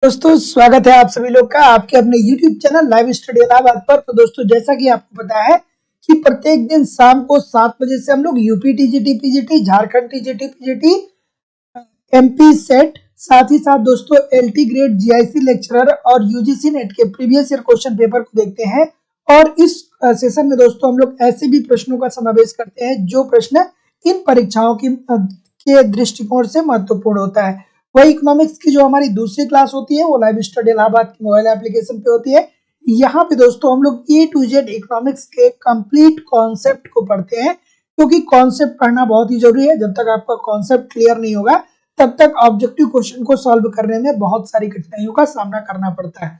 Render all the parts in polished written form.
दोस्तों स्वागत है आप सभी लोग का आपके अपने YouTube channel live study Allahabad पर। तो दोस्तों जैसा कि आपको पता है कि प्रत्येक दिन शाम को 7 बजे से हम लोग UP TGT PGT, Jharkhand TGT PGT, MP set, साथ ही साथ दोस्तों एलटी ग्रेड, जीआईसी लेक्चरर और यूजीसी नेट के प्रीवियस ईयर क्वेश्चन पेपर को देखते हैं। और इस सेशन में दोस्तों हम लोग ऐसे भी प्रश्नों का समावेश करते हैं जो प्रश्न इन परीक्षाओं के दृष्टिकोण से महत्वपूर्ण होता है। वही इकोनॉमिक्स की जो हमारी दूसरी क्लास होती है वो लाइव स्टडी इलाहाबाद की मोबाइल एप्लीकेशन पे होती है। यहाँ पे दोस्तों हम लोग ए टू जेड इकोनॉमिक्स के कंप्लीट कॉन्सेप्ट को पढ़ते हैं, क्योंकि कॉन्सेप्ट पढ़ना बहुत ही जरूरी है। जब तक आपका कॉन्सेप्ट क्लियर नहीं होगा तब तक ऑब्जेक्टिव क्वेश्चन को सॉल्व करने में बहुत सारी कठिनाइयों का सामना करना पड़ता है।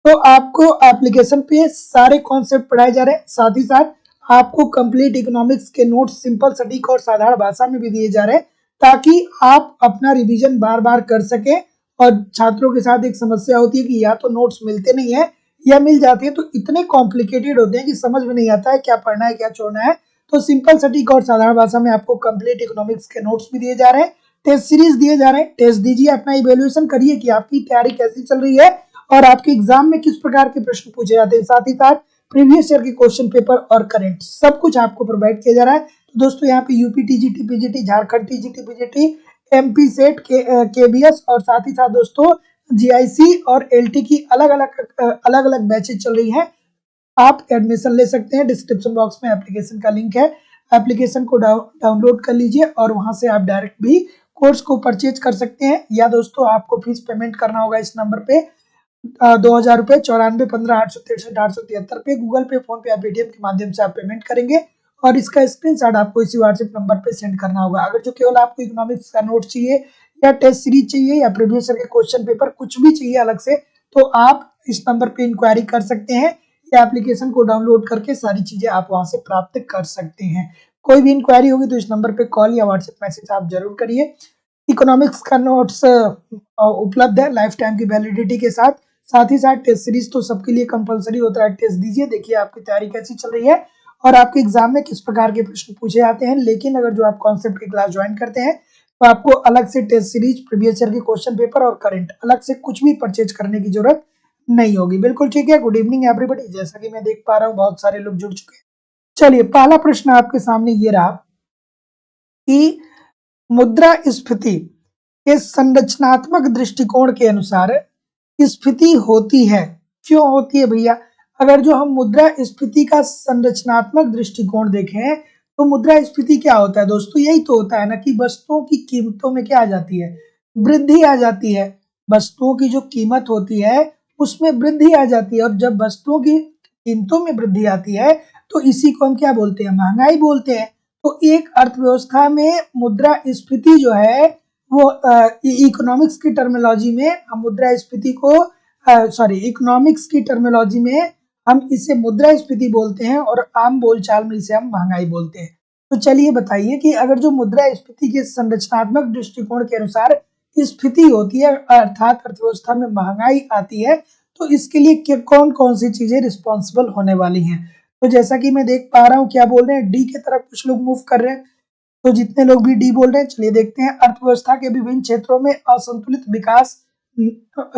तो आपको एप्लीकेशन पे सारे कॉन्सेप्ट पढ़ाए जा रहे हैं, साथ ही साथ आपको कंप्लीट इकोनॉमिक्स के नोट्स सिंपल, सटीक और साधारण भाषा में भी दिए जा रहे हैं, ताकि आप अपना रिवीजन बार बार कर सके। और छात्रों के साथ एक समस्या होती है कि या तो नोट्स मिलते नहीं है या मिल जाते हैं तो इतने कॉम्प्लिकेटेड होते हैं कि समझ में नहीं आता है क्या पढ़ना है क्या छोड़ना है। तो सिंपल, सटीक और साधारण भाषा में आपको कंप्लीट इकोनॉमिक्स के नोट्स भी दिए जा रहे हैं, टेस्ट सीरीज दिए जा रहे हैं। टेस्ट दीजिए, अपना इवेल्युएशन करिए कि आपकी तैयारी कैसी चल रही है और आपके एग्जाम में किस प्रकार के प्रश्न पूछे जाते हैं। साथ ही साथ प्रीवियस ईयर के क्वेश्चन पेपर और करंट सब कुछ आपको प्रोवाइड किया जा रहा है। तो दोस्तों यहाँ पे UP TGT PGT, Jharkhand TGT PGT, MP set, KBS और साथ ही साथ दोस्तों जीआईसी और एलटी की अलग अलग बैचेज चल रही हैं। आप एडमिशन ले सकते हैं। डिस्क्रिप्शन बॉक्स में एप्लीकेशन का लिंक है, एप्लीकेशन को डाउनलोड कर लीजिए और वहां से आप डायरेक्ट भी कोर्स को परचेज कर सकते हैं। या दोस्तों आपको फीस पेमेंट करना होगा इस नंबर पे 2000 रुपए, 94 15 863 873 पे गूगल पे, फोन पे या पेटीएम के माध्यम से आप पेमेंट करेंगे और इसका स्क्रीनशॉट आपको इसी व्हाट्सएप नंबर पे सेंड करना होगा। अगर जो केवल आपको इकोनॉमिक्स का नोट चाहिए या टेस्ट सीरीज चाहिए या प्रीवियस ईयर के क्वेश्चन पेपर कुछ भी चाहिए अलग से, तो आप इस नंबर पे इंक्वायरी कर सकते हैं या एप्लीकेशन को डाउनलोड करके सारी चीजें आप वहां से प्राप्त कर सकते हैं। कोई भी इंक्वायरी होगी तो इस नंबर पे कॉल या व्हाट्सएप मैसेज आप जरूर करिए। इकोनॉमिक्स का नोट्स उपलब्ध है लाइफ टाइम की वैलिडिटी के साथ। साथ ही साथ टेस्ट सीरीज तो सबके लिए कंपलसरी होता है। टेस्ट दीजिए, देखिए आपकी तैयारी कैसी चल रही है और आपके एग्जाम में किस प्रकार के प्रश्न पूछे जाते हैं। लेकिन अगर जो आप कॉन्सेप्ट की क्लास ज्वाइन करते हैं तो आपको अलग से टेस्ट सीरीज, प्रीवियस ईयर के क्वेश्चन पेपर और करंट अलग से कुछ भी परचेज करने की जरूरत नहीं होगी। बिल्कुल ठीक है। Good evening everybody. जैसा कि मैं देख पा रहा हूँ बहुत सारे लोग जुड़ चुके हैं। चलिए पहला प्रश्न आपके सामने ये रहा कि मुद्रास्फीति के संरचनात्मक दृष्टिकोण के अनुसार स्फीति होती है। क्यों होती है भैया? अगर जो हम मुद्रास्फीति का संरचनात्मक दृष्टिकोण देखें तो मुद्रास्फीति क्या होता है दोस्तों? यही तो होता है ना कि वस्तुओं की कीमतों में क्या आ जाती है? वृद्धि आ जाती है। वस्तुओं की जो कीमत होती है उसमें वृद्धि आ जाती है और जब वस्तुओं की कीमतों में वृद्धि आती है तो इसी को हम क्या बोलते हैं? महंगाई बोलते हैं। तो एक अर्थव्यवस्था में मुद्रास्फीति जो है वो इकोनॉमिक्स की टर्मिनोलॉजी में हम मुद्रास्फीति को इकोनॉमिक्स की टर्मिनोलॉजी में हम इसे मुद्रास्फीति बोलते हैं और आम बोलचाल में इसे हम महंगाई बोलते हैं। तो चलिए बताइए कि अगर जो मुद्रास्फीति के संरचनात्मक दृष्टिकोण के अनुसार स्फीति होती है अर्थात अर्थव्यवस्था में महंगाई आती है, तो इसके लिए कौन कौन सी चीजें रिस्पॉन्सिबल होने वाली हैं? तो जैसा कि मैं देख पा रहा हूँ क्या बोल रहे हैं, डी की तरफ कुछ लोग मूव कर रहे हैं। तो जितने लोग भी डी बोल रहे हैं चलिए देखते हैं। अर्थव्यवस्था के विभिन्न क्षेत्रों में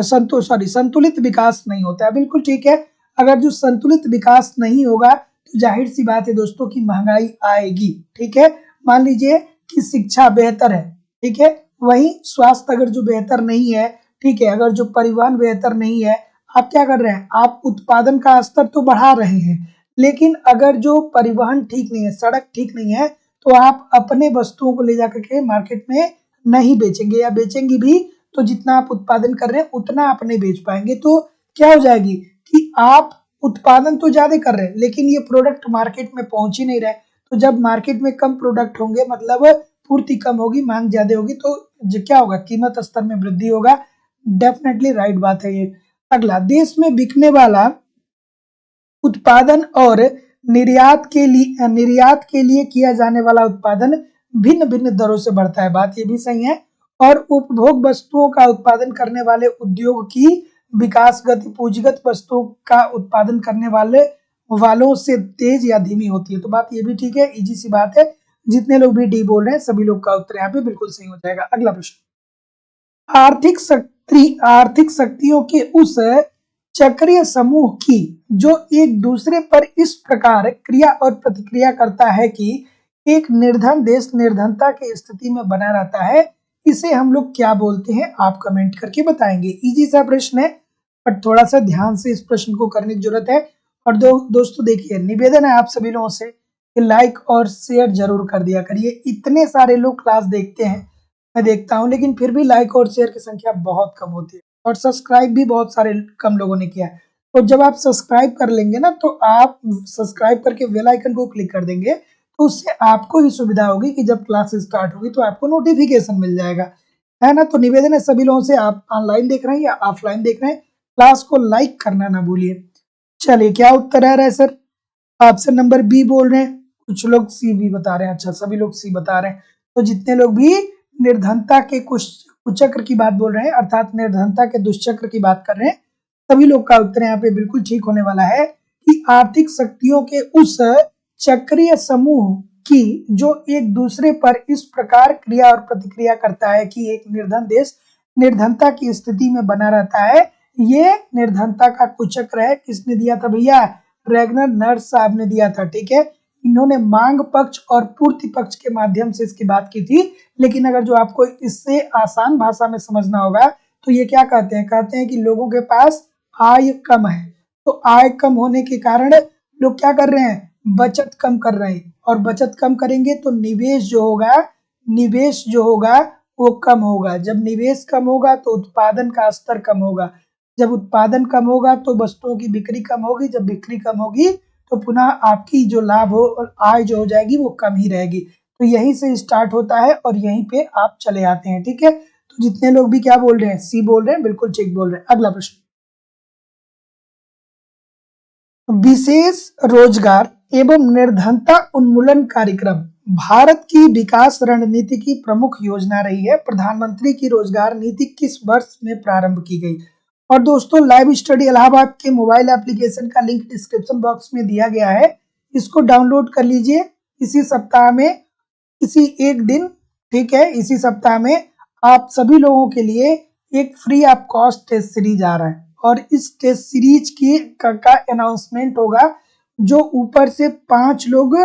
संतुलित विकास नहीं होता है। बिल्कुल ठीक है। अगर जो संतुलित विकास नहीं होगा तो जाहिर सी बात है दोस्तों की महंगाई आएगी। ठीक है। मान लीजिए कि शिक्षा बेहतर है, ठीक है, वही स्वास्थ्य अगर जो बेहतर नहीं है, ठीक है, अगर जो परिवहन बेहतर नहीं है, आप क्या कर रहे हैं? आप उत्पादन का स्तर तो बढ़ा रहे हैं, लेकिन अगर जो परिवहन ठीक नहीं है, सड़क ठीक नहीं है, तो आप अपने वस्तुओं को ले जाकर के मार्केट में नहीं बेचेंगे या बेचेंगे भी तो जितना आप उत्पादन कर रहे हैं उतना आप नहीं बेच पाएंगे। तो क्या हो जाएगी कि आप उत्पादन तो ज्यादा कर रहे हैं लेकिन ये प्रोडक्ट मार्केट में पहुंच ही नहीं रहे। तो जब मार्केट में कम प्रोडक्ट होंगे मतलब पूर्ति कम होगी, मांग ज्यादा होगी, तो क्या होगा? कीमत स्तर में वृद्धि होगा। डेफिनेटली राइट बात है ये। अगला, देश में बिकने वाला उत्पादन और निर्यात के लिए किया जाने वाला उत्पादन भिन्न भिन्न दरों से बढ़ता है। बात ये भी सही है। और उपभोग वस्तुओं का उत्पादन करने वाले उद्योग की विकास गति पूंजीगत वस्तुओं का उत्पादन करने वालों से तेज या धीमी होती है। तो बात ये भी ठीक है, इजी सी बात है। जितने लोग भी डी बोल रहे हैं सभी लोग का उत्तर यहाँ पे बिल्कुल सही हो जाएगा। अगला प्रश्न, आर्थिक शक्तियों के उस चक्रीय समूह की जो एक दूसरे पर इस प्रकार क्रिया और प्रतिक्रिया करता है कि एक निर्धन देश निर्धनता की स्थिति में बना रहता है, इसे हम लोग क्या बोलते हैं? आप कमेंट करके बताएंगे। इजी सा प्रश्न है, पर थोड़ा सा ध्यान से इस प्रश्न को करने की जरूरत है। और दोस्तों देखिए, निवेदन है आप सभी लोगों से कि लाइक और शेयर जरूर कर दिया करिए। इतने सारे लोग क्लास देखते हैं, मैं देखता हूँ, लेकिन फिर भी लाइक और शेयर की संख्या बहुत कम होती है, और सब्सक्राइब भी बहुत सारे कम लोगों ने किया है। तो जब आप सब्सक्राइब कर लेंगे ना, तो आप सब्सक्राइब करके बेल आइकन को क्लिक कर देंगे, तो उससे आपको ही सुविधा होगी कि जब क्लास स्टार्ट होगी तो आपको नोटिफिकेशन मिल जाएगा, है ना। तो निवेदन है सभी लोगों से, आप ऑनलाइन देख रहे हैं या ऑफलाइन देख रहे हैं, क्लास को लाइक करना ना भूलिए। चलिए, क्या उत्तर आ रहा है सर? ऑप्शन नंबर बी बोल रहे हैं, कुछ लोग सी भी बता रहे हैं। अच्छा, सभी लोग सी बता रहे हैं। तो जितने लोग भी निर्धनता के कुचक्र की बात बोल रहे हैं, अर्थात निर्धनता के दुष्चक्र की बात कर रहे हैं, सभी लोग का उत्तर यहाँ पे बिल्कुल ठीक होने वाला है कि आर्थिक शक्तियों के उस चक्रीय समूह की जो एक दूसरे पर इस प्रकार क्रिया और प्रतिक्रिया करता है कि एक निर्धन देश निर्धनता की स्थिति में बना रहता है, ये निर्धनता का कुचक्र है। किसने दिया था भैया? रेगनर नर्स साहब ने दिया था, ठीक है। इन्होंने मांग पक्ष और पूर्ति पक्ष के माध्यम से इसकी बात की थी। लेकिन अगर जो आपको इससे आसान भाषा में समझना होगा, तो ये क्या कहते हैं? कहते हैं कि लोगों के पास आय कम है, तो आय कम होने के कारण लोग क्या कर रहे हैं? बचत कम कर रहे हैं, और बचत कम करेंगे तो निवेश जो होगा वो कम होगा। जब निवेश कम होगा तो उत्पादन का स्तर कम होगा। जब उत्पादन कम होगा तो वस्तुओं की बिक्री कम होगी। जब बिक्री कम होगी तो पुनः आपकी जो लाभ हो और आय जो हो जाएगी वो कम ही रहेगी। तो यहीं से स्टार्ट होता है और यहीं पे आप चले आते हैं, ठीक है। तो जितने लोग भी क्या बोल रहे हैं? सी बोल रहे हैं, बिल्कुल ठीक बोल रहे हैं। अगला प्रश्न, विशेष रोजगार एवं निर्धनता उन्मूलन कार्यक्रम भारत की विकास रणनीति की प्रमुख योजना रही है। प्रधानमंत्री की रोजगार नीति किस वर्ष में प्रारंभ की गई? और दोस्तों, लाइव स्टडी इलाहाबाद के मोबाइल एप्लीकेशन का लिंक डिस्क्रिप्शन बॉक्स में दिया गया है, इसको डाउनलोड कर लीजिए। इसी सप्ताह में, इसी एक दिन, ठीक है, इसी सप्ताह में आप सभी लोगों के लिए एक free of cost test series आ रहा है, और इस टेस्ट सीरीज की का अनाउंसमेंट होगा। जो ऊपर से 5 लोग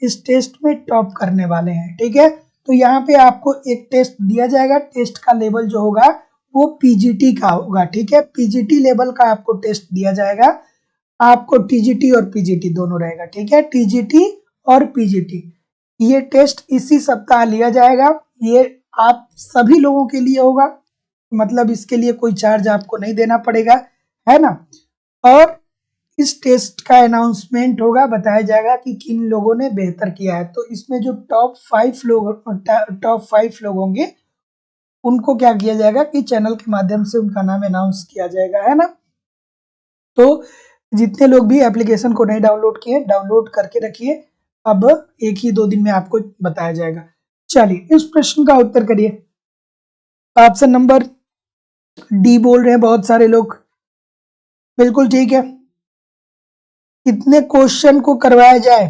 इस टेस्ट में टॉप करने वाले हैं, ठीक है। तो यहाँ पे आपको एक टेस्ट दिया जाएगा, टेस्ट का लेवल जो होगा वो पीजीटी का होगा, ठीक है। पीजीटी लेवल का आपको टेस्ट दिया जाएगा। आपको टीजीटी और पीजीटी दोनों रहेगा, ठीक है। टीजीटी और पीजीटी, ये टेस्ट इसी सप्ताह लिया जाएगा। ये आप सभी लोगों के लिए होगा, मतलब इसके लिए कोई चार्ज आपको नहीं देना पड़ेगा, है ना। और इस टेस्ट का अनाउंसमेंट होगा, बताया जाएगा कि किन लोगों ने बेहतर किया है। तो इसमें जो टॉप 5 लोग होंगे, उनको क्या किया जाएगा कि चैनल के माध्यम से उनका नाम अनाउंस किया जाएगा, है ना। तो जितने लोग भी एप्लीकेशन को नहीं डाउनलोड किए, डाउनलोड करके रखिए। अब 1 ही 2 दिन में आपको बताया जाएगा। चलिए, इस प्रश्न का उत्तर करिए। ऑप्शन नंबर डी बोल रहे हैं बहुत सारे लोग, बिल्कुल ठीक है। कितने क्वेश्चन को करवाया जाए,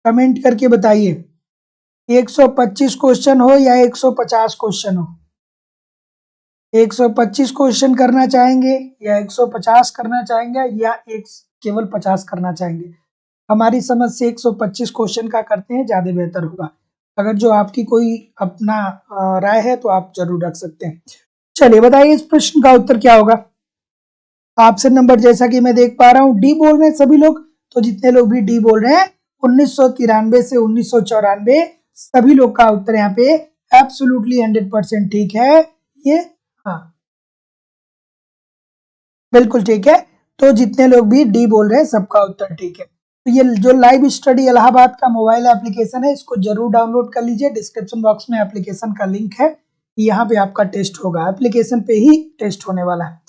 कमेंट करके बताइए। 125 क्वेश्चन हो या 150 क्वेश्चन हो? 125 क्वेश्चन करना चाहेंगे या 150 करना चाहेंगे, या केवल 50 करना चाहेंगे? हमारी समझ से 125 क्वेश्चन का करते हैं, ज्यादा बेहतर होगा। अगर जो आपकी कोई अपना राय है तो आप जरूर रख सकते हैं। चलिए बताइए, इस प्रश्न का उत्तर क्या होगा? ऑप्शन नंबर, जैसा कि मैं देख पा रहा हूँ, डी बोल रहे हैं सभी लोग। तो जितने लोग भी डी बोल रहे हैं, 1993 से 1994, सभी लोग का उत्तर यहाँ पे एब्सोल्युटली 100% ठीक है। ये हाँ, बिल्कुल ठीक है। तो जितने लोग भी डी बोल रहे हैं, सबका उत्तर ठीक है। तो ये जो लाइव स्टडी इलाहाबाद का मोबाइल एप्लीकेशन है, इसको जरूर डाउनलोड कर लीजिए। डिस्क्रिप्शन बॉक्स में एप्लीकेशन का लिंक है, यहाँ पे आपका टेस्ट होगा, एप्लीकेशन पे ही टेस्ट होने वाला है।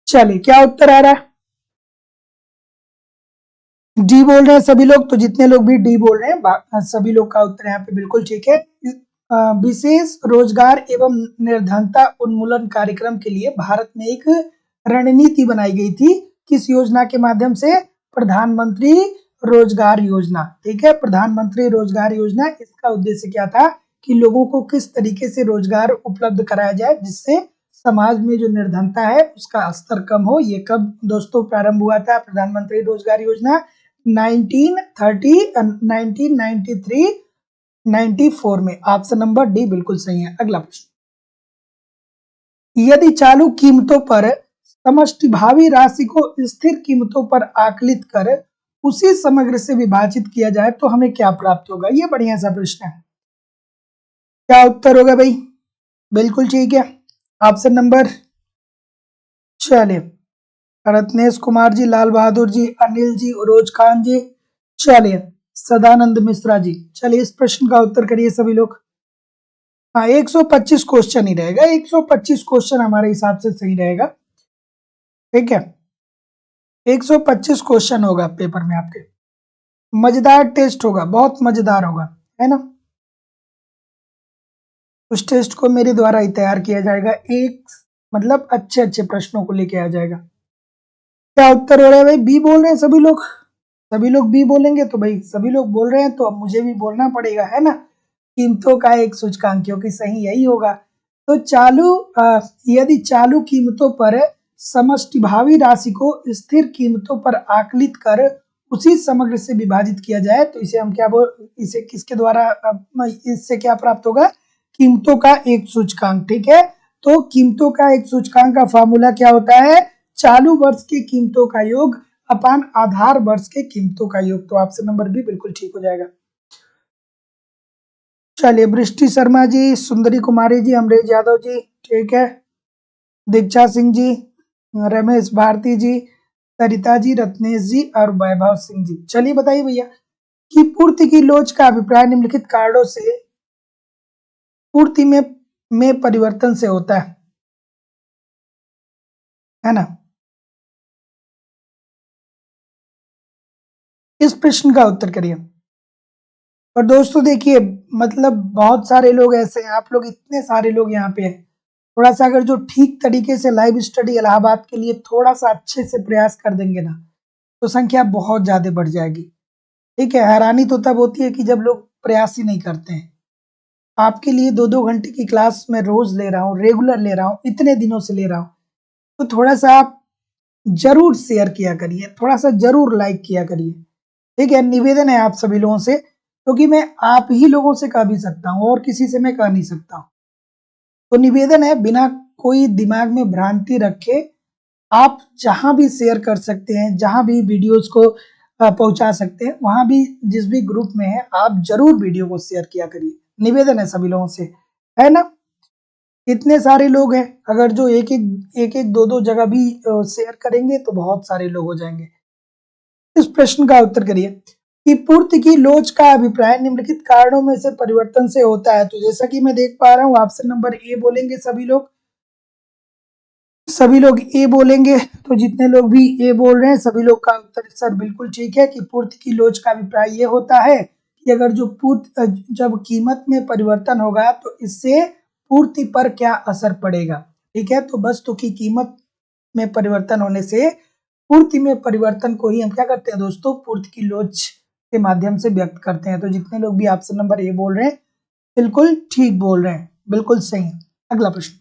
चलिए, क्या उत्तर आ रहा है? डी बोल रहे हैं सभी लोग। तो जितने लोग भी डी बोल रहे हैं, सभी लोग का उत्तर यहाँ पे बिल्कुल ठीक है। विशेष रोजगार एवं निर्धनता उन्मूलन कार्यक्रम के लिए भारत में एक रणनीति बनाई गई थी। किस योजना के माध्यम से? प्रधानमंत्री रोजगार योजना, ठीक है। प्रधानमंत्री रोजगार योजना, इसका उद्देश्य क्या था कि लोगों को किस तरीके से रोजगार उपलब्ध कराया जाए जिससे समाज में जो निर्धनता है उसका स्तर कम हो। ये कब दोस्तों प्रारंभ हुआ था? प्रधानमंत्री रोजगार योजना 1930 1993 94 में। ऑप्शन नंबर डी बिल्कुल सही है। अगला प्रश्न, यदि चालू कीमतों पर समष्टि भावी राशि को स्थिर कीमतों पर आकलित कर उसी समग्र से विभाजित किया जाए तो हमें क्या प्राप्त होगा? ये बढ़िया सा प्रश्न है। क्या उत्तर होगा भाई? बिल्कुल ठीक है, ऑप्शन नंबर, चलिए, रत्नेश कुमार जी, लाल बहादुर जी, अनिल जी, उरोज खान जी, चलिए, सदानंद मिश्रा जी। चलिए इस प्रश्न का उत्तर करिए सभी लोग। हाँ, 125 क्वेश्चन ही रहेगा, 125 क्वेश्चन हमारे हिसाब से सही रहेगा। ठीक है, 125 क्वेश्चन होगा पेपर में आपके। मजेदार टेस्ट होगा, बहुत मजेदार होगा, है ना। उस टेस्ट को मेरे द्वारा ही तैयार किया जाएगा, एक मतलब अच्छे अच्छे प्रश्नों को लेके आ जाएगा। क्या उत्तर हो रहा है भाई? बी बोल रहे हैं सभी लोग, सभी लोग बी बोलेंगे तो भाई सभी लोग बोल रहे हैं तो अब मुझे भी बोलना पड़ेगा, है ना। कीमतों का एक सूचकांक, क्योंकि सही यही होगा। तो यदि चालू कीमतों पर समष्टि भावी राशि को स्थिर कीमतों पर आकलित कर उसी समग्र से विभाजित किया जाए तो इसे हम क्या इसे किसके द्वारा इससे क्या प्राप्त होगा? कीमतों का एक सूचकांक। ठीक है, तो कीमतों का एक सूचकांक का फॉर्मूला क्या होता है? चालू वर्ष की कीमतों का योग अपान आधार वर्ष के कीमतों का योग। तो ऑप्शन नंबर बी बिल्कुल ठीक हो जाएगा। चलिए, वृष्टि शर्मा जी, सुंदरी कुमारी जी, अमरेश यादव जी, ठीक है, दीक्षा सिंह जी, रमेश भारती जी, सरिता जी, रत्नेश जी और वैभव सिंह जी। चलिए बताइए भैया कि पूर्ति की लोच का अभिप्राय निम्नलिखित कारणों से पूर्ति में परिवर्तन से होता है ना। इस प्रश्न का उत्तर करिए। और दोस्तों देखिए, मतलब बहुत सारे लोग ऐसे हैं, आप लोग इतने सारे लोग यहाँ पे हैं, थोड़ा सा अगर जो ठीक तरीके से लाइव स्टडी इलाहाबाद के लिए थोड़ा सा अच्छे से प्रयास कर देंगे ना तो संख्या बहुत ज्यादा बढ़ जाएगी। ठीक है, हैरानी तो तब होती है कि जब लोग प्रयास ही नहीं करते हैं। आपके लिए 2-2 घंटे की क्लास मैं रोज ले रहा हूँ, रेगुलर ले रहा हूँ, इतने दिनों से ले रहा हूँ, तो थोड़ा सा आप जरूर शेयर किया करिए, थोड़ा सा जरूर लाइक किया करिए। ठीक है, निवेदन है आप सभी लोगों से, क्योंकि मैं आप ही लोगों से कह भी सकता हूँ और किसी से मैं कह नहीं सकता हूँ। तो निवेदन है, बिना कोई दिमाग में भ्रांति रखे आप जहां भी शेयर कर सकते हैं, जहां भी वीडियोस को पहुंचा सकते हैं, वहां भी जिस भी ग्रुप में है आप जरूर वीडियो को शेयर किया करिए। निवेदन है सभी लोगों से, है ना। इतने सारे लोग हैं, अगर जो एक एक दो दो जगह भी शेयर करेंगे तो बहुत सारे लोग हो जाएंगे। इस प्रश्न का उत्तर करिए कि पूर्ति की लोच का अभिप्राय निम्नलिखित कारणों में से परिवर्तन से होता है। तो जैसा कि मैं देख पा रहा हूँ ऑप्शन नंबर ए बोलेंगे सभी लोग, सभी लोग ए बोलेंगे। तो जितने लोग भी ए बोल रहे हैं सभी लोग का उत्तर सर बिल्कुल ठीक है कि पूर्ति की लोच का अभिप्राय ये होता है कि अगर जो जब कीमत में परिवर्तन होगा तो इससे पूर्ति पर क्या असर पड़ेगा। ठीक है, तो वस्तु की कीमत में परिवर्तन होने से पूर्ति में परिवर्तन को ही हम क्या करते हैं दोस्तों? पूर्ति की लोच के माध्यम से व्यक्त करते हैं। तो जितने लोग भी ऑप्शन नंबर ए बोल रहे हैं बिल्कुल ठीक बोल रहे हैं, बिल्कुल सही। अगला प्रश्न,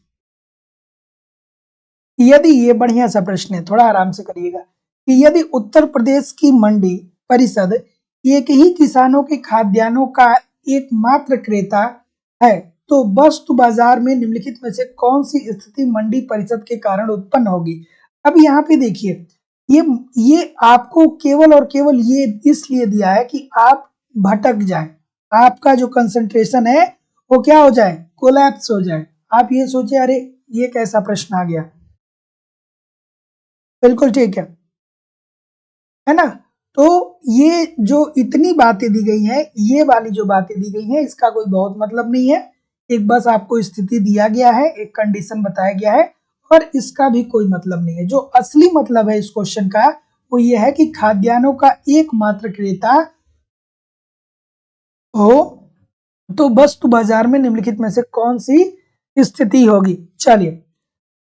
यदि, ये बढ़िया सा प्रश्न है, थोड़ा आराम से करिएगा, कि यदि उत्तर प्रदेश की मंडी परिषद एक ही किसानों के खाद्यान्नों का एकमात्र क्रेता है तो वस्तु बाजार में निम्नलिखित में से कौन सी स्थिति मंडी परिषद के कारण उत्पन्न होगी? अब यहाँ पे देखिए, ये आपको केवल और केवल ये इसलिए दिया है कि आप भटक जाए, आपका जो कंसंट्रेशन है वो क्या हो जाए? कोलैप्स हो जाए। आप ये सोचे अरे ये कैसा प्रश्न आ गया। बिल्कुल ठीक है ना। तो ये जो इतनी बातें दी गई हैं, ये वाली जो बातें दी गई हैं, इसका कोई बहुत मतलब नहीं है। एक बस आपको स्थिति दिया गया है, एक कंडीशन बताया गया है और इसका भी कोई मतलब नहीं है। जो असली मतलब है इस क्वेश्चन का वो ये है कि खाद्यान्नों का एकमात्र क्रेता हो तो वस्तु बाजार में निम्नलिखित में से कौन सी स्थिति होगी? चलिए,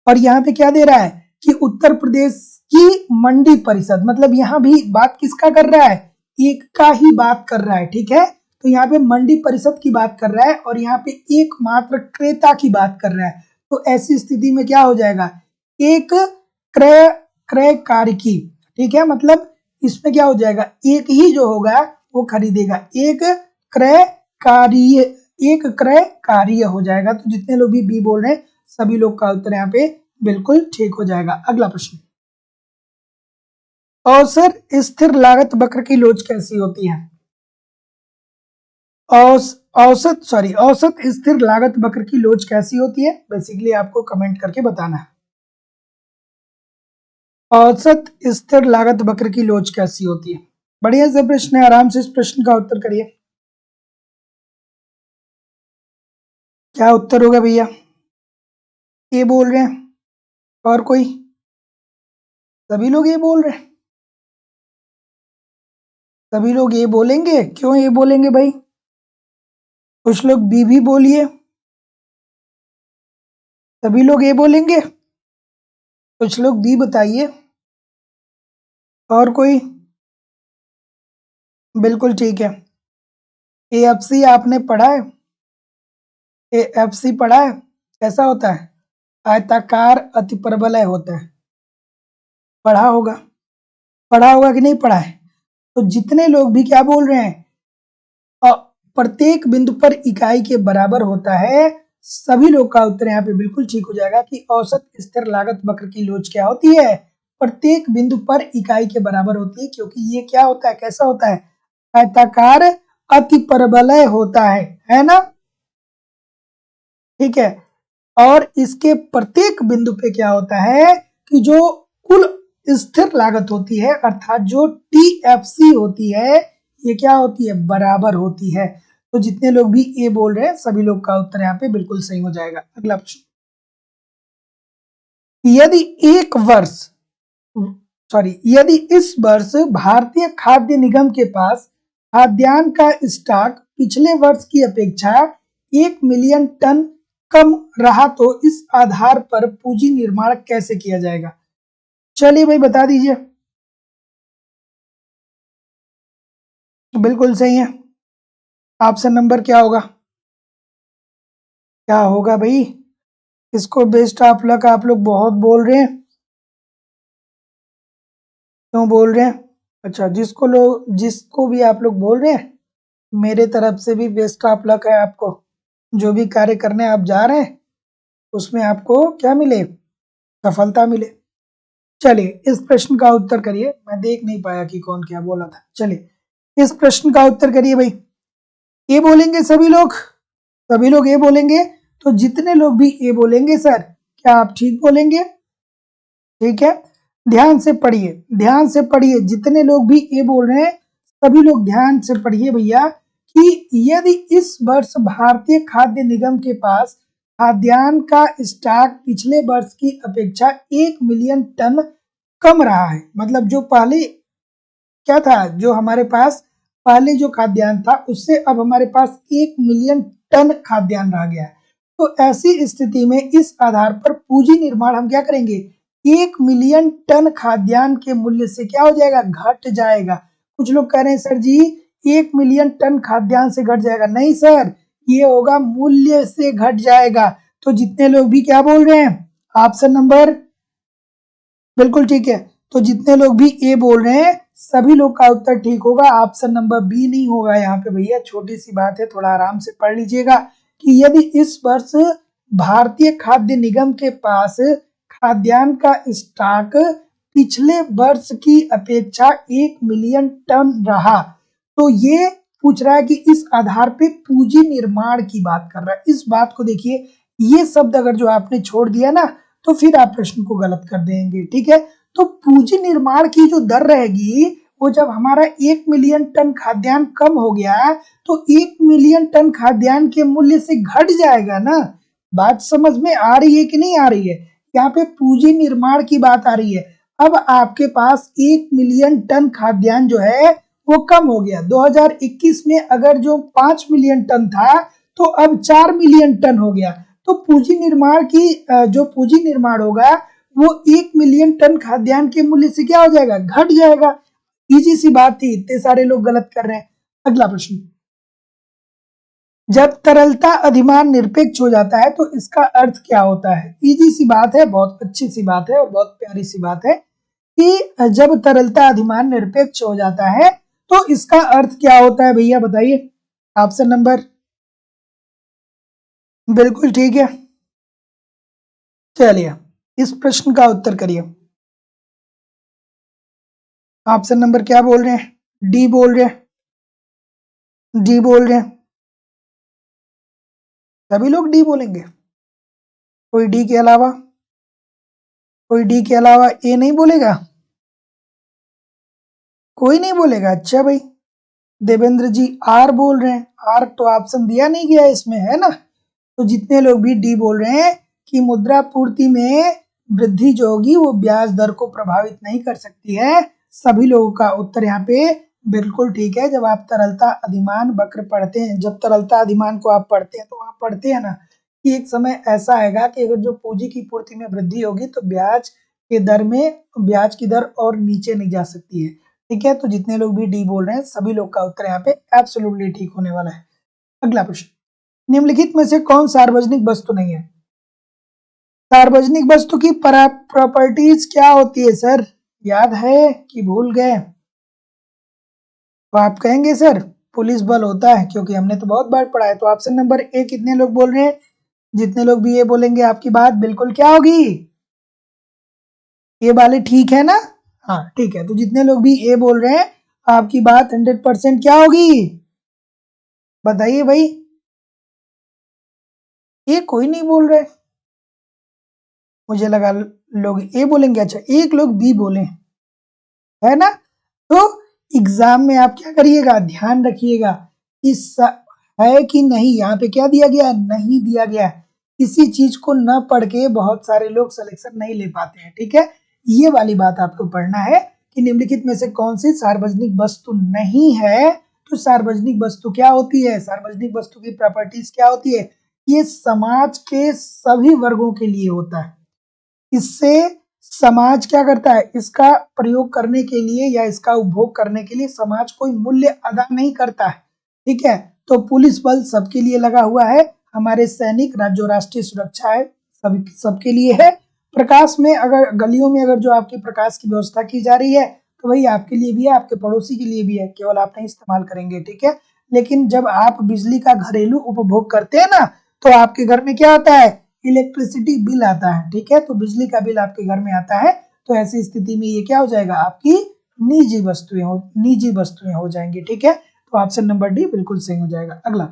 और यहाँ पे क्या दे रहा है कि उत्तर प्रदेश की मंडी परिषद, मतलब यहाँ भी बात किसका कर रहा है? एक का ही बात कर रहा है। ठीक है, तो यहाँ पे मंडी परिषद की बात कर रहा है और यहाँ पे एकमात्र क्रेता की बात कर रहा है। तो ऐसी स्थिति में क्या हो जाएगा, एक क्रय क्रय कारकी, ठीक है, मतलब इसमें क्या हो जाएगा, एक ही जो होगा वो खरीदेगा, एक क्रय कार्य, एक क्रय कार्य हो जाएगा। तो जितने लोग भी बी बोल रहे हैं सभी लोग का उत्तर यहाँ पे बिल्कुल ठीक हो जाएगा। अगला प्रश्न, औसत स्थिर लागत वक्र की लोच कैसी होती है? औसत स्थिर लागत वक्र की लोच कैसी होती है, बेसिकली आपको कमेंट करके बताना है। औसत स्थिर लागत वक्र की लोच कैसी होती है? बढ़िया से प्रश्न है, आराम से इस प्रश्न का उत्तर करिए। क्या उत्तर होगा भैया? ये बोल रहे हैं, और कोई? सभी लोग ये बोल रहे हैं, सभी लोग ये बोलेंगे, क्यों ये बोलेंगे भाई? कुछ लोग बी भी बोलिए, सभी लोग ये बोलेंगे, कुछ लोग बी बताइए, और कोई? बिल्कुल ठीक है। एएफसी आपने पढ़ा है? एएफसी पढ़ा है? कैसा होता है? आयताकार अतिपरवलय होता है, पढ़ा होगा, पढ़ा होगा कि नहीं पढ़ा है? तो जितने लोग भी क्या बोल रहे हैं, प्रत्येक बिंदु पर इकाई के बराबर होता है, सभी लोग का उत्तर यहाँ पे बिल्कुल ठीक हो जाएगा कि औसत स्थिर लागत वक्र की लोच क्या होती है, प्रत्येक बिंदु पर इकाई के बराबर होती है, क्योंकि ये क्या होता है, कैसा होता है, आयताकार अतिपरवलय होता है ना, ठीक है। और इसके प्रत्येक बिंदु पे क्या होता है कि जो कुल स्थिर लागत होती है, अर्थात जो टीएफसी होती है, ये क्या होती है, बराबर होती है। तो जितने लोग भी ए बोल रहे हैं सभी लोग का उत्तर यहाँ पे बिल्कुल सही हो जाएगा। अगला प्रश्न, यदि इस वर्ष भारतीय खाद्य निगम के पास खाद्यान्न का स्टॉक पिछले वर्ष की अपेक्षा 1 मिलियन टन कम रहा तो इस आधार पर पूंजी निर्माण कैसे किया जाएगा? चलिए भाई बता दीजिए। बिल्कुल सही है। ऑप्शन नंबर क्या होगा? क्या होगा भाई? इसको बेस्ट ऑफ लक आप लोग बहुत बोल रहे हैं, क्यों बोल रहे हैं? अच्छा, जिसको भी आप लोग बोल रहे हैं, मेरे तरफ से भी बेस्ट ऑफ लक है आपको। जो भी कार्य करने आप जा रहे हैं उसमें आपको क्या मिले, सफलता मिले। चलिए इस प्रश्न का उत्तर करिए, मैं देख नहीं पाया कि कौन क्या बोला था। चलिए इस प्रश्न का उत्तर करिए भाई। ये बोलेंगे सभी लोग, सभी लोग ये बोलेंगे, तो जितने लोग भी ये बोलेंगे सर, क्या आप ठीक बोलेंगे? ठीक है, ध्यान से पढ़िए, ध्यान से पढ़िए, जितने लोग भी ये बोल रहे हैं सभी लोग ध्यान से पढ़िए भैया, कि यदि इस वर्ष भारतीय खाद्य निगम के पास खाद्यान्न का स्टॉक पिछले वर्ष की अपेक्षा 1 मिलियन टन कम रहा है, मतलब जो पहले क्या था, जो हमारे पास पहले जो खाद्यान्न था उससे अब हमारे पास 1 मिलियन टन खाद्यान्न रह गया है, तो ऐसी स्थिति में इस आधार पर पूंजी निर्माण हम क्या करेंगे, 1 मिलियन टन खाद्यान्न के मूल्य से क्या हो जाएगा, घट जाएगा। कुछ लोग कह रहे हैं सर जी 1 मिलियन टन खाद्यान्न से घट जाएगा, नहीं सर, ये होगा मूल्य से घट जाएगा। तो जितने लोग भी क्या बोल रहे हैं, ऑप्शन नंबर, बिल्कुल ठीक है, तो जितने लोग भी ए बोल रहे हैं सभी लोग का उत्तर ठीक होगा, ऑप्शन नंबर बी नहीं होगा यहाँ पे भैया। छोटी सी बात है, थोड़ा आराम से पढ़ लीजिएगा कि यदि इस वर्ष भारतीय खाद्य निगम के पास खाद्यान्न का स्टॉक पिछले वर्ष की अपेक्षा 1 मिलियन टन रहा, तो ये पूछ रहा है कि इस आधार पे पूंजी निर्माण की बात कर रहा है। इस बात को देखिए, ये शब्द अगर जो आपने छोड़ दिया ना तो फिर आप प्रश्न को गलत कर देंगे, ठीक है। तो पूंजी निर्माण की जो दर रहेगी वो जब हमारा 1 मिलियन टन खाद्यान्न कम हो गया तो 1 मिलियन टन खाद्यान्न के मूल्य से घट जाएगा ना। बात समझ में आ रही है कि नहीं आ रही है? यहाँ पे पूंजी निर्माण की बात आ रही है। अब आपके पास 1 मिलियन टन खाद्यान्न जो है वो कम हो गया। 2021 में अगर जो 5 मिलियन टन था तो अब 4 मिलियन टन हो गया। तो पूंजी निर्माण की जो पूंजी निर्माण होगा वो 1 मिलियन टन खाद्यान्न के मूल्य से क्या हो जाएगा, घट जाएगा। इजी सी बात थी, इतने सारे लोग गलत कर रहे हैं। अगला प्रश्न, जब तरलता अधिमान निरपेक्ष हो जाता है तो इसका अर्थ क्या होता है? इजी सी बात है, बहुत अच्छी सी बात है और बहुत प्यारी सी बात है कि जब तरलता अधिमान निरपेक्ष हो जाता है तो इसका अर्थ क्या होता है भैया बताइए। ऑप्शन नंबर, बिल्कुल ठीक है। चलिए इस प्रश्न का उत्तर करिए। ऑप्शन नंबर क्या बोल रहे हैं? डी बोल रहे हैं, डी बोल रहे हैं, सभी लोग डी बोलेंगे? कोई डी के अलावा, कोई डी के अलावा ए नहीं बोलेगा? कोई नहीं बोलेगा? अच्छा भाई, देवेंद्र जी आर बोल रहे हैं। आर तो ऑप्शन दिया नहीं गया इसमें, है ना? तो जितने लोग भी डी बोल रहे हैं कि मुद्रा पूर्ति में वृद्धि जो होगी वो ब्याज दर को प्रभावित नहीं कर सकती है, सभी लोगों का उत्तर यहाँ पे बिल्कुल ठीक है। जब आप तरलता अधिमान वक्र पढ़ते हैं, जब तरलता अधिमान को आप पढ़ते हैं तो आप पढ़ते हैं ना कि एक समय ऐसा आएगा कि अगर जो पूंजी की पूर्ति में वृद्धि होगी तो ब्याज के दर में, ब्याज की दर और नीचे नहीं जा सकती है। ठीक है, तो जितने लोग भी डी बोल रहे हैं सभी लोग का उत्तर यहाँ पे एब्सोल्युटली ठीक होने वाला है। अगला प्रश्न, निम्नलिखित में से कौन सार्वजनिक वस्तु नहीं है? सार्वजनिक वस्तु की प्रॉपर्टीज क्या होती है सर? याद है कि भूल गए? तो आप कहेंगे सर पुलिस बल होता है, क्योंकि हमने तो बहुत बार पढ़ा है। तो ऑप्शन नंबर ए कितने लोग बोल रहे हैं? जितने लोग भी ये बोलेंगे आपकी बात बिल्कुल क्या होगी? ये वाले ठीक है ना? हाँ ठीक है, तो जितने लोग भी ए बोल रहे हैं आपकी बात 100% क्या होगी? बताइए भाई। ये कोई नहीं बोल रहे, मुझे लगा लोग ए बोलेंगे। अच्छा एक लोग बी बोले, है ना? तो एग्जाम में आप क्या करिएगा, ध्यान रखिएगा कि है कि नहीं। यहाँ पे क्या दिया गया है? नहीं दिया गया है। किसी चीज को न पढ़ के बहुत सारे लोग सिलेक्शन नहीं ले पाते हैं। ठीक है, ये वाली बात आपको पढ़ना है कि निम्नलिखित में से कौन सी सार्वजनिक वस्तु नहीं है। तो सार्वजनिक वस्तु क्या होती है? सार्वजनिक वस्तु की प्रॉपर्टीज क्या होती है? ये समाज के सभी वर्गों के लिए होता है। इससे समाज क्या करता है? इसका प्रयोग करने के लिए या इसका उपभोग करने के लिए समाज कोई मूल्य अदा नहीं करता है। ठीक है, तो पुलिस बल सबके लिए लगा हुआ है, हमारे सैनिक, राज्य राष्ट्रीय सुरक्षा है, सबके लिए है। प्रकाश में अगर गलियों में अगर जो आपकी प्रकाश की व्यवस्था की जा रही है तो वही आपके लिए भी है, आपके पड़ोसी के लिए भी है, केवल आप नहीं इस्तेमाल करेंगे। ठीक है, लेकिन जब आप बिजली का घरेलू उपभोग करते हैं ना तो आपके घर में क्या आता है? इलेक्ट्रिसिटी बिल आता है। ठीक है, तो बिजली का बिल आपके घर में आता है, तो ऐसी स्थिति में ये क्या हो जाएगा? आपकी निजी वस्तुएं हो जाएंगी। ठीक है, तो ऑप्शन नंबर डी बिल्कुल सही हो जाएगा। अगला,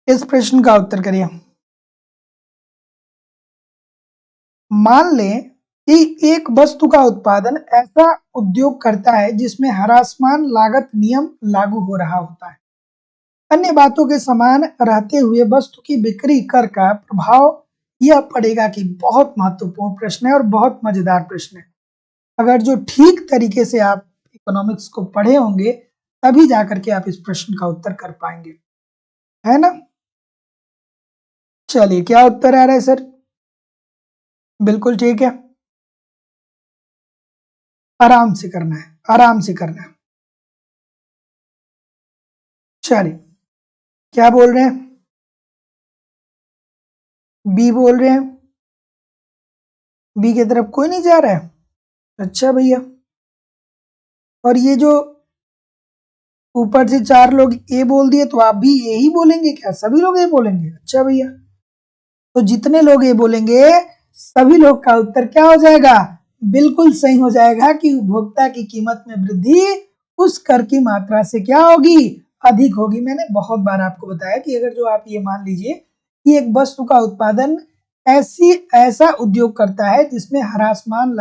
इस प्रश्न का उत्तर करिए। मान लें कि एक वस्तु का उत्पादन ऐसा उद्योग करता है जिसमें ह्रासमान लागत नियम लागू हो रहा होता है। अन्य बातों के समान रहते हुए वस्तु की बिक्री कर का प्रभाव यह पड़ेगा कि, बहुत महत्वपूर्ण प्रश्न है और बहुत मजेदार प्रश्न है। अगर जो ठीक तरीके से आप इकोनॉमिक्स को पढ़े होंगे तभी जाकर के आप इस प्रश्न का उत्तर कर पाएंगे, है ना? चलिए क्या उत्तर आ रहा है सर? बिल्कुल ठीक है, आराम से करना है, आराम से करना है। चलिए क्या बोल रहे हैं? बी बोल रहे हैं। बी की तरफ कोई नहीं जा रहा है? अच्छा भैया, और ये जो ऊपर से 4 लोग ए बोल दिए तो आप भी ए ही बोलेंगे क्या? सभी लोग ए बोलेंगे? अच्छा भैया, तो जितने लोग ए बोलेंगे सभी लोग का उत्तर क्या हो जाएगा? बिल्कुल सही हो जाएगा कि उपभोक्ता की कीमत में वृद्धि उस कर की मात्रा से क्या होगी? अधिक होगी। मैंने बहुत बार आपको बताया कि अगर जो आप ये मान लीजिए कि एक वस्तु का उत्पादन ऐसा उद्योग करता है जिसमें ह्रासमान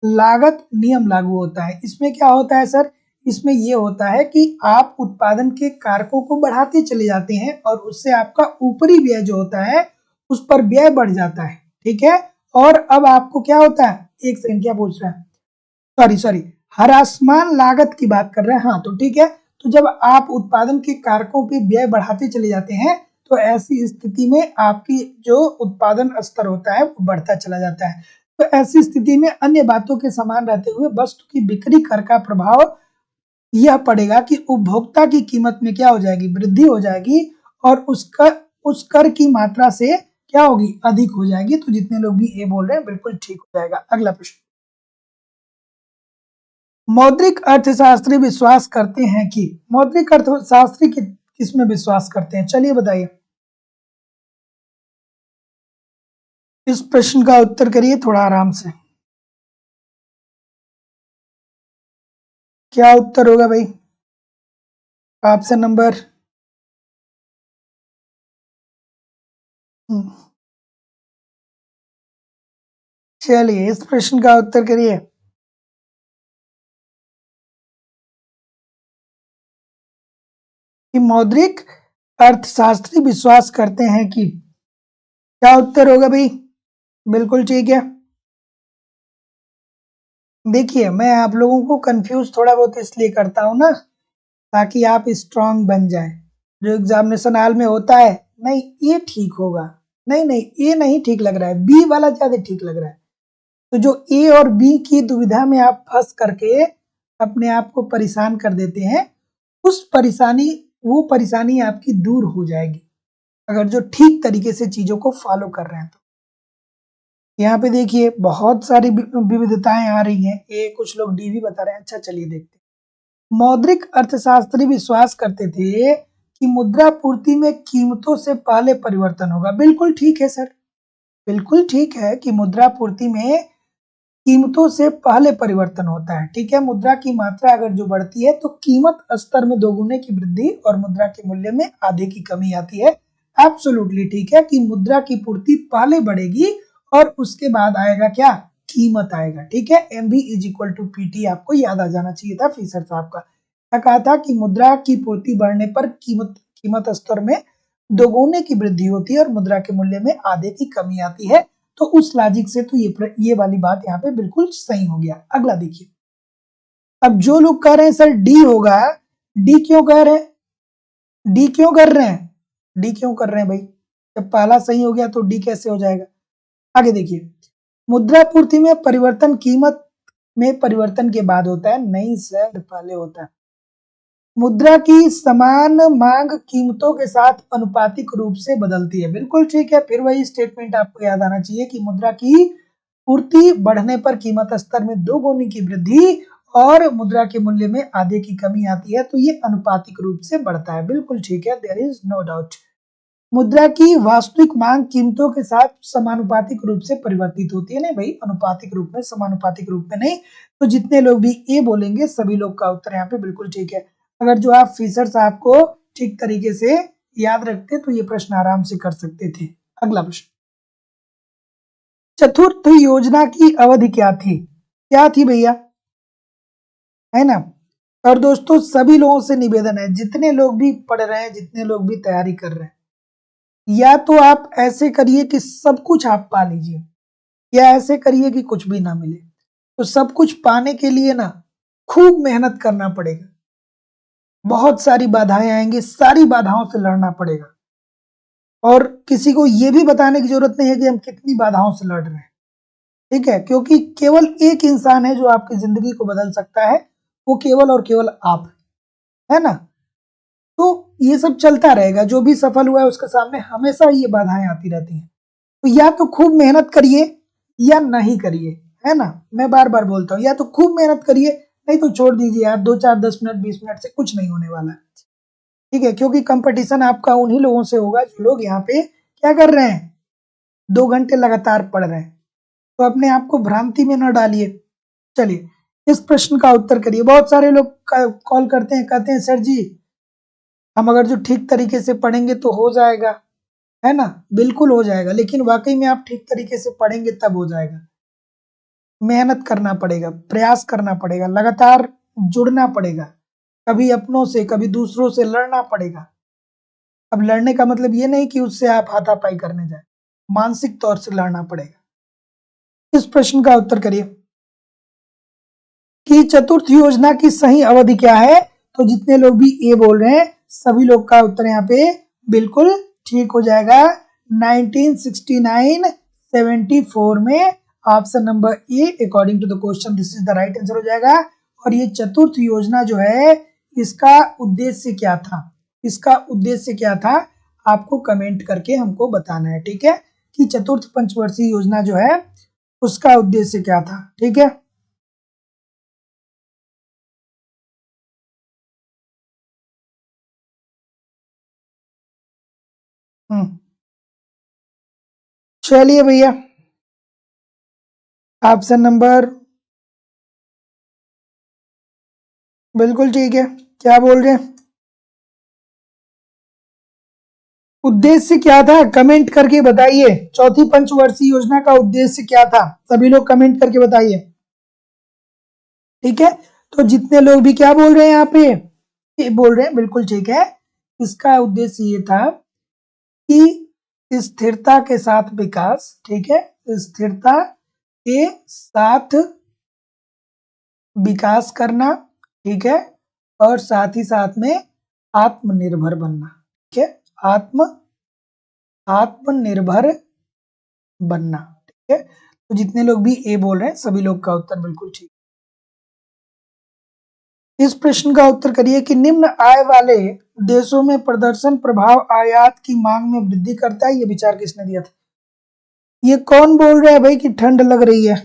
लागत नियम लागू होता है। इसमें क्या होता है सर? इसमें ये होता है कि आप उत्पादन के कारकों को बढ़ाते चले जाते हैं और उससे आपका ऊपरी व्यय जो होता है उस पर व्यय बढ़ जाता है। ठीक है, और अब आपको क्या होता है? एक सेकंड, क्या पूछ रहा है? सॉरी, ह्रासमान लागत की बात कर रहे हैं। हाँ तो ठीक है, तो जब आप उत्पादन के कारकों पे व्यय बढ़ाते चले जाते हैं तो ऐसी स्थिति में आपकी जो उत्पादन स्तर होता है वो बढ़ता चला जाता है। तो ऐसी स्थिति में अन्य बातों के समान रहते हुए वस्तु की बिक्री कर का प्रभाव यह पड़ेगा कि उपभोक्ता की कीमत में क्या हो जाएगी, वृद्धि हो जाएगी, और उस कर की मात्रा से क्या होगी, अधिक हो जाएगी। तो जितने लोग भी ए बोल रहे हैं बिल्कुल ठीक हो जाएगा। अगला प्रश्न, मौद्रिक अर्थशास्त्री विश्वास करते हैं कि, मौद्रिक अर्थशास्त्री किसमें विश्वास करते हैं, चलिए बताइए। इस प्रश्न का उत्तर करिए थोड़ा आराम से। क्या उत्तर होगा भाई? ऑप्शन नंबर चलिए इस प्रश्न का उत्तर करिए। कि मौद्रिक अर्थशास्त्री विश्वास करते हैं कि, क्या उत्तर होगा भाई? बिल्कुल ठीक है। देखिए मैं आप लोगों को कंफ्यूज थोड़ा बहुत इसलिए करता हूं ना, ताकि आप स्ट्रांग बन जाए। जो एग्जामिनेशन हॉल में होता है, नहीं ये ठीक होगा, नहीं नहीं ये नहीं ठीक लग रहा है, बी वाला ज्यादा ठीक लग रहा है। तो जो ए और बी की दुविधा में आप फंस करके अपने आप को परेशान कर देते हैं, वो परेशानी आपकी दूर हो जाएगी अगर जो ठीक तरीके से चीजों को फॉलो कर रहे हैं। तो यहाँ पे देखिए बहुत सारी विविधताएं आ रही हैं। ए कुछ लोग डी भी बता रहे हैं। अच्छा चलिए देखते हैं। मौद्रिक अर्थशास्त्री विश्वास करते थे कि मुद्रा पूर्ति में कीमतों से पहले परिवर्तन होगा। बिल्कुल ठीक है सर, बिल्कुल ठीक है कि मुद्रा पूर्ति में कीमतों से पहले परिवर्तन होता है। ठीक है, मुद्रा की मात्रा अगर जो बढ़ती है तो कीमत स्तर में दोगुने की वृद्धि और मुद्रा के मूल्य में आधे की कमी आती है। एब्सोल्युटली ठीक है कि मुद्रा की पूर्ति पहले बढ़ेगी और उसके बाद आएगा क्या, कीमत आएगा। ठीक है, MV is equal to PT आपको याद आ जाना चाहिए था फीसर साहब का। क्या कहा था कि मुद्रा की पूर्ति बढ़ने पर कीमत स्तर में दोगुने की वृद्धि होती है और मुद्रा के मूल्य में आधे की कमी आती है। तो उस लॉजिक से तो ये वाली बात यहाँ पे बिल्कुल सही हो गया। अगला देखिए, अब जो लोग कह रहे हैं सर डी होगा, डी क्यों कह रहे हैं, डी क्यों कर रहे हैं, डी क्यों कर रहे हैं भाई? जब पहला सही हो गया तो डी कैसे हो जाएगा? आगे देखिए, मुद्रा पूर्ति में परिवर्तन कीमत में परिवर्तन के बाद होता है। नहीं सर, पहले होता है। मुद्रा की समान मांग कीमतों के साथ अनुपातिक रूप से बदलती है। बिल्कुल ठीक है, फिर वही स्टेटमेंट आपको याद आना चाहिए कि मुद्रा की पूर्ति बढ़ने पर कीमत स्तर में दोगुनी की वृद्धि और मुद्रा के मूल्य में आधे की कमी आती है। तो ये अनुपातिक रूप से बढ़ता है। बिल्कुल ठीक है, देयर इज नो डाउट। मुद्रा की वास्तविक मांग कीमतों के साथ समानुपातिक रूप से परिवर्तित होती है। नहीं भाई, अनुपातिक रूप में, समानुपातिक रूप में नहीं। तो जितने लोग भी ए बोलेंगे सभी लोग का उत्तर यहाँ पे बिल्कुल ठीक है। अगर जो आप फीसर साहब को ठीक तरीके से याद रखते तो ये प्रश्न आराम से कर सकते थे। अगला प्रश्न, चतुर्थ योजना की अवधि क्या थी? क्या थी भैया, है ना? और दोस्तों सभी लोगों से निवेदन है, जितने लोग भी पढ़ रहे हैं, जितने लोग भी तैयारी कर रहे हैं, या तो आप ऐसे करिए कि सब कुछ आप पा लीजिए, या ऐसे करिए कि कुछ भी ना मिले। तो सब कुछ पाने के लिए ना खूब मेहनत करना पड़ेगा, बहुत सारी बाधाएं आएंगी, सारी बाधाओं से लड़ना पड़ेगा। और किसी को ये भी बताने की जरूरत नहीं है कि हम कितनी बाधाओं से लड़ रहे हैं। ठीक है, क्योंकि केवल एक इंसान है जो आपकी जिंदगी को बदल सकता है, वो केवल और केवल आप है ना। तो ये सब चलता रहेगा, जो भी सफल हुआ है उसके सामने हमेशा ये बाधाएं आती रहती हैं। तो या तो खूब मेहनत करिए या नहीं करिए, है ना। मैं बार बार बोलता हूँ, या तो खूब मेहनत करिए, नहीं तो छोड़ दीजिए यार, 2 4 10 मिनट 20 मिनट से कुछ नहीं होने वाला है। ठीक है, क्योंकि कंपटीशन आपका उन्हीं लोगों से होगा जो लोग यहाँ पे क्या कर रहे हैं, 2 घंटे लगातार पढ़ रहे हैं। तो अपने आप को भ्रांति में न डालिए। चलिए इस प्रश्न का उत्तर करिए। बहुत सारे लोग कॉल करते हैं, कहते हैं सर जी हम अगर जो ठीक तरीके से पढ़ेंगे तो हो जाएगा, है ना। बिल्कुल हो जाएगा, लेकिन वाकई में आप ठीक तरीके से पढ़ेंगे तब हो जाएगा। मेहनत करना पड़ेगा, प्रयास करना पड़ेगा, लगातार जुड़ना पड़ेगा, कभी अपनों से कभी दूसरों से लड़ना पड़ेगा। अब लड़ने का मतलब ये नहीं कि उससे आप हाथापाई करने जाए, मानसिक तौर से लड़ना पड़ेगा। इस प्रश्न का उत्तर करिए कि चतुर्थ योजना की सही अवधि क्या है। तो जितने लोग भी ए बोल रहे हैं सभी लोग का उत्तर यहाँ पे बिल्कुल ठीक हो जाएगा। 1969-74 में option number A according to the question this is the right answer हो जाएगा। और ये चतुर्थ योजना जो है इसका उद्देश्य क्या था, इसका उद्देश्य क्या था आपको कमेंट करके हमको बताना है, ठीक है, कि चतुर्थ पंचवर्षीय योजना जो है उसका उद्देश्य क्या था, ठीक है। चलिए भैया, ऑप्शन नंबर बिल्कुल ठीक है, क्या बोल रहे हैं, उद्देश्य क्या था कमेंट करके बताइए। चौथी पंचवर्षीय योजना का उद्देश्य क्या था, सभी लोग कमेंट करके बताइए, ठीक है। तो जितने लोग भी क्या बोल रहे हैं यहाँ पे, ये बोल रहे हैं बिल्कुल ठीक है, इसका उद्देश्य ये था कि स्थिरता के साथ विकास, ठीक है, स्थिरता के साथ विकास करना, ठीक है, और साथ ही साथ में आत्मनिर्भर बनना, ठीक है, आत्मनिर्भर बनना, ठीक है। तो जितने लोग भी ए बोल रहे हैं सभी लोग का उत्तर बिल्कुल ठीक। इस प्रश्न का उत्तर करिए कि निम्न आय वाले देशों में प्रदर्शन प्रभाव आयात की मांग में वृद्धि करता है, ये विचार किसने दिया था। ये कौन बोल रहा है भाई कि ठंड लग रही है,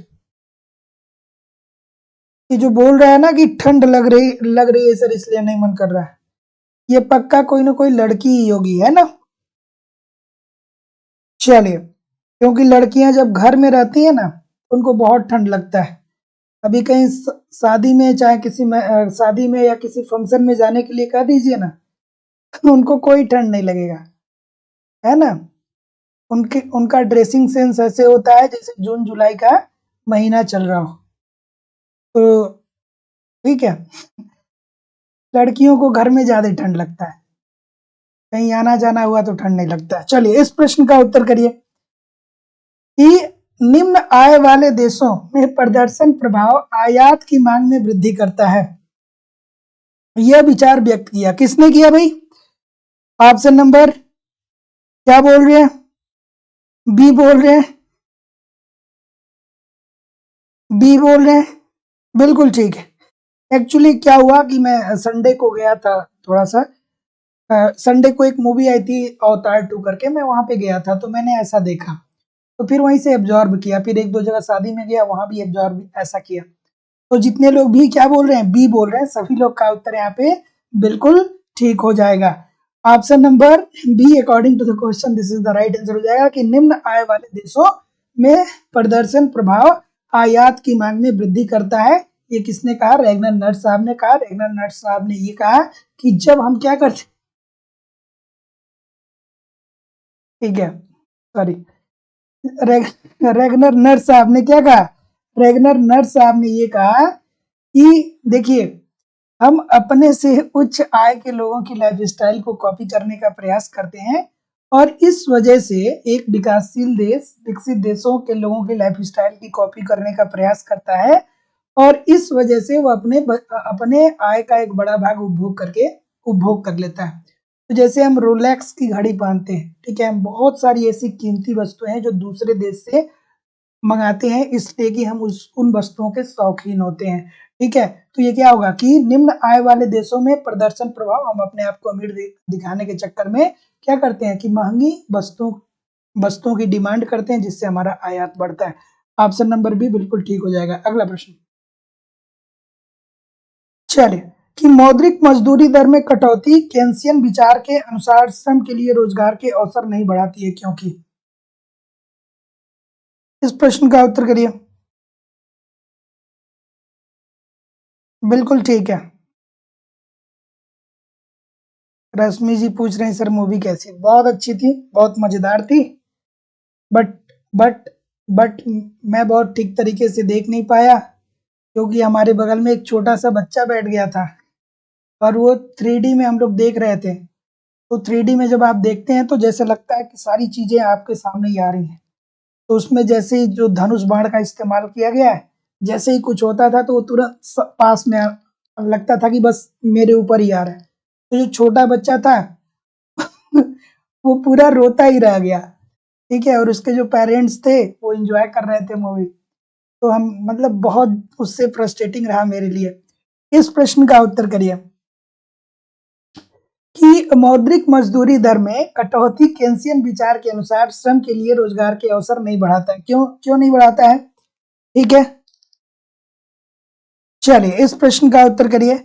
ये जो बोल रहा है ना कि ठंड लग रही है सर इसलिए नहीं मन कर रहा है, ये पक्का कोई ना कोई लड़की ही होगी, है ना। चलिए, क्योंकि लड़कियां जब घर में रहती है ना उनको बहुत ठंड लगता है, अभी कहीं शादी में चाहे किसी में शादी में या किसी फंक्शन में जाने के लिए कह दीजिए ना उनको कोई ठंड नहीं लगेगा, है ना। उनके उनका ड्रेसिंग सेंस ऐसे होता है जैसे जून जुलाई का महीना चल रहा हो, तो ठीक है, लड़कियों को घर में ज्यादा ठंड लगता है, कहीं आना जाना हुआ तो ठंड नहीं लगता है। चलिए इस प्रश्न का उत्तर करिए कि निम्न आय वाले देशों में प्रदर्शन प्रभाव आयात की मांग में वृद्धि करता है, यह विचार व्यक्त किया किसने किया भाई। ऑप्शन नंबर क्या बोल रहे हैं, बी बोल रहे हैं, बी बोल रहे हैं, बिल्कुल ठीक है। एक्चुअली क्या हुआ कि मैं संडे को गया था, थोड़ा सा संडे को एक मूवी आई थी अवतार 2 करके, मैं वहां पे गया था तो मैंने ऐसा देखा, तो फिर वहीं से एब्जॉर्ब किया, फिर एक दो जगह शादी में गया वहां भी एब्जॉर्ब ऐसा किया। तो जितने लोग भी क्या बोल रहे हैं बी बोल रहे हैं सभी लोग का उत्तर यहाँ पे बिल्कुल ठीक हो जाएगा। Option number B according to the question this is the right answer हो जाएगा कि निम्न आय वाले देशों में प्रदर्शन प्रभाव आयात की मांग में वृद्धि करता है। ये किसने कहा, रेगनर नट साहब ने कहा। रेगनर नट साहब ने ये कहा कि जब हम क्या करते, ठीक है, सॉरी, रेगनर नट साहब ने क्या कहा, रेगनर नट साहब ने ये कहा कि देखिए हम अपने से उच्च आय के लोगों की लाइफस्टाइल को कॉपी करने का प्रयास करते हैं और इस वजह से एक विकासशील देश विकसित देशों के लोगों की लाइफस्टाइल की कॉपी करने का प्रयास करता है और इस वजह से वो अपने आय का एक बड़ा भाग उपभोग कर लेता है। तो जैसे हम रोलेक्स की घड़ी पहनते हैं, ठीक है, हम बहुत सारी ऐसी कीमती वस्तुएं हैं जो दूसरे देश से मंगाते हैं इसलिए कि हम उन वस्तुओं के शौकीन होते हैं, ठीक है। तो ये क्या होगा कि निम्न आय वाले देशों में प्रदर्शन प्रभाव, हम अपने आप को अमीर दिखाने के चक्कर में क्या करते हैं कि महंगी वस्तुओं की डिमांड करते हैं जिससे हमारा आयात बढ़ता है। ऑप्शन नंबर बी बिल्कुल ठीक हो जाएगा। अगला प्रश्न, चलिए, कि मौद्रिक मजदूरी दर में कटौती केन्सियन विचार के अनुसार श्रम के लिए रोजगार के अवसर नहीं बढ़ाती है क्योंकि, इस प्रश्न का उत्तर करिए। बिल्कुल ठीक है, रश्मि जी पूछ रहे हैं सर मूवी कैसी, बहुत अच्छी थी, बहुत मजेदार थी, बट बट बट मैं बहुत ठीक तरीके से देख नहीं पाया क्योंकि हमारे बगल में एक छोटा सा बच्चा बैठ गया था और वो 3D में हम लोग देख रहे थे। तो 3D में जब आप देखते हैं तो जैसे लगता है कि सारी चीजें आपके सामने ही आ रही हैं। तो उसमें जैसे ही जो धनुष बाण का इस्तेमाल किया गया है, जैसे ही कुछ होता था तो वो तुरंत पास में लगता था कि बस मेरे ऊपर ही आ रहा है। तो जो छोटा बच्चा था वो पूरा रोता ही रह गया, ठीक है, और उसके जो पेरेंट्स थे वो एंजॉय कर रहे थे मूवी। तो हम मतलब बहुत उससे फ्रस्ट्रेटिंग रहा मेरे लिए। इस प्रश्न का उत्तर करिए कि मौद्रिक मजदूरी दर में कटौती केंसियन विचार के अनुसार श्रम के लिए रोजगार के अवसर नहीं बढ़ाता है। क्यों नहीं बढ़ाता है? ठीक है, चलिए इस प्रश्न का उत्तर करिए।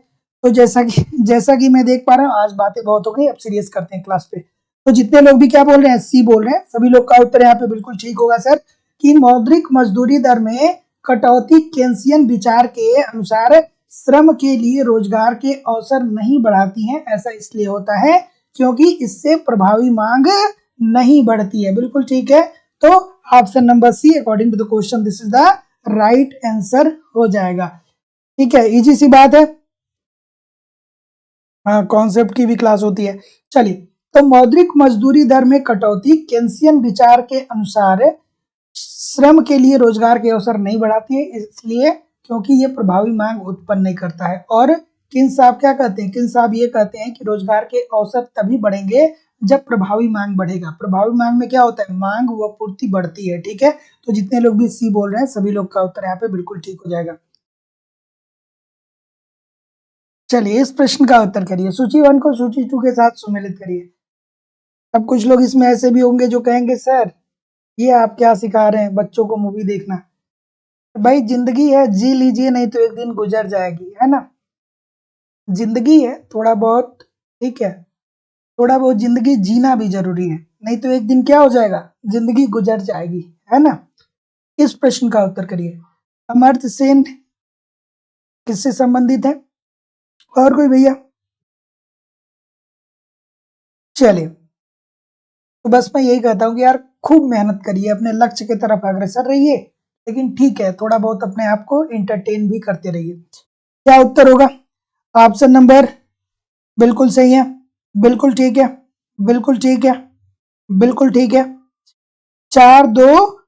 तो जैसा कि मैं देख पा रहा हूँ आज बातें बहुत हो गई, अब सीरियस करते हैं क्लास पे। तो जितने लोग भी क्या बोल रहे हैं, सी बोल रहे हैं, सभी लोग का उत्तर यहाँ पे बिल्कुल ठीक होगा सर, कि मौद्रिक मजदूरी दर में कटौती केंसियन विचार के अनुसार श्रम के लिए रोजगार के अवसर नहीं बढ़ाती है। ऐसा इसलिए होता है क्योंकि इससे प्रभावी मांग नहीं बढ़ती है। बिल्कुल ठीक है, तो option number C according to the question this is the right answer हो जाएगा। ठीक है, इजी सी बात है, हाँ कॉन्सेप्ट की भी क्लास होती है। चलिए, तो मौद्रिक मजदूरी दर में कटौती केंसियन विचार के अनुसार श्रम के लिए रोजगार के अवसर नहीं बढ़ाती है, इसलिए क्योंकि ये प्रभावी मांग उत्पन्न नहीं करता है। और किन साहब क्या कहते हैं, किन साहब ये कहते हैं कि रोजगार के अवसर तभी बढ़ेंगे जब प्रभावी मांग बढ़ेगा। प्रभावी मांग में क्या होता है, मांग व पूर्ति बढ़ती है। ठीक है, तो जितने लोग भी सी बोल रहे हैं सभी लोग का उत्तर यहाँ पे बिल्कुल ठीक हो जाएगा। चलिए इस प्रश्न का उत्तर करिए, सूची 1 को सूची 2 के साथ सुमेलित करिए। अब कुछ लोग इसमें ऐसे भी होंगे जो कहेंगे सर ये आप क्या सिखा रहे हैं बच्चों को मूवी देखना। भाई जिंदगी है, जी लीजिए, नहीं तो एक दिन गुजर जाएगी, है ना। जिंदगी है थोड़ा बहुत, ठीक है, थोड़ा बहुत जिंदगी जीना भी जरूरी है, नहीं तो एक दिन क्या हो जाएगा, जिंदगी गुजर जाएगी, है ना। इस प्रश्न का उत्तर करिए। अमर्त्य सेन किससे संबंधित है, और कोई भैया? चलिए, तो बस मैं यही कहता हूँ कि यार खूब मेहनत करिए, अपने लक्ष्य की तरफ अग्रसर रहिए, लेकिन ठीक है थोड़ा बहुत अपने आप को एंटरटेन भी करते रहिए। क्या उत्तर होगा? ऑप्शन नंबर बिल्कुल सही है, बिल्कुल ठीक है, बिल्कुल ठीक है, बिल्कुल ठीक है। 4, 2,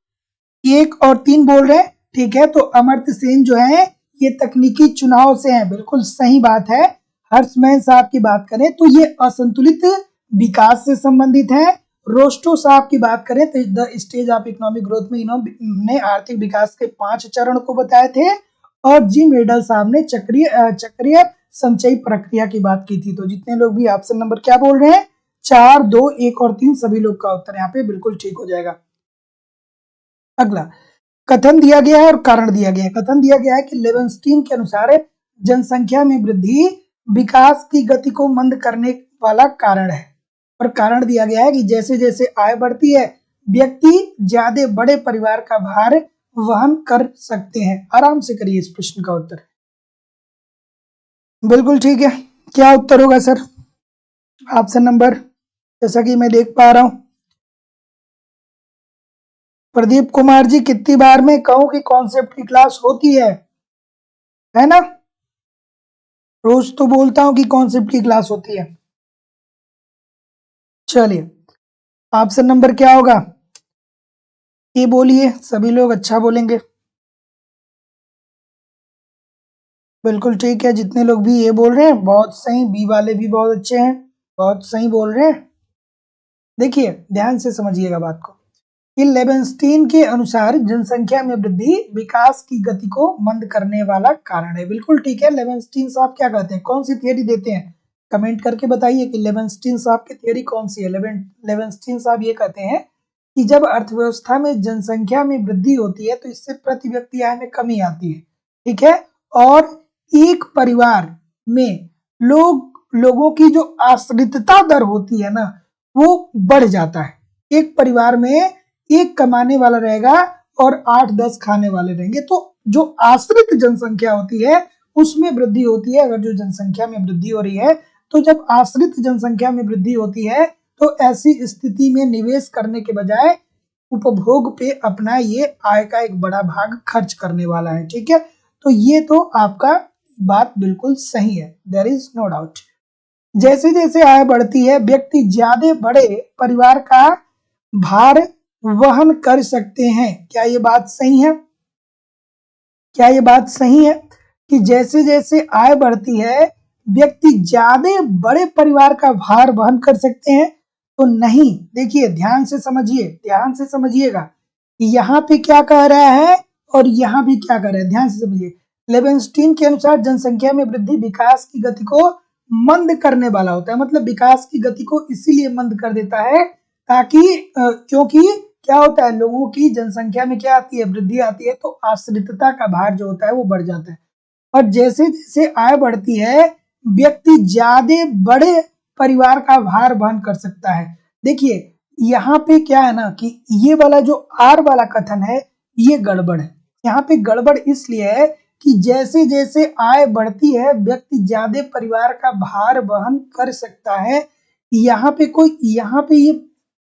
1 और 3 बोल रहे हैं। ठीक है, तो अमर्त्य सेन जो है ये तकनीकी चुनाव से है, बिल्कुल सही बात है। हर्षमैन साहब की बात करें तो ये असंतुलित विकास से संबंधित है। रोस्टो साहब की बात करें तो the stage of economic growth में इन्होंने आर्थिक विकास के 5 चरण को बताए थे। और जिम एडल साहब ने चक्रीय संचयी प्रक्रिया की बात की थी। तो जितने लोग भी ऑप्शन नंबर क्या बोल रहे हैं, 4, 2, 1 और 3 सभी लोग का उत्तर यहाँ पे बिल्कुल ठीक हो जाएगा। अगला कथन दिया गया है और कारण दिया गया है। कथन दिया गया है कि लेवेंस्टीन के अनुसार जनसंख्या में वृद्धि विकास की गति को मंद करने वाला कारण है। और कारण दिया गया है कि जैसे जैसे आय बढ़ती है व्यक्ति ज्यादा बड़े परिवार का भार वहन कर सकते हैं। आराम से करिए इस प्रश्न का उत्तर। बिल्कुल ठीक है, क्या उत्तर होगा सर? ऑप्शन नंबर, जैसा कि मैं देख पा रहा हूं, प्रदीप कुमार जी कितनी बार मैं कहूं कि कॉन्सेप्ट की क्लास होती है ना। रोज तो बोलता हूं कि कॉन्सेप्ट की क्लास होती है। चलिए ऑप्शन नंबर क्या होगा, ए बोलिए, सभी लोग अच्छा बोलेंगे। बिल्कुल ठीक है, जितने लोग भी ए बोल रहे हैं बहुत सही, बी वाले भी बहुत अच्छे हैं, बहुत सही बोल रहे हैं। देखिए ध्यान से समझिएगा बात को, कि लेवेंस्टीन के अनुसार जनसंख्या में वृद्धि विकास की गति को मंद करने वाला कारण है। बिल्कुल ठीक है, लेवेंस्टीन साहब क्या कहते हैं, कौन सी थियरी देते हैं, कमेंट करके बताइए कि लेवेंस्टीन साहब की थियरी कौन सी है। लेवेंस्टीन साहब ये कहते हैं कि जब अर्थव्यवस्था में जनसंख्या में वृद्धि होती है तो इससे प्रति व्यक्ति आय में कमी आती है। ठीक है, और एक परिवार में लोगों की जो आश्रितता दर होती है ना वो बढ़ जाता है। एक परिवार में एक कमाने वाला रहेगा और 8-10 खाने वाले रहेंगे, तो जो आश्रित जनसंख्या होती है उसमें वृद्धि होती है। अगर जो जनसंख्या में वृद्धि हो रही है, तो जब आश्रित जनसंख्या में वृद्धि होती है तो ऐसी स्थिति में निवेश करने के बजाय उपभोग पे अपना ये आय का एक बड़ा भाग खर्च करने वाला है। ठीक है, तो ये तो आपका बात बिल्कुल सही है, देयर इज नो डाउट। जैसे जैसे आय बढ़ती है व्यक्ति ज्यादा बड़े परिवार का भार वहन कर सकते हैं। क्या ये बात सही है? क्या ये बात सही है कि जैसे जैसे आय बढ़ती है व्यक्ति ज्यादा बड़े परिवार का भार वहन कर सकते हैं? तो नहीं, देखिए ध्यान से समझिए, ध्यान से समझिएगा, यहाँ पे क्या कह रहा है, और यहाँ भी क्या कर रहे हैं, ध्यान से समझिए। लेवेंस्टीन के अनुसार जनसंख्या में वृद्धि विकास की गति को मंद करने वाला होता है, मतलब विकास की गति को इसीलिए मंद कर देता है ताकि क्योंकि क्या होता है, लोगों की जनसंख्या में क्या आती है, वृद्धि आती है, तो आश्रितता का भार जो होता है वो बढ़ जाता है। और जैसे जैसे आय बढ़ती है, व्यक्ति ज्यादा बड़े परिवार का भार वहन कर सकता है। देखिए यहाँ पे क्या है ना कि ये वाला जो आर वाला कथन है ये गड़बड़ है। यहाँ पे गड़बड़ इसलिए है कि जैसे जैसे आय बढ़ती है व्यक्ति ज्यादा परिवार का भार वहन कर सकता है। यहाँ पे ये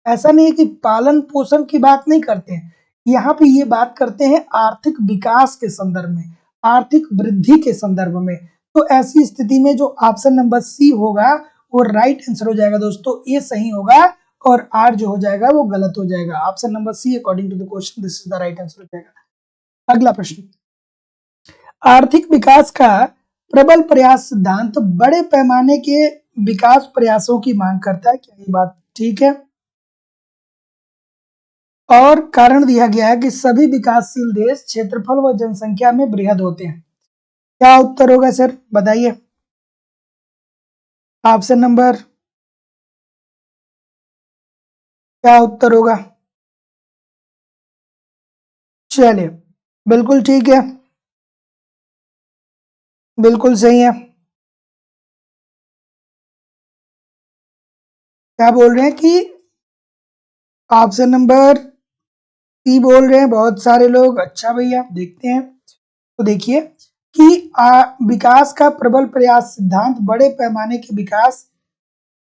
ऐसा नहीं है कि पालन पोषण की बात नहीं करते हैं, यहाँ पे ये बात करते हैं आर्थिक विकास के संदर्भ में, आर्थिक वृद्धि के संदर्भ में। तो ऐसी स्थिति में जो ऑप्शन नंबर सी होगा वो राइट आंसर हो जाएगा दोस्तों, ए सही होगा और आर जो हो जाएगा वो गलत हो जाएगा। Option number C according to the question this is the right answer हो जाएगा। अगला प्रश्न, आर्थिक विकास का प्रबल प्रयास सिद्धांत बड़े पैमाने के विकास प्रयासों की मांग करता है, क्या ये बात ठीक है? और कारण दिया गया है कि सभी विकासशील देश क्षेत्रफल व जनसंख्या में बृहद होते हैं। क्या उत्तर होगा सर, बताइए। ऑप्शन नंबर, क्या उत्तर होगा? चलिए बिल्कुल ठीक है, बिल्कुल सही है। क्या बोल रहे हैं कि ऑप्शन नंबर सी बोल रहे हैं बहुत सारे लोग। अच्छा भैया देखते हैं। तो देखिए कि विकास का प्रबल प्रयास सिद्धांत बड़े पैमाने के विकास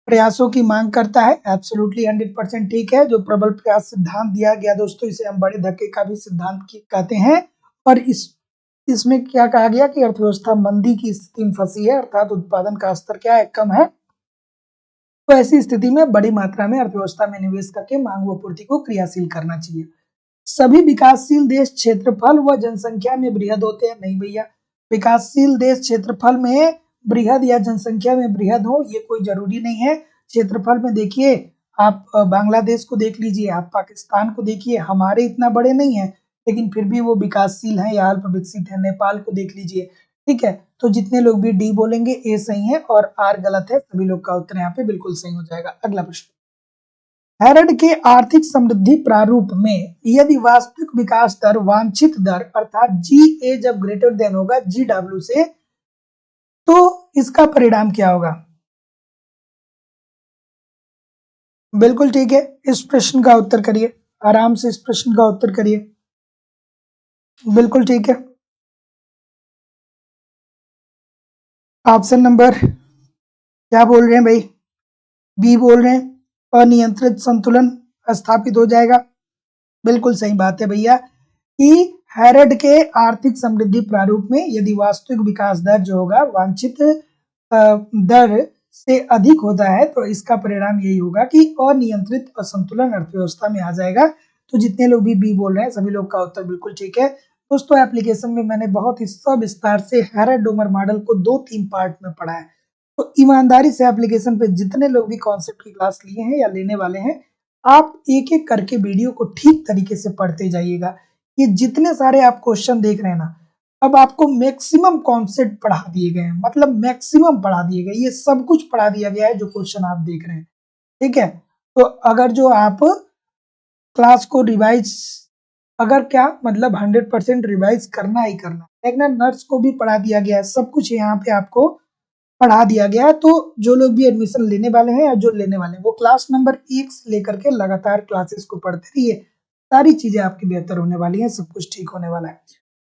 प्रयासों की मांग करता है। एब्सोल्युटली 100% ठीक है। जो प्रबल प्रयास सिद्धांत दिया गया दोस्तों इसे हम बड़े धक्के का भी सिद्धांत कहते हैं। और इसमें क्या कहा गया कि अर्थव्यवस्था मंदी की स्थिति में फंसी है, अर्थात उत्पादन का स्तर क्या है, कम है। तो ऐसी स्थिति में बड़ी मात्रा में अर्थव्यवस्था में निवेश करके मांग व पूर्ति को क्रियाशील करना चाहिए। सभी विकासशील देश क्षेत्रफल व जनसंख्या में बृहद होते हैं, नहीं भैया। विकासशील देश क्षेत्रफल में बृहद या जनसंख्या में बृहद हो ये कोई जरूरी नहीं है। क्षेत्रफल में देखिए आप बांग्लादेश को देख लीजिए, आप पाकिस्तान को देखिए, हमारे इतना बड़े नहीं है लेकिन फिर भी वो विकासशील है या अल्प विकसित है। नेपाल को देख लीजिए, ठीक है। तो जितने लोग भी डी बोलेंगे ए सही है और आर गलत है, सभी लोग का उत्तर यहाँ पे बिल्कुल सही हो जाएगा। अगला प्रश्न, हेरड के आर्थिक समृद्धि प्रारूप में यदि वास्तविक विकास दर वांछित दर अर्थात जी ए जब ग्रेटर देन होगा जी डब्ल्यू से, तो इसका परिणाम क्या होगा? बिल्कुल ठीक है। इस प्रश्न का उत्तर करिए, आराम से इस प्रश्न का उत्तर करिए। बिल्कुल ठीक है। ऑप्शन नंबर क्या बोल रहे हैं भाई? बी बोल रहे हैं, अनियंत्रित संतुलन स्थापित हो जाएगा। बिल्कुल सही बात है भैया कि हेरड के आर्थिक समृद्धि प्रारूप में यदि वास्तविक विकास दर जो होगा वांछित दर से अधिक होता है तो इसका परिणाम यही होगा कि अनियंत्रित असंतुलन अर्थव्यवस्था में आ जाएगा। तो जितने लोग भी बी बोल रहे हैं सभी लोग का उत्तर बिल्कुल ठीक है। दोस्तों एप्लीकेशन में मैंने बहुत ही सविस्तार से हेरड डोमर मॉडल को 2-3 पार्ट में पढ़ा है। तो ईमानदारी से एप्लीकेशन पे जितने लोग भी कॉन्सेप्ट की क्लास लिए हैं या लेने वाले हैं, आप एक एक करके वीडियो को ठीक तरीके से पढ़ते जाइएगा। ये जितने सारे आप क्वेश्चन देख रहे हैं ना, अब आपको मैक्सिमम कॉन्सेप्ट पढ़ा दिए गए हैं, मतलब मैक्सिमम पढ़ा दिए गए, ये सब कुछ पढ़ा दिया गया है जो क्वेश्चन आप देख रहे हैं, ठीक है। तो अगर जो आप क्लास को रिवाइज, अगर क्या मतलब 100% रिवाइज करना ही करना, देखना नर्स को भी पढ़ा दिया गया है, सब कुछ यहाँ पे आपको पढ़ा दिया गया है। तो जो लोग भी एडमिशन लेने वाले हैं या जो लेने वाले हैं वो क्लास नंबर 1 से लेकर के लगातार क्लासेस को पढ़ते रहिए, सारी चीजें आपकी बेहतर होने वाली हैं, सब कुछ ठीक होने वाला है।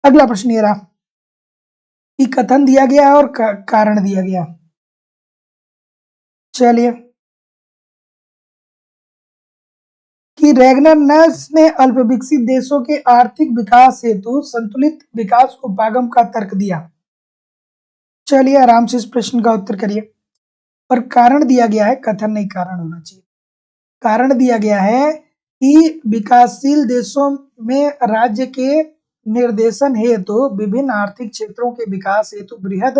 अगला प्रश्न ये रहा कि कथन दिया गया है और कारण दिया गया। चलिए कि रैगनर ने अल्प विकसित देशों के आर्थिक विकास हेतु संतुलित विकास उपागम का तर्क दिया। चलिए आराम से इस प्रश्न का उत्तर करिए। और कारण दिया गया है, कथन नहीं कारण होना चाहिए। कारण दिया गया है कि विकासशील देशों में राज्य के निर्देशन हेतु विभिन्न आर्थिक क्षेत्रों के विकास हेतु बृहद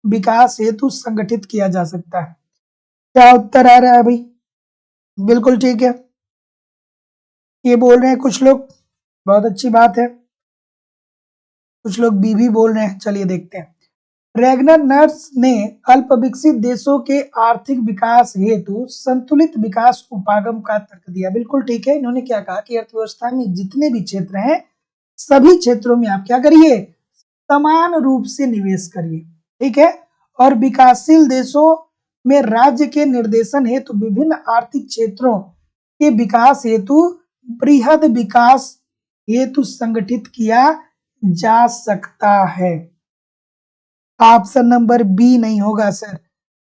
विकास हेतु संगठित किया जा सकता है। क्या उत्तर आ रहा है भाई? बिल्कुल ठीक है, ये बोल रहे हैं कुछ लोग, बहुत अच्छी बात है। कुछ लोग बी भी बोल रहे हैं, चलिए देखते हैं। रेगनर नर्स ने अल्प विकसित देशों के आर्थिक विकास हेतु संतुलित विकास उपागम का तर्क दिया। बिल्कुल ठीक है, इन्होंने क्या कहा कि अर्थव्यवस्था में जितने भी क्षेत्र हैं सभी क्षेत्रों में आप क्या करिए, समान रूप से निवेश करिए, ठीक है। और विकासशील देशों में राज्य के निर्देशन हेतु विभिन्न आर्थिक क्षेत्रों के विकास हेतु बृहद विकास हेतु संगठित किया जा सकता है। ऑप्शन नंबर बी नहीं होगा सर,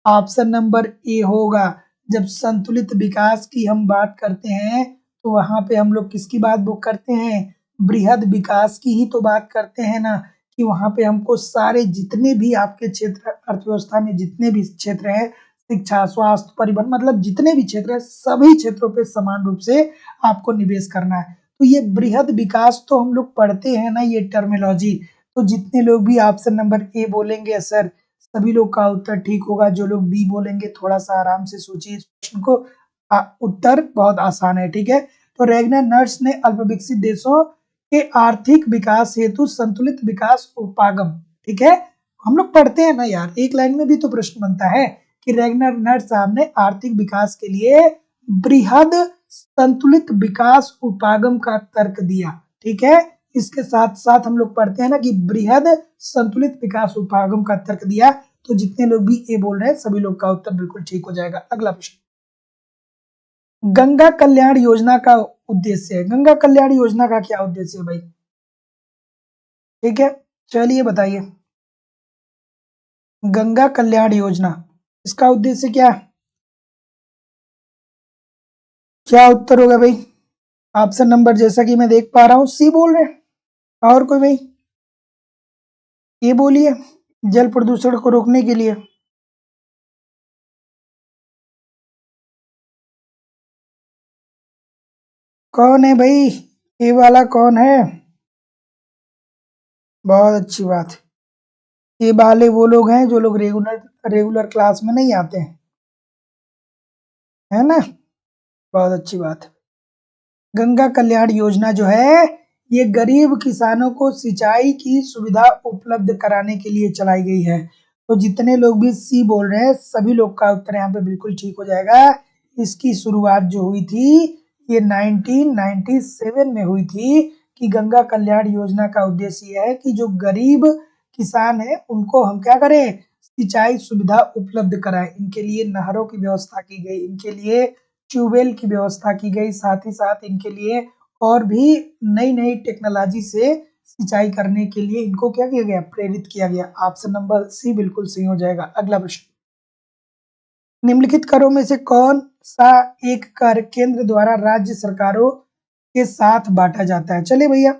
ऑप्शन नंबर ए होगा। जब संतुलित विकास की हम बात करते हैं तो वहां पे हम लोग किसकी बात बुक करते हैं, बृहद विकास की ही तो बात करते हैं ना, कि वहां पे हमको सारे जितने भी आपके क्षेत्र अर्थव्यवस्था में जितने भी क्षेत्र हैं, शिक्षा, स्वास्थ्य, परिवहन, मतलब जितने भी क्षेत्र है सभी क्षेत्रों पे समान रूप से आपको निवेश करना है। तो ये बृहद विकास तो हम लोग पढ़ते हैं ना ये टर्मिनोलॉजी। तो जितने लोग भी ऑप्शन नंबर ए बोलेंगे सर सभी लोग का उत्तर ठीक होगा। जो लोग बी बोलेंगे थोड़ा सा आराम से सोचिए इस प्रश्न को, उत्तर बहुत आसान है, ठीक है। तो रेगनर नर्स ने अल्प विकसित देशों के आर्थिक विकास हेतु संतुलित विकास उपागम, ठीक है। हम लोग पढ़ते हैं ना यार, एक लाइन में भी तो प्रश्न बनता है कि रेगनर नर्स साहब ने आर्थिक विकास के लिए बृहद संतुलित विकास उपागम का तर्क दिया, ठीक है। इसके साथ साथ हम लोग पढ़ते हैं ना कि बृहद संतुलित विकास उपागम का तर्क दिया। तो जितने लोग भी ए बोल रहे हैं सभी लोग का उत्तर बिल्कुल ठीक हो जाएगा। अगला प्रश्न, गंगा कल्याण योजना का उद्देश्य है। गंगा कल्याण योजना का क्या उद्देश्य है भाई, ठीक है, चलिए बताइए। गंगा कल्याण योजना इसका उद्देश्य क्या है, क्या उत्तर होगा भाई। ऑप्शन नंबर जैसा कि मैं देख पा रहा हूं सी बोल रहे हैं, और कोई भाई ये बोलिए, जल प्रदूषण को रोकने के लिए। कौन है भाई, ये वाला कौन है, बहुत अच्छी बात। ये वाले वो लोग हैं जो लोग रेगुलर रेगुलर क्लास में नहीं आते हैं, है ना, बहुत अच्छी बात। गंगा कल्याण योजना जो है ये गरीब किसानों को सिंचाई की सुविधा उपलब्ध कराने के लिए चलाई गई है। तो जितने लोग भी सी बोल रहे हैं सभी लोग का उत्तर यहाँ पे बिल्कुल ठीक हो जाएगा। इसकी शुरुआत जो हुई थी ये 1997 में हुई थी कि गंगा कल्याण योजना का उद्देश्य यह है कि जो गरीब किसान है उनको हम क्या करें, सिंचाई सुविधा उपलब्ध कराएं। इनके लिए नहरों की व्यवस्था की गई, इनके लिए ट्यूबवेल की व्यवस्था की गई, साथ ही साथ इनके लिए और भी नई नई टेक्नोलॉजी से सिंचाई करने के लिए इनको क्या किया गया, प्रेरित किया गया। ऑप्शन नंबर सी बिल्कुल सही हो जाएगा। अगला प्रश्न, निम्नलिखित करों में से कौन सा एक कर केंद्र द्वारा राज्य सरकारों के साथ बांटा जाता है। चलिए भैया,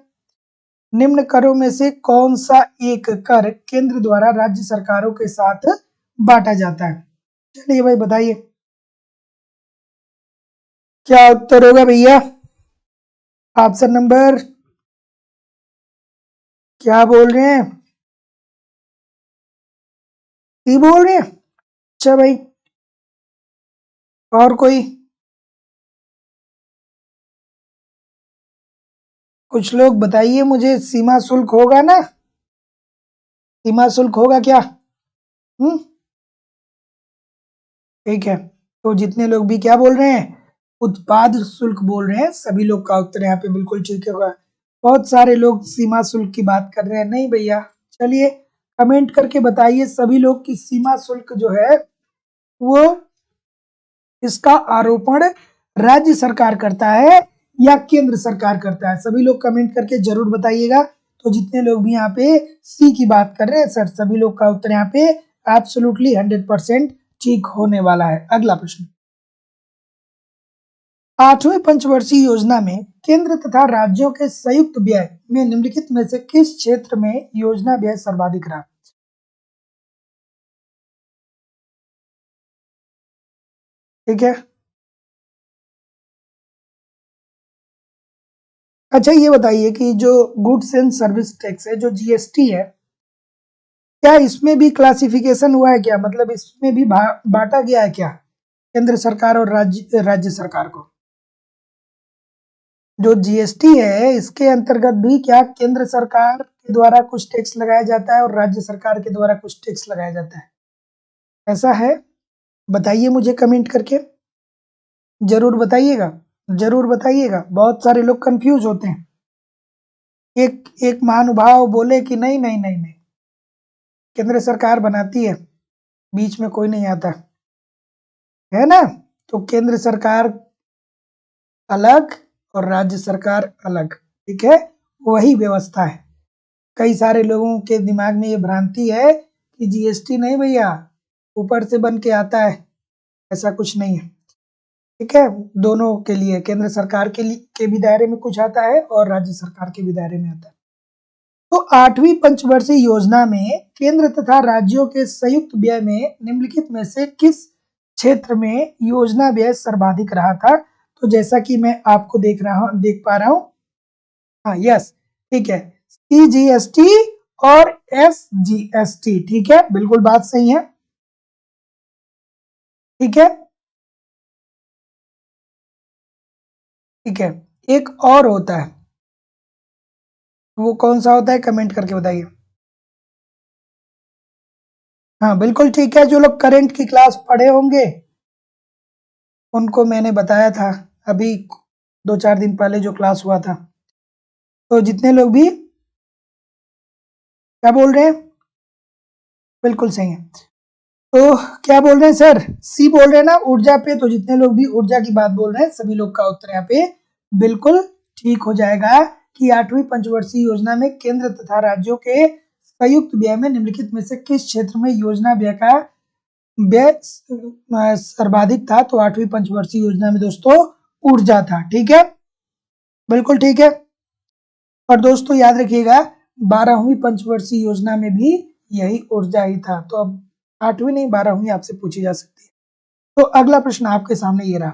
निम्न करों में से कौन सा एक कर केंद्र द्वारा राज्य सरकारों के साथ बांटा जाता है। चलिए भाई बताइए, क्या उत्तर होगा भैया। ऑप्शन नंबर क्या बोल रहे हैं, सी बोल रहे हैं, अच्छा भाई, और कोई, कुछ लोग बताइए मुझे, सीमा शुल्क होगा ना, सीमा शुल्क होगा क्या, ठीक है। तो जितने लोग भी क्या बोल रहे हैं, उत्पाद शुल्क बोल रहे हैं, सभी लोग का उत्तर यहाँ पे बिल्कुल ठीक होगा। बहुत सारे लोग सीमा शुल्क की बात कर रहे हैं, नहीं भैया। चलिए कमेंट करके बताइए सभी लोग की सीमा शुल्क जो है वो इसका आरोपण राज्य सरकार करता है या केंद्र सरकार करता है, सभी लोग कमेंट करके जरूर बताइएगा। तो जितने लोग भी यहाँ पे सी की बात कर रहे हैं सर सभी लोग का उत्तर यहाँ पे एब्सोल्युटली 100% ठीक होने वाला है। अगला प्रश्न, 8वें पंचवर्षीय योजना में केंद्र तथा राज्यों के संयुक्त व्यय में निम्नलिखित में से किस क्षेत्र में योजना व्यय सर्वाधिक रहा, ठीक है। अच्छा ये बताइए कि जो गुड्स एंड सर्विस टैक्स है, जो जीएसटी है, क्या इसमें भी क्लासिफिकेशन हुआ है क्या, मतलब इसमें भी बांटा गया है क्या केंद्र सरकार और राज्य सरकार को। जो जीएसटी है इसके अंतर्गत भी क्या केंद्र सरकार के द्वारा कुछ टैक्स लगाया जाता है और राज्य सरकार के द्वारा कुछ टैक्स लगाया जाता है? ऐसा है? बताइए मुझे कमेंट करके, जरूर बताइएगा, जरूर बताइएगा। बहुत सारे लोग कंफ्यूज होते हैं। एक एक महानुभाव बोले कि नहीं नहीं नहीं नहीं, केंद्र सरकार बनाती है, बीच में कोई नहीं आता है ना। तो केंद्र सरकार अलग और राज्य सरकार अलग, ठीक है, वही व्यवस्था है। कई सारे लोगों के दिमाग में ये भ्रांति है कि जीएसटी नहीं भैया ऊपर से बन के आता है, ऐसा कुछ नहीं है, ठीक है। दोनों के लिए, केंद्र सरकार के लिए के भी दायरे में कुछ आता है और राज्य सरकार के भी दायरे में आता है। तो 8वीं पंचवर्षीय योजना में केंद्र तथा राज्यों के संयुक्त व्यय में निम्नलिखित में से किस क्षेत्र में योजना व्यय सर्वाधिक रहा था? तो जैसा कि मैं आपको देख पा रहा हूं, हाँ यस, ठीक है, सीजीएसटी और एसजीएसटी, ठीक है, बिल्कुल बात सही है, ठीक है, ठीक है। एक और होता है, वो कौन सा होता है कमेंट करके बताइए। हाँ बिल्कुल ठीक है, जो लोग करंट की क्लास पढ़े होंगे उनको मैंने बताया था अभी 2-4 दिन पहले जो क्लास हुआ था। तो जितने लोग भी क्या बोल रहे हैं, बिल्कुल सही है। तो क्या बोल रहे हैं सर, सी बोल रहे हैं ना ऊर्जा पे। तो जितने लोग भी ऊर्जा की बात बोल रहे हैं सभी लोग का उत्तर यहाँ पे बिल्कुल ठीक हो जाएगा कि 8वीं पंचवर्षीय योजना में केंद्र तथा राज्यों के संयुक्त व्यय में निम्नलिखित में से किस क्षेत्र में योजना व्यय का व्यय सर्वाधिक था? तो 8वीं पंचवर्षीय योजना में दोस्तों ऊर्जा था, ठीक है, बिल्कुल ठीक है। और दोस्तों याद रखिएगा 12वीं पंचवर्षीय योजना में भी यही ऊर्जा ही था। तो अब 8वीं नहीं 12वीं आपसे पूछी जा सकती है। तो अगला प्रश्न आपके सामने ये रहा,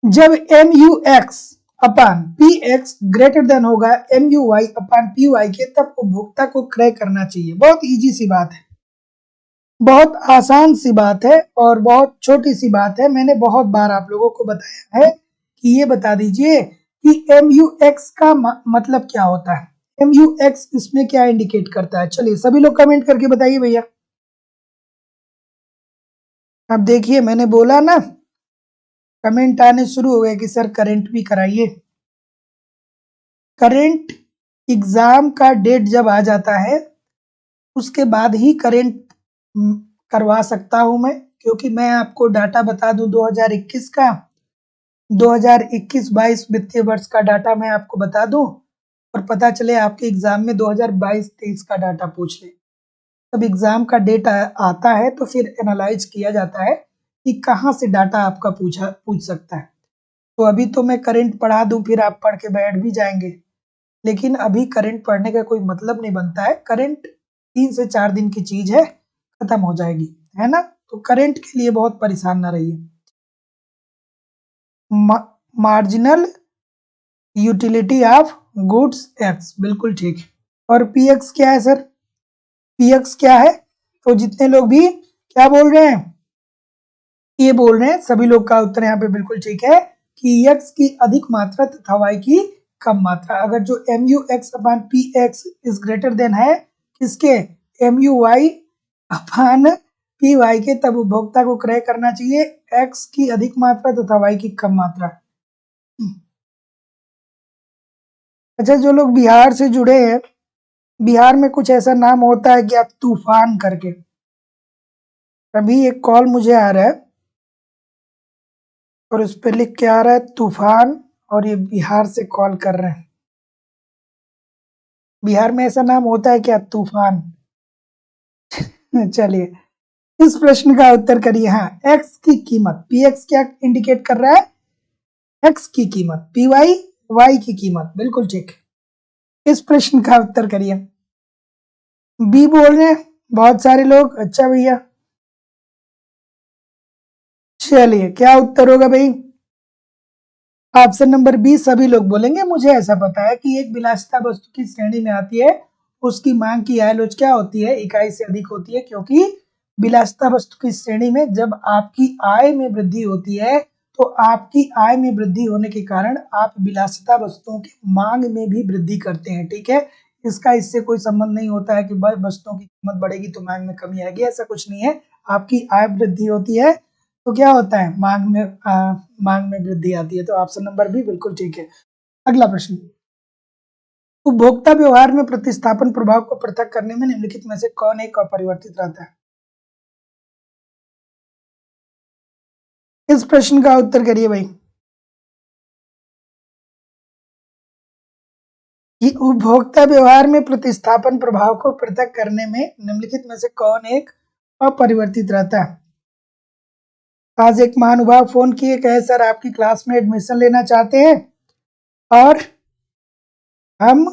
जब MUX अपान PX ग्रेटर देन होगा MUY अपान PY के, तब उपभोक्ता को क्रय करना चाहिए। बहुत इजी सी बात है, बहुत आसान सी बात है और बहुत छोटी सी बात है। मैंने बहुत बार आप लोगों को बताया है कि ये बता दीजिए कि MUX का मतलब क्या होता है, MUX इसमें क्या इंडिकेट करता है। चलिए सभी लोग कमेंट करके बताइए भैया। अब देखिए मैंने बोला ना, कमेंट आने शुरू हो गए कि सर करंट भी कराइए। करंट एग्जाम का डेट जब आ जाता है उसके बाद ही करंट करवा सकता हूं मैं, क्योंकि मैं आपको डाटा बता दूं 2021 का, 2021-22 वित्तीय वर्ष का डाटा मैं आपको बता दूं और पता चले आपके एग्जाम में 2022-23 का डाटा पूछ ले। जब एग्जाम का डेटा आता है तो फिर एनालाइज किया जाता है कि कहाँ से डाटा आपका पूछ सकता है। तो अभी तो मैं करंट पढ़ा दूं फिर आप पढ़ के बैठ भी जाएंगे, लेकिन अभी करंट पढ़ने का कोई मतलब नहीं बनता है। करंट 3 से 4 दिन की चीज है, खत्म हो जाएगी, है ना। तो करंट के लिए बहुत परेशान ना रहिए। Marginal utility of goods x, बिल्कुल ठीक। और पीएक्स क्या है सर, पीएक्स क्या है? तो जितने लोग भी क्या बोल रहे हैं, ये बोल रहे हैं, सभी लोग का उत्तर यहाँ पे बिल्कुल ठीक है कि एक्स की अधिक मात्रा तथा वाई की कम मात्रा। अगर जो MUX upon PX is greater than है किसके, MUY अपान PY के, तब उपभोक्ता को क्रय करना चाहिए X की अधिक मात्रा तथा Y की कम मात्रा। अच्छा, जो लोग बिहार से जुड़े हैं, बिहार में कुछ ऐसा नाम होता है कि आप तूफान करके, अभी एक कॉल मुझे आ रहा है और उस पर लिख के आ रहा है तूफान, और ये बिहार से कॉल कर रहे हैं। बिहार में ऐसा नाम होता है क्या, तूफान? चलिए इस प्रश्न का उत्तर करिए। हाँ, एक्स की कीमत, पीएक्स क्या इंडिकेट कर रहा है, एक्स की कीमत, पीवाई वाई की कीमत, बिल्कुल ठीक। इस प्रश्न का उत्तर करिए। बी बोल रहे हैं बहुत सारे लोग, अच्छा भैया, चलिए क्या उत्तर होगा भाई, ऑप्शन नंबर बी सभी लोग बोलेंगे। मुझे ऐसा पता है कि एक विलासिता वस्तु की श्रेणी में आती है उसकी मांग की आयलोच क्या होती है, इकाई से अधिक होती है, क्योंकि विलासिता वस्तु की श्रेणी में जब आपकी आय में वृद्धि होती है तो आपकी आय में वृद्धि होने के कारण आप विलासिता वस्तुओं की मांग में भी वृद्धि करते हैं। ठीक है, इसका इससे कोई संबंध नहीं होता है कि वस्तुओं की कीमत बढ़ेगी तो मांग में कमी आएगी, ऐसा कुछ नहीं है। आपकी आय वृद्धि होती है तो क्या होता है, मांग में वृद्धि आती है। तो ऑप्शन नंबर बी बिल्कुल ठीक है। अगला प्रश्न, उपभोक्ता व्यवहार में प्रतिस्थापन प्रभाव को पृथक करने में निम्नलिखित में से कौन एक अपरिवर्तित रहता है? इस प्रश्न का उत्तर करिए भाई कि उपभोक्ता व्यवहार में प्रतिस्थापन प्रभाव को पृथक करने में निम्नलिखित में से कौन एक अपरिवर्तित रहता है? आज एक महानुभाव फोन किए, कहे सर आपकी क्लास में एडमिशन लेना चाहते हैं और हम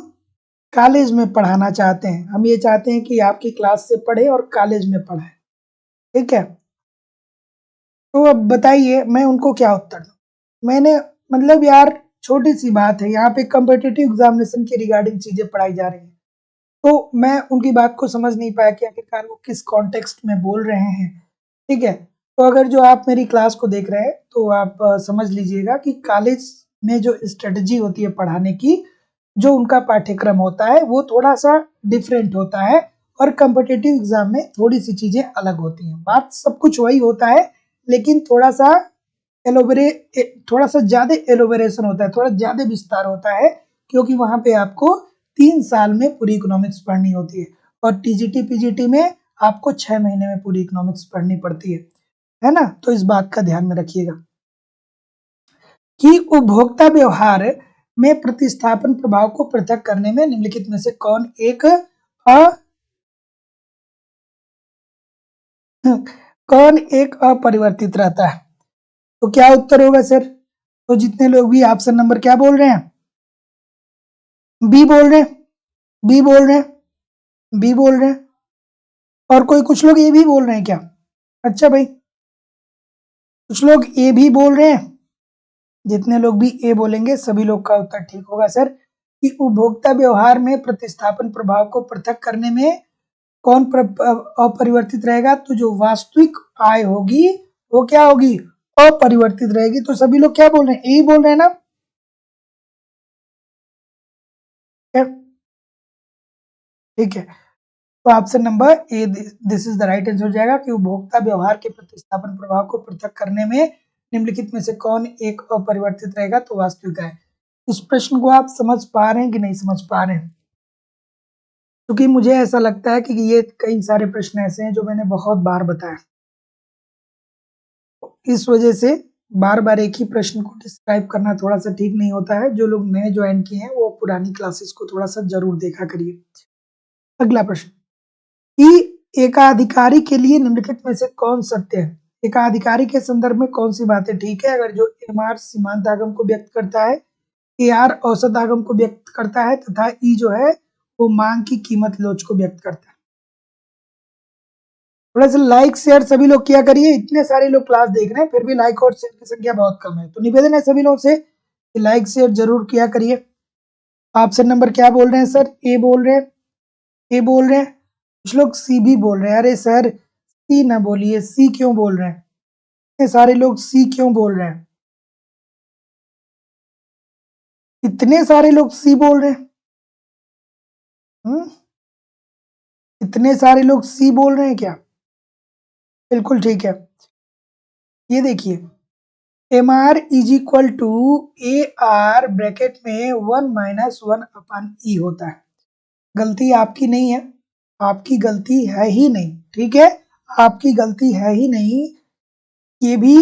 कॉलेज में पढ़ाना चाहते हैं। हम ये चाहते हैं कि आपकी क्लास से पढ़े और कॉलेज में पढ़ाए। ठीक है, तो अब बताइए मैं उनको क्या उत्तर दूं? मैंने मतलब यार छोटी सी बात है, यहाँ पे कम्पिटिटिव एग्जामिनेशन की रिगार्डिंग चीजें पढ़ाई जा रही हैं, तो मैं उनकी बात को समझ नहीं पाया कि आखिरकार वो किस कॉन्टेक्स्ट में बोल रहे हैं। ठीक है, तो अगर जो आप मेरी क्लास को देख रहे हैं तो आप समझ लीजिएगा कि कॉलेज में जो स्ट्रेटजी होती है पढ़ाने की, जो उनका पाठ्यक्रम होता है वो थोड़ा सा डिफरेंट होता है और कम्पिटिटिव एग्जाम में थोड़ी सी चीजें अलग होती हैं। बात सब कुछ वही होता है, लेकिन थोड़ा सा ज्यादा एलोबरेशन होता है, थोड़ा ज्यादा विस्तार होता है, क्योंकि वहां पे आपको 3 साल में पूरी इकोनॉमिक्स पढ़नी होती है और टीजीटी पीजीटी में आपको 6 महीने में पूरी इकोनॉमिक्स पढ़नी पड़ती है ना। तो इस बात का ध्यान में रखिएगा कि उपभोक्ता व्यवहार में प्रतिस्थापन प्रभाव को पृथक करने में निम्नलिखित में से कौन एक अपरिवर्तित रहता है? तो क्या उत्तर होगा सर? तो जितने लोग भी ऑप्शन नंबर क्या बोल रहे हैं, बी बोल रहे हैं, बी बोल रहे हैं, बी बोल रहे हैं, और कुछ लोग ए भी बोल रहे हैं क्या? अच्छा भाई, कुछ लोग ए भी बोल रहे हैं। जितने लोग भी ए बोलेंगे सभी लोग का उत्तर ठीक होगा सर कि उपभोक्ता व्यवहार में प्रतिस्थापन प्रभाव को पृथक करने में कौन अपरिवर्तित रहेगा? तो जो वास्तविक आय होगी वो क्या होगी, अपरिवर्तित रहेगी। तो सभी लोग क्या बोल रहे हैं, ए बोल रहे हैं ना? ठीक है, तो option number A this is the right answer हो जाएगा कि उपभोक्ता व्यवहार के प्रतिस्थापन प्रभाव को पृथक करने में निम्नलिखित में से कौन एक अपरिवर्तित रहेगा? तो वास्तविक आय। इस प्रश्न को आप समझ पा रहे हैं कि नहीं समझ पा रहे हैं? क्योंकि मुझे ऐसा लगता है कि ये कई सारे प्रश्न ऐसे हैं जो मैंने बहुत बार बताया, इस वजह से बार बार एक ही प्रश्न को डिस्क्राइब करना थोड़ा सा ठीक नहीं होता है। जो लोग नए ज्वाइन किए हैं वो पुरानी क्लासेस को थोड़ा सा जरूर देखा करिए। अगला प्रश्न कि एकाधिकारी के लिए निम्नलिखित में से कौन सत्य है? एकाधिकारी के संदर्भ में कौन सी बातें ठीक है? अगर जो एमआर सीमांत आगम को व्यक्त करता है, एआर औसत आगम को व्यक्त करता है तथा ई जो है वो मांग की कीमत लोच को व्यक्त करता है। थोड़ा सा लाइक शेयर सभी लोग किया करिए, इतने सारे लोग क्लास देख रहे हैं फिर भी लाइक और शेयर की संख्या बहुत कम है, तो निवेदन है सभी लोग से कि लाइक शेयर जरूर किया करिए। ऑप्शन नंबर क्या बोल रहे हैं सर? ए बोल रहे हैं, ए बोल रहे हैं, कुछ लोग सी भी बोल रहे हैं। अरे सर सी ना बोलिए, सी क्यों बोल रहे हैं? इतने सारे लोग सी क्यों बोल रहे हैं? इतने सारे लोग सी बोल रहे हैं, इतने सारे लोग सी बोल रहे हैं क्या? बिल्कुल ठीक है, ये देखिए M R is equal to A R bracket में 1 - 1/e होता है। गलती आपकी नहीं है, आपकी गलती है ही नहीं। ठीक है, आपकी गलती है ही नहीं। ये भी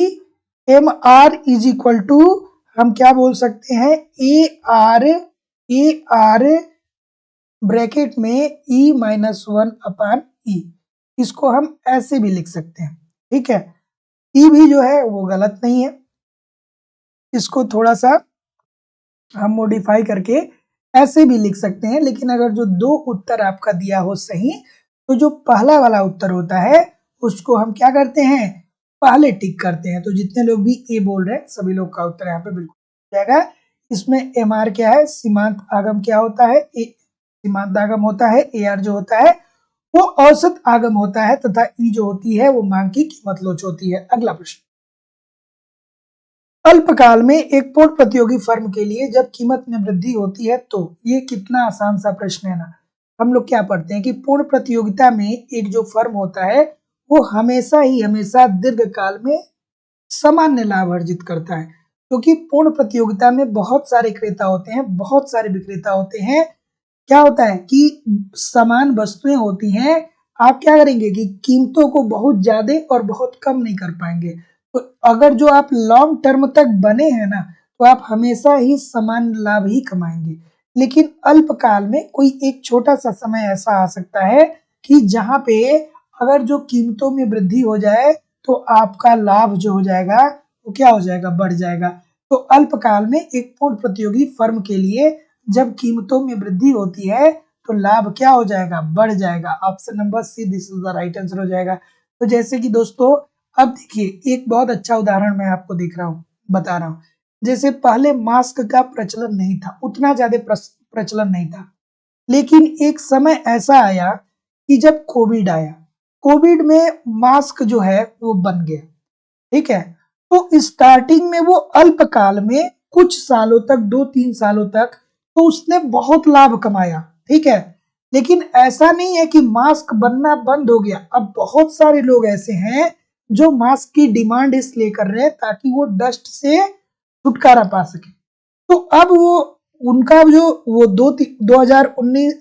M R is equal to हम क्या बोल सकते हैं, ए आर ब्रैकेट में E-1/e, इसको हम ऐसे भी लिख सकते हैं। ठीक है, ई भी जो है वो गलत नहीं है, इसको थोड़ा सा हम मॉडिफाई करके ऐसे भी लिख सकते हैं। लेकिन अगर जो दो उत्तर आपका दिया हो सही, तो जो पहला वाला उत्तर होता है उसको हम क्या करते हैं, पहले टिक करते हैं। तो जितने लोग भी ए बोल रहे हैं सभी लोग का उत्तर यहाँ पे बिल्कुल जाएगा। इसमें एम आर क्या है, सीमांत आगम क्या होता है, सीमांत आगम होता है। ए आर जो होता है वो औसत आगम होता है तथा ई जो होती है वो मांग की कीमत लोच होती है। अगला प्रश्न, अल्पकाल में एक पूर्ण प्रतियोगी फर्म के लिए जब कीमत में वृद्धि होती है तो ये कितना आसान सा प्रश्न है ना। हम लोग क्या पढ़ते हैं कि पूर्ण प्रतियोगिता में एक जो फर्म होता है वो हमेशा ही हमेशा दीर्घकाल में सामान्य लाभ अर्जित करता है, क्योंकि पूर्ण प्रतियोगिता में बहुत सारे क्रेता होते हैं, बहुत सारे विक्रेता होते हैं। क्या होता है कि समान वस्तुएं होती हैं, आप क्या करेंगे कि कीमतों को बहुत ज्यादा और बहुत कम नहीं कर पाएंगे। तो अगर जो आप लॉन्ग टर्म तक बने हैं ना, तो आप हमेशा ही समान लाभ ही कमाएंगे। लेकिन अल्पकाल में कोई एक छोटा सा समय ऐसा आ सकता है कि जहां पे अगर जो कीमतों में वृद्धि हो जाए तो आपका लाभ जो हो जाएगा वो क्या हो जाएगा, बढ़ जाएगा। तो अल्पकाल में एक पूर्ण प्रतियोगी फर्म के लिए जब कीमतों में वृद्धि होती है तो लाभ क्या हो जाएगा, बढ़ जाएगा। Option number see this is the right answer हो जाएगा। तो जैसे कि दोस्तों अब देखिए एक बहुत अच्छा उदाहरण मैं आपको दिख रहा हूँ, बता रहा हूँ। जैसे पहले मास्क का प्रचलन नहीं था, उतना ज्यादा प्रचलन नहीं था, लेकिन एक समय ऐसा आया कि जब कोविड आया, कोविड में मास्क जो है वो बन गया, ठीक है। तो स्टार्टिंग में वो अल्पकाल में कुछ सालों तक, 2-3 सालों तक तो उसने बहुत लाभ कमाया, ठीक है। लेकिन ऐसा नहीं है कि मास्क बनना बंद हो गया। अब बहुत सारे लोग ऐसे हैं जो मास्क की डिमांड इसलिए कर रहे हैं ताकि वो डस्ट से छुटकारा पा सके। तो अब वो उनका जो वो 2019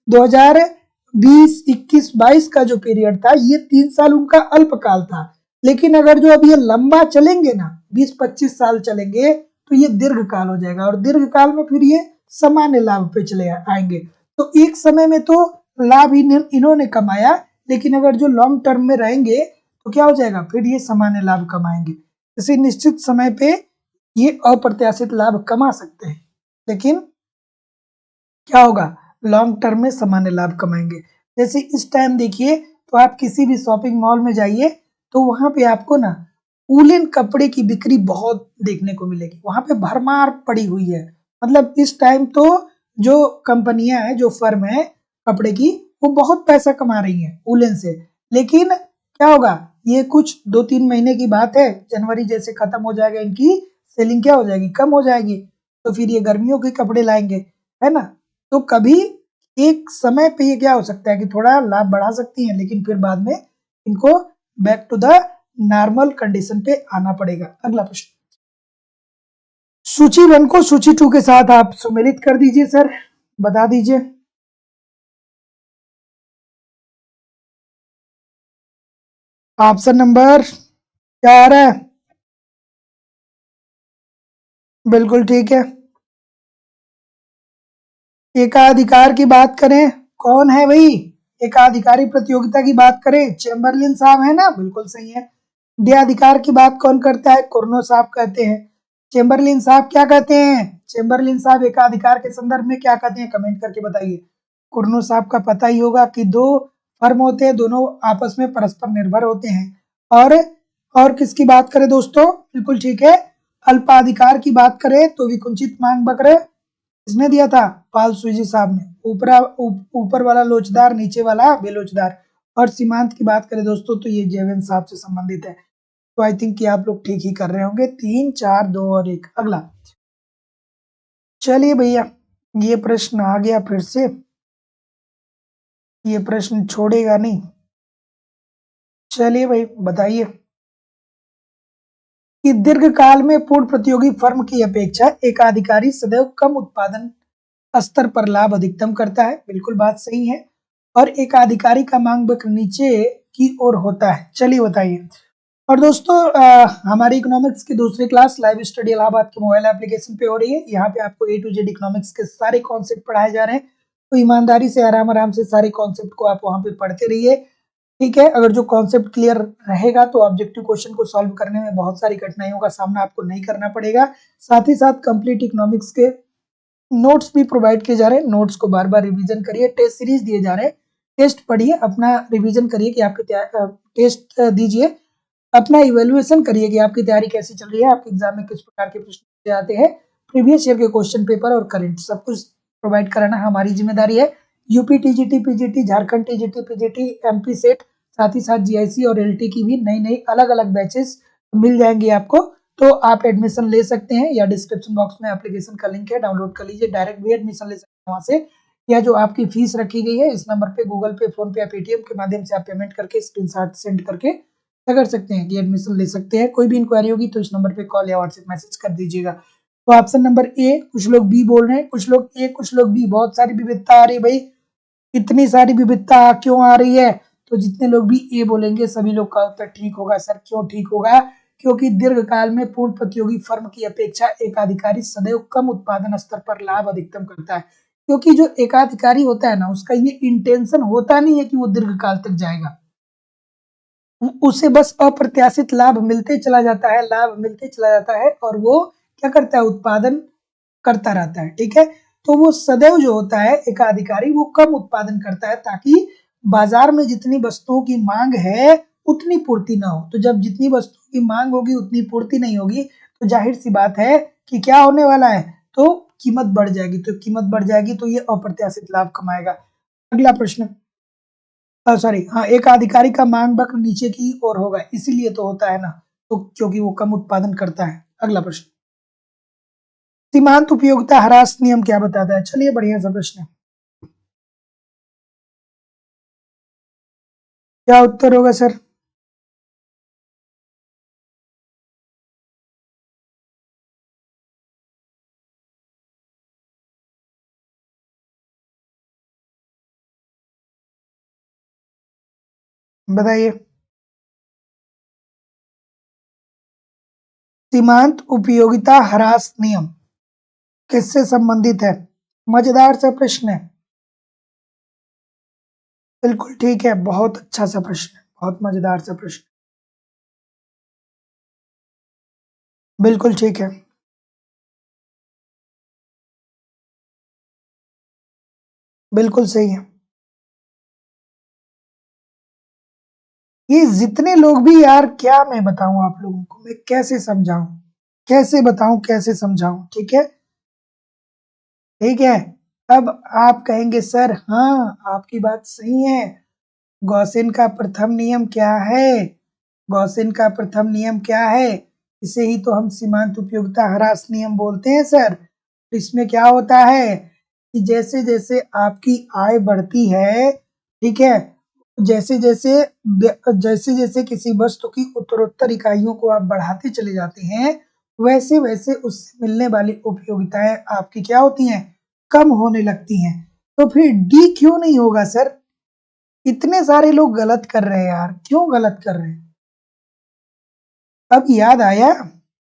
2020 21 22 का जो पीरियड था, ये 3 साल उनका अल्पकाल था। लेकिन अगर जो अब ये लंबा चलेंगे ना, 20-25 साल चलेंगे तो ये दीर्घकाल हो जाएगा, और दीर्घकाल में फिर ये सामान्य लाभ पे चले आएंगे। तो एक समय में तो लाभ इन्होंने कमाया, लेकिन अगर जो लॉन्ग टर्म में रहेंगे तो क्या हो जाएगा, फिर ये सामान्य लाभ कमाएंगे। किसी निश्चित समय पे ये अप्रत्याशित लाभ कमा सकते हैं, लेकिन क्या होगा, लॉन्ग टर्म में सामान्य लाभ कमाएंगे। जैसे इस टाइम देखिए तो आप किसी भी शॉपिंग मॉल में जाइए तो वहां पे आपको ना वूलन कपड़े की बिक्री बहुत देखने को मिलेगी, वहां पे भरमार पड़ी हुई है। मतलब इस टाइम तो जो कंपनियां हैं, जो फर्म है कपड़े की, वो बहुत पैसा कमा रही है वूलन से। लेकिन क्या होगा, ये कुछ 2-3 महीने की बात है, जनवरी जैसे खत्म हो जाएगा, इनकी सेलिंग क्या हो जाएगी, कम हो जाएगी। तो फिर ये गर्मियों के कपड़े लाएंगे, है ना। तो कभी एक समय पे ये क्या हो सकता है कि थोड़ा लाभ बढ़ा सकती हैं, लेकिन फिर बाद में इनको back to the normal condition पे आना पड़ेगा। अगला प्रश्न, सूची 1 को सूची 2 के साथ आप सम्मिलित कर दीजिए सर, बता दीजिए। ऑप्शन नंबर क्या आ रहा है, बिल्कुल ठीक है। एकाधिकार की बात करें, कौन है भाई, एकाधिकारी प्रतियोगिता की बात करें, चेम्बरलिन साहब है ना, बिल्कुल सही है। द्वैधिकार की बात कौन करता है, कुर्नो साहब कहते हैं। चेम्बरलिन साहब क्या कहते हैं, चेम्बरलिन साहब एकाधिकार के संदर्भ में क्या कहते हैं, कमेंट करके बताइए। कुर्नो साहब का पता ही होगा कि दो फर्म होते हैं, दोनों आपस में परस्पर निर्भर होते हैं। और किसकी बात करें दोस्तों, बिल्कुल ठीक है, अल्पाधिकार की बात करें तो विकुंचित मांग वक्र किसने दिया था, पाल सुजी साहब ने। ऊपर वाला लोचदार, नीचे वाला बेलोचदार। और सीमांत की बात करें दोस्तों तो ये जेवन साहब से संबंधित है। तो आई थिंक कि आप लोग ठीक ही कर रहे होंगे, 3 4 2 और 1। अगला चलिए भैया, ये प्रश्न आ गया फिर से, ये प्रश्न छोड़ेगा नहीं। चलिए भाई बताइए कि दीर्घकाल में पूर्ण प्रतियोगी फर्म की अपेक्षा एकाधिकारी सदैव कम उत्पादन स्तर पर लाभ अधिकतम करता है, बिल्कुल बात सही है। और एकाधिकारी का मांग वक्र नीचे की ओर होता है। चलिए बताइए। और दोस्तों हमारी इकोनॉमिक्स की दूसरी क्लास लाइव स्टडी इलाहाबाद के मोबाइल एप्लीकेशन पे हो रही है। यहाँ पे आपको A to Z इकोनॉमिक्स के सारे कॉन्सेप्ट पढ़ाए जा रहे हैं, तो ईमानदारी से आराम आराम से सारे कॉन्सेप्ट को आप वहाँ पे पढ़ते रहिए, ठीक है। अगर जो कॉन्सेप्ट क्लियर रहेगा तो ऑब्जेक्टिव क्वेश्चन को सॉल्व करने में बहुत सारी कठिनाइयों का सामना आपको नहीं करना पड़ेगा। साथ ही साथ कंप्लीट इकोनॉमिक्स के नोट्स भी प्रोवाइड किए जा रहे हैं, नोट्स को बार बार रिवीजन करिए, टेस्ट सीरीज दिए जा रहे हैं, टेस्ट पढ़िए, अपना रिवीजन करिए कि आपके टेस्ट दीजिए, अपना इवेल्युएशन करिए कि आपकी तैयारी कैसी चल रही है, आपके एग्जाम में किस प्रकार के प्रश्न आते हैं, प्रीवियस ईयर के क्वेश्चन पेपर और करंट सब कुछ प्रोवाइड कराना हमारी जिम्मेदारी है। UP TGT PGT, Jharkhand TGT PGT, MP set, साथ ही साथ जीआईसी और एलटी की भी नई नई अलग अलग बैचेस मिल जाएंगी आपको। तो आप एडमिशन ले सकते हैं, या डिस्क्रिप्शन बॉक्स में एप्लीकेशन का लिंक है, डाउनलोड कर लीजिए, डायरेक्ट भी एडमिशन ले सकते हैं वहाँ से, या जो आपकी फीस रखी गई है इस नंबर पे गूगल पे, फोन पे या पेटीएम के माध्यम से आप पेमेंट करके स्क्रीनशॉट सेंड करके क्या कर सकते हैं कि एडमिशन ले सकते हैं। कोई भी इंक्वायरी होगी तो इस नंबर पे कॉल या व्हाट्सएप मैसेज कर दीजिएगा। तो ऑप्शन नंबर ए, कुछ लोग बी बोल रहे हैं, कुछ लोग ए, कुछ लोग बी। बहुत सारी विविधता आ रही है भाई, इतनी सारी विविधता क्यों आ रही है? तो जितने लोग भी ए बोलेंगे सभी लोग का उत्तर ठीक होगा। सर क्यों ठीक होगा? क्योंकि दीर्घकाल में पूर्ण प्रतियोगी फर्म की अपेक्षा एकाधिकारी सदैव कम उत्पादन स्तर पर लाभ अधिकतम करता है। क्योंकि जो एकाधिकारी होता है ना, उसका ये इंटेंशन होता नहीं है कि वो दीर्घकाल तक जाएगा, उसे बस अप्रत्याशित लाभ मिलते चला जाता है, लाभ मिलते चला जाता है, और वो क्या करता है, उत्पादन करता रहता है। ठीक है, तो वो सदैव जो होता है एकाधिकारी, वो कम उत्पादन करता है ताकि बाजार में जितनी वस्तुओं की मांग है उतनी पूर्ति ना हो। तो जब जितनी वस्तुओं की मांग होगी उतनी पूर्ति नहीं होगी, तो जाहिर सी बात है कि क्या होने वाला है, तो कीमत बढ़ जाएगी। तो कीमत बढ़ जाएगी तो ये अप्रत्याशित लाभ कमाएगा। अगला प्रश्न, सॉरी, हाँ, एक अधिकारी का मांग वक्र नीचे की ओर होगा, इसीलिए तो होता है ना, तो क्योंकि वो कम उत्पादन करता है। अगला प्रश्न, सीमांत उपयोगिता ह्रास नियम क्या बताता है? चलिए बढ़िया सा प्रश्न है, क्या उत्तर होगा सर? बताइए। सीमांत उपयोगिता ह्रास नियम किससे संबंधित है? मजेदार सा प्रश्न है, बिल्कुल ठीक है, बहुत अच्छा सा प्रश्न है, बहुत मजेदार सा प्रश्न, बिल्कुल ठीक है, बिल्कुल सही है। ये जितने लोग भी यार, क्या मैं बताऊं आप लोगों को, मैं कैसे समझाऊं, कैसे बताऊं, कैसे समझाऊं? ठीक है, ठीक है। अब आप कहेंगे सर हाँ आपकी बात सही है, गॉसिन का प्रथम नियम क्या है? गॉसिन का प्रथम नियम क्या है? इसे ही तो हम सीमांत उपयोगिता ह्रास नियम बोलते हैं सर। तो इसमें क्या होता है कि जैसे जैसे आपकी आय बढ़ती है, ठीक है, जैसे जैसे जैसे जैसे किसी वस्तु की उत्तरोत्तर इकाइयों को आप बढ़ाते चले जाते हैं, वैसे वैसे उससे मिलने वाली उपयोगिताएं आपकी क्या होती हैं, कम होने लगती हैं। तो फिर डी क्यों नहीं होगा सर? इतने सारे लोग गलत कर रहे हैं यार, क्यों गलत कर रहे हैं? अब याद आया,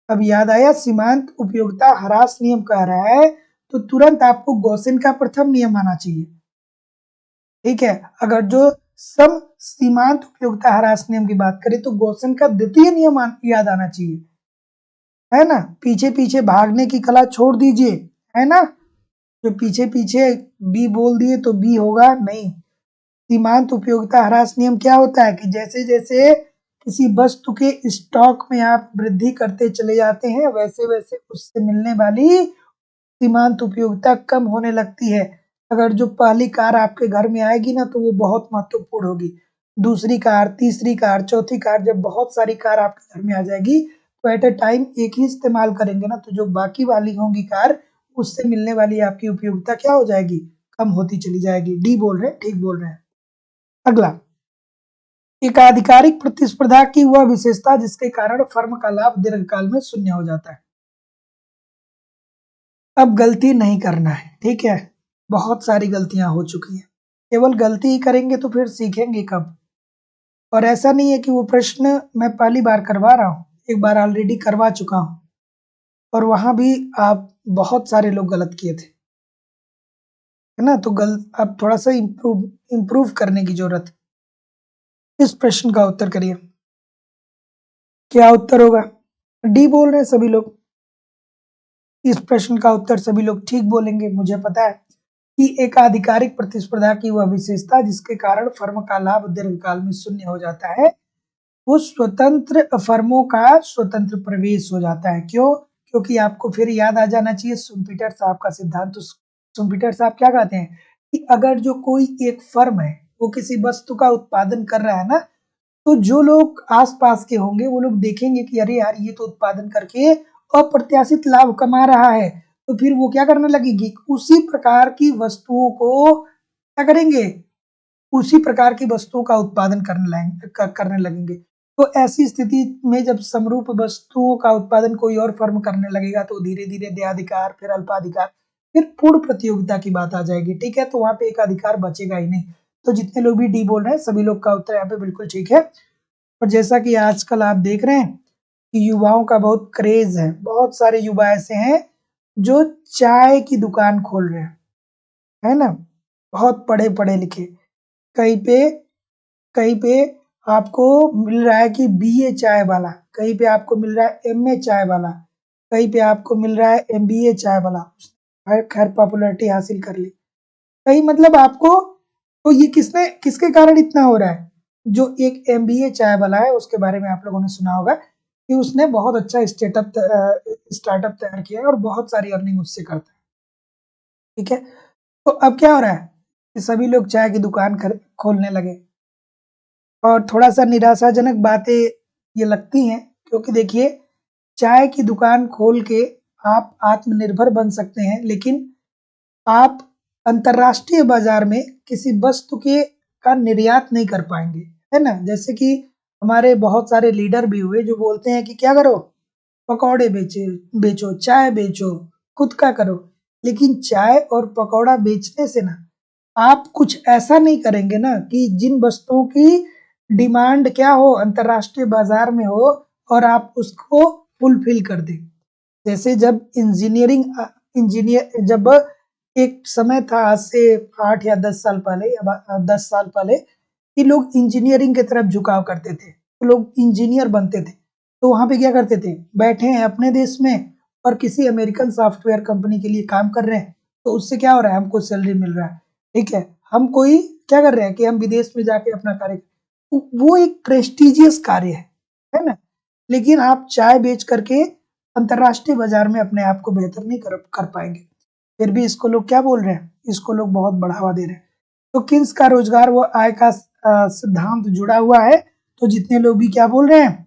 अब याद आया, सीमांत उपयोगिता ह्रास नियम कह रहा है, तो तुरंत आपको गॉसिन का प्रथम नियम आना चाहिए। ठीक है, अगर जो सम सीमांत उपयोगिता ह्रास नियम की बात करें तो गॉसिन का द्वितीय नियम याद आना चाहिए, है ना? पीछे पीछे भागने की कला छोड़ दीजिए, है ना? जो पीछे पीछे बी बोल दिए तो बी होगा नहीं। सीमांत उपयोगिता ह्रास नियम क्या होता है कि जैसे जैसे किसी वस्तु के स्टॉक में आप वृद्धि करते चले जाते हैं, वैसे वैसे उससे मिलने वाली सीमांत उपयोगिता कम होने लगती है। अगर जो पहली कार आपके घर में आएगी ना, तो वो बहुत महत्वपूर्ण होगी। दूसरी कार, तीसरी कार, चौथी कार, जब बहुत सारी कार आपके घर में आ जाएगी, तो एट अ टाइम एक ही इस्तेमाल करेंगे ना, तो जो बाकी वाली होंगी कार, उससे मिलने वाली आपकी उपयोगिता क्या हो जाएगी, कम होती चली जाएगी। डी बोल रहे हैं, ठीक बोल रहे हैं। अगला, एकाधिकारिक प्रतिस्पर्धा की वह विशेषता जिसके कारण फर्म का लाभ दीर्घकाल में शून्य हो जाता है। अब गलती नहीं करना है, ठीक है, बहुत सारी गलतियां हो चुकी हैं, केवल गलती ही करेंगे तो फिर सीखेंगे कब? और ऐसा नहीं है कि वो प्रश्न मैं पहली बार करवा रहा हूँ, एक बार ऑलरेडी करवा चुका हूँ, और वहां भी आप बहुत सारे लोग गलत किए थे, है ना? तो अब थोड़ा सा इम्प्रूव करने की जरूरत है। इस प्रश्न का उत्तर करिए, क्या उत्तर होगा? डी बोल रहे हैं सभी लोग, इस प्रश्न का उत्तर सभी लोग ठीक बोलेंगे। मुझे पता है कि एकाधिकारिक प्रतिस्पर्धा की वह विशेषता जिसके कारण फर्म का लाभ दीर्घकाल में शून्य हो जाता है, वो स्वतंत्र फर्मों का स्वतंत्र प्रवेश हो जाता है। क्यों? क्योंकि आपको फिर याद आ जाना चाहिए शुम्पीटर साहब का सिद्धांत। तो शुम्पीटर साहब क्या कहते हैं कि अगर जो कोई एक फर्म है वो किसी वस्तु का उत्पादन कर रहा है ना, तो जो लोग आस-पास के होंगे वो लोग देखेंगे कि अरे यार ये तो उत्पादन करके अप्रत्याशित लाभ कमा रहा है, तो फिर वो क्या करने लगेगी, उसी प्रकार की वस्तुओं को क्या करेंगे, उसी प्रकार की वस्तुओं का उत्पादन करने लगेंगे। तो ऐसी स्थिति में जब समरूप वस्तुओं का उत्पादन कोई और फर्म करने लगेगा तो धीरे-धीरे देयाधिकार, फिर अल्पाधिकार, फिर पूर्ण प्रतियोगिता की बात आ जाएगी, ठीक है? तो वहाँ पे एक अधिकार बचेगा ही नहीं। तो जितने लोग भी डी बोल रहे हैं, सभी लोग का उत्तर यहाँ पे बिल्कुल ठीक है। और जैसा कि आजकल आप देख रहे हैं कि युवाओं का बहुत क्रेज़ है, बहुत सारे युवा ऐसे हैं जो चाय की दुकान खोल रहे हैं, है ना? बहुत पढ़े-पढ़े लिखे। कहीं पे कहीं पे आपको मिल रहा है कि बीए चाय वाला, कहीं पे आपको मिल रहा है एमए चाय वाला, कहीं पे आपको मिल रहा है एमबीए चाय वाला। खैर पॉपुलैरिटी हासिल कर ली। कहीं मतलब आपको, तो ये किसके कारण इतना हो रहा है? जो एक एमबीए चाय वाला है उसके बारे में आप लोगों ने सुना होगा कि उसने बहुत अच्छा स्टार्टअप तैयार किया है और बहुत सारी अर्निंग उससे करता है, ठीक है? तो अब क्या हो रहा है कि सभी लोग चाय की दुकान खोलने लगे। और थोड़ा-सा निराशाजनक बातें ये लगती हैं, क्योंकि देखिए चाय की दुकान खोल के आप आत्मनिर्भर बन सकते हैं, लेकिन आप अंतर्राष्ट्रीय बाजार में किसी वस्तु के का निर्यात नहीं कर पाएँगे, है ना? जैसे कि हमारे बहुत सारे लीडर भी हुए जो बोलते हैं कि क्या करो? पकौड़े बेचो, चाय बेचो, खुद का करो। लेकिन चाय और पकौड़ा बेचने से ना आप कुछ ऐसा नहीं करेंगे ना कि जिन वस्तुओं की डिमांड क्या हो, अंतर्राष्ट्रीय बाजार में हो और आप उसको फुलफिल कर दें। जैसे जब इंजीनियर जब एक समय था आज से 8 या 10 साल पहले या 10 साल पहले कि लोग इंजीनियरिंग की तरफ झुकाव करते थे, तो लोग इंजीनियर बनते थे। तो वहाँ पे क्या करते थे, बैठे हैं अपने देश में और किसी अमेरिकन सॉफ्टवेयर कंपनी के लिए काम कर रहे हैं, तो उससे क्या हो रहा है, हमको सैलरी मिल रहा है, ठीक है? हम कोई क्या कर रहे हैं कि हम विदेश में जाके अपना कार्य, वो एक प्रेस्टिजियस कार्य है ना? लेकिन आप चाय बेच करके अंतर्राष्ट्रीय बाजार में अपने आप को बेहतर नहीं कर पाएँगे। फिर भी इसको लोग क्या बोल रहे हैं? इसको लोग बहुत बढ़ावा दे रहे हैं। तो किन्स का रोजगार व आय का सिद्धांत जुड़ा हुआ है? तो जितने लोग भी क्या बोल रहे हैं?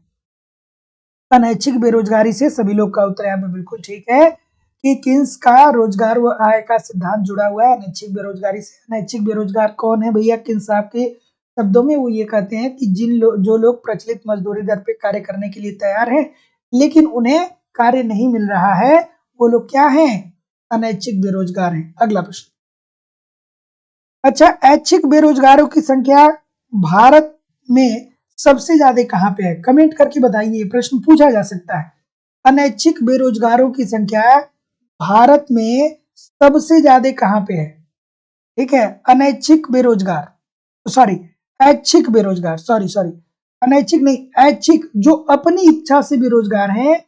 अनैच्छिक बेरोजगारी से, सभी लोग का उत्तर यहाँ पे बिल्कुल ठीक है कि किन्स का रोजगार व आय का सिद्धांत जुड़ा हुआ है अनैच्छिक बेरोजगारी से। अनैच्छिक बेरोजगार कौन है भैया? किन्स साहब के शब्दों में वो ये कहते हैं कि जो लोग प्रचलित मजदूरी दर पे कार्य करने के लिए तैयार हैं, लेकिन उन्हें कार्य नहीं मिल रहा है, वो लोग क्या हैं? अनैच्छिक बेरोजगार हैं। अगला प्रश्न। अच्छा, ऐच्छिक बेरोजगारों की संख्या भारत में सबसे ज्यादा कहाँ पे है? कमेंट करके बताइए, प्रश्न पूछा जा सकता है। अनैच्छिक बेरोजगारों की संख्या भारत में सबसे ज्यादा कहाँ पे है? ठीक है, अनैच्छिक बेरोजगार, सॉरी ऐच्छिक बेरोजगार, सॉरी अनैच्छिक नहीं, ऐच्छिक, जो अपनी इच्छा से बेरोजगार हैं।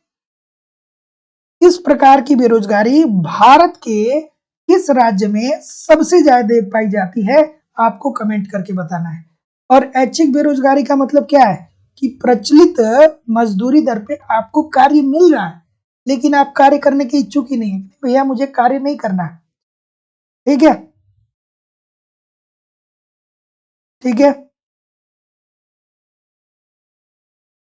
इस प्रकार की बेरोजगारी भारत के किस राज्य में सबसे ज्यादा पाई जाती है? आपको कमेंट करके बताना है। और ऐच्छिक बेरोजगारी का मतलब क्या है कि प्रचलित मजदूरी दर पे आपको कार्य मिल रहा है, लेकिन आप कार्य करने के इच्छुक ही नहीं है। भैया मुझे कार्य नहीं करना है, ठीक है, ठीक है,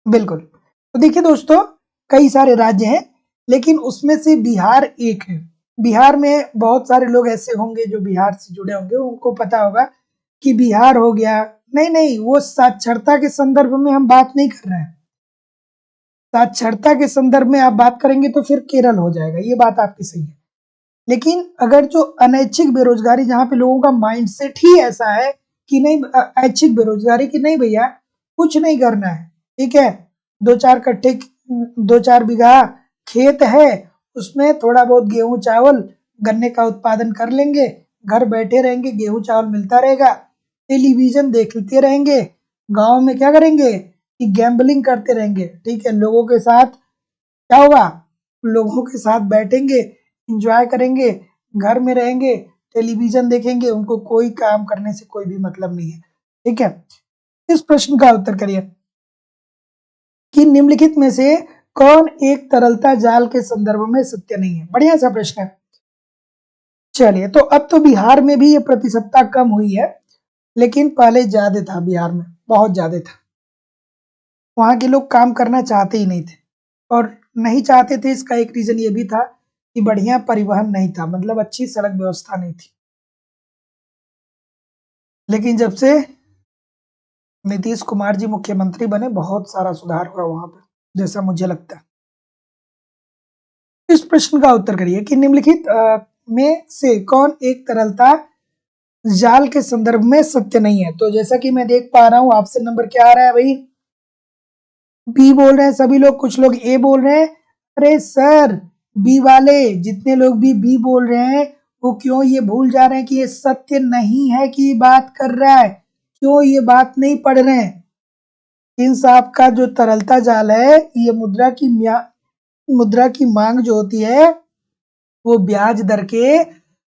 बिल्कुल। तो देखिए दोस्तों, कई सारे राज्य हैं, लेकिन उसमें से बिहार एक है। बिहार में बहुत सारे लोग ऐसे होंगे जो बिहार से जुड़े होंगे, उनको पता होगा कि बिहार हो गया। नहीं, वो साक्षरता के संदर्भ में हम बात नहीं कर रहे हैं। साक्षरता के संदर्भ में आप बात करेंगे तो फिर केरल हो जाएगा, ये बात आपकी सही है। लेकिन अगर जो अनैच्छिक बेरोजगारी, जहाँ पे लोगों का माइंडसेट ही ऐसा है कि नहीं, ऐच्छिक बेरोजगारी की नहीं भैया, कुछ नहीं करना है, ठीक है, 2-4 बीघा खेत है, उसमें थोड़ा बहुत गेहूं चावल गन्ने का उत्पादन कर लेंगे, घर बैठे रहेंगे, गेहूं चावल मिलता रहेगा, टेलीविजन देखते रहेंगे, गांव में क्या करेंगे कि गैम्बलिंग करते रहेंगे, ठीक है, लोगों के साथ क्या होगा, लोगों के साथ बैठेंगे, एंजॉय करेंगे, घर में रहेंगे, टेलीविजन देखेंगे, उनको कोई काम करने से कोई भी मतलब नहीं है, ठीक है। इस प्रश्न का उत्तर करिए कि निम्नलिखित में से कौन एक तरलता जाल के संदर्भ में सत्य नहीं है? बढ़िया सा प्रश्न है। चलिए, तो अब तो बिहार में भी ये प्रतिशतता कम हुई है, लेकिन पहले ज्यादा था, बिहार में बहुत ज्यादा था। वहाँ के लोग काम करना चाहते ही नहीं थे, और नहीं चाहते थे इसका एक रीज़न ये भी था कि बढ़िया परिवहन नहीं था, मतलब अच्छी सड़क व्यवस्था नहीं थी। लेकिन जब से नीतीश कुमार जी मुख्यमंत्री बने, बहुत सारा सुधार हुआ वहाँ पे, जैसा मुझे लगता है। इस प्रश्न का उत्तर करिए कि निम्नलिखित में से कौन एक तरलता जाल के संदर्भ में सत्य नहीं है। तो जैसा कि मैं देख पा रहा हूँ, ऑप्शन नंबर क्या आ रहा है भाई? बी बोल रहे हैं सभी लोग, कुछ लोग ए बोल रहे हैं। अरे सर, बी वाले जितने लोग भी बी बोल रहे हैं, वो क्यों ये भूल जा रहे हैं कि ये सत्य नहीं है कि बात कर रहा है? क्यों ये बात नहीं पढ़ रहे हैं? इन साहब का जो तरलता जाल है, ये मुद्रा की मांग जो होती है, वो ब्याज दर के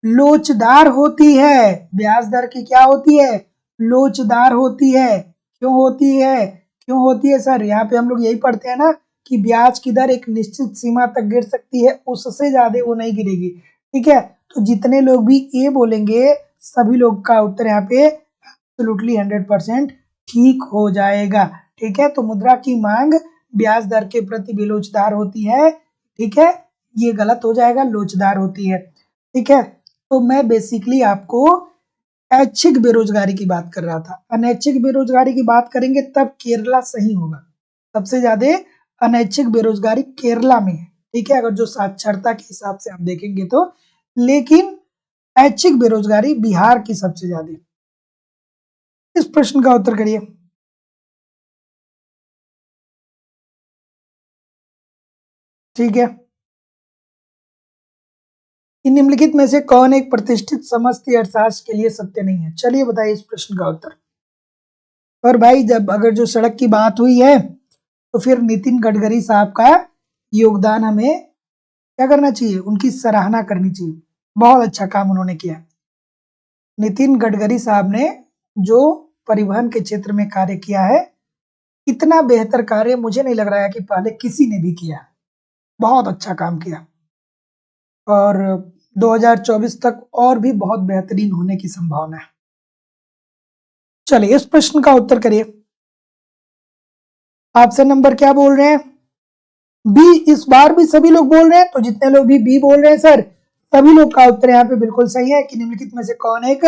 लोचदार होती है। ब्याज दर की क्या होती है? लोचदार होती है। क्यों होती है? क्यों होती है सर? यहाँ पे हम लोग यही पढ़ते हैं ना कि ब्याज की दर एक निश्चित सीमा तक गिर सकती है, उससे ज्यादा वो नहीं गिरेगी। ठीक है, तो जितने लोग भी ए बोलेंगे, सभी लोग का उत्तर यहाँ पे एब्सोल्युटली 100% ठीक हो जाएगा। ठीक है, तो मुद्रा की मांग ब्याज दर के प्रति भी लोचदार होती है। ठीक है, ये गलत हो जाएगा, लोचदार होती है। ठीक है, तो मैं बेसिकली आपको ऐच्छिक बेरोजगारी की बात कर रहा था। अनैच्छिक बेरोजगारी की बात करेंगे तब केरला सही होगा। सबसे ज्यादा अनैच्छिक बेरोजगारी केरला में है। ठीक है, अगर जो साक्षरता के हिसाब से आप देखेंगे तो, लेकिन ऐच्छिक बेरोजगारी बिहार की सबसे ज्यादा। इस प्रश्न का उत्तर करिए। ठीक है, निम्नलिखित में से कौन एक प्रतिष्ठित समष्टि अर्थशास्त्र के लिए सत्य नहीं है? चलिए बताइए इस प्रश्न का उत्तर। और भाई, जब अगर जो सड़क की बात हुई है, तो फिर नितिन गडकरी साहब का योगदान हमें क्या करना चाहिए? उनकी सराहना करनी चाहिए। बहुत अच्छा काम उन्होंने किया। नितिन गडकरी साहब ने जो परिवहन के क्षेत्र में कार्य किया है, इतना बेहतर कार्य मुझे नहीं लग रहा है कि पहले किसी ने भी किया। बहुत अच्छा काम किया, और 2024 तक और भी बहुत बेहतरीन होने की संभावना है। चलिए इस प्रश्न का उत्तर करिए। ऑप्शन नंबर क्या बोल रहे हैं? बी। इस बार भी सभी लोग बोल रहे हैं, तो जितने लोग भी बी बोल रहे हैं सर, सभी लोग का उत्तर यहाँ पे बिल्कुल सही है कि निम्नलिखित में से कौन एक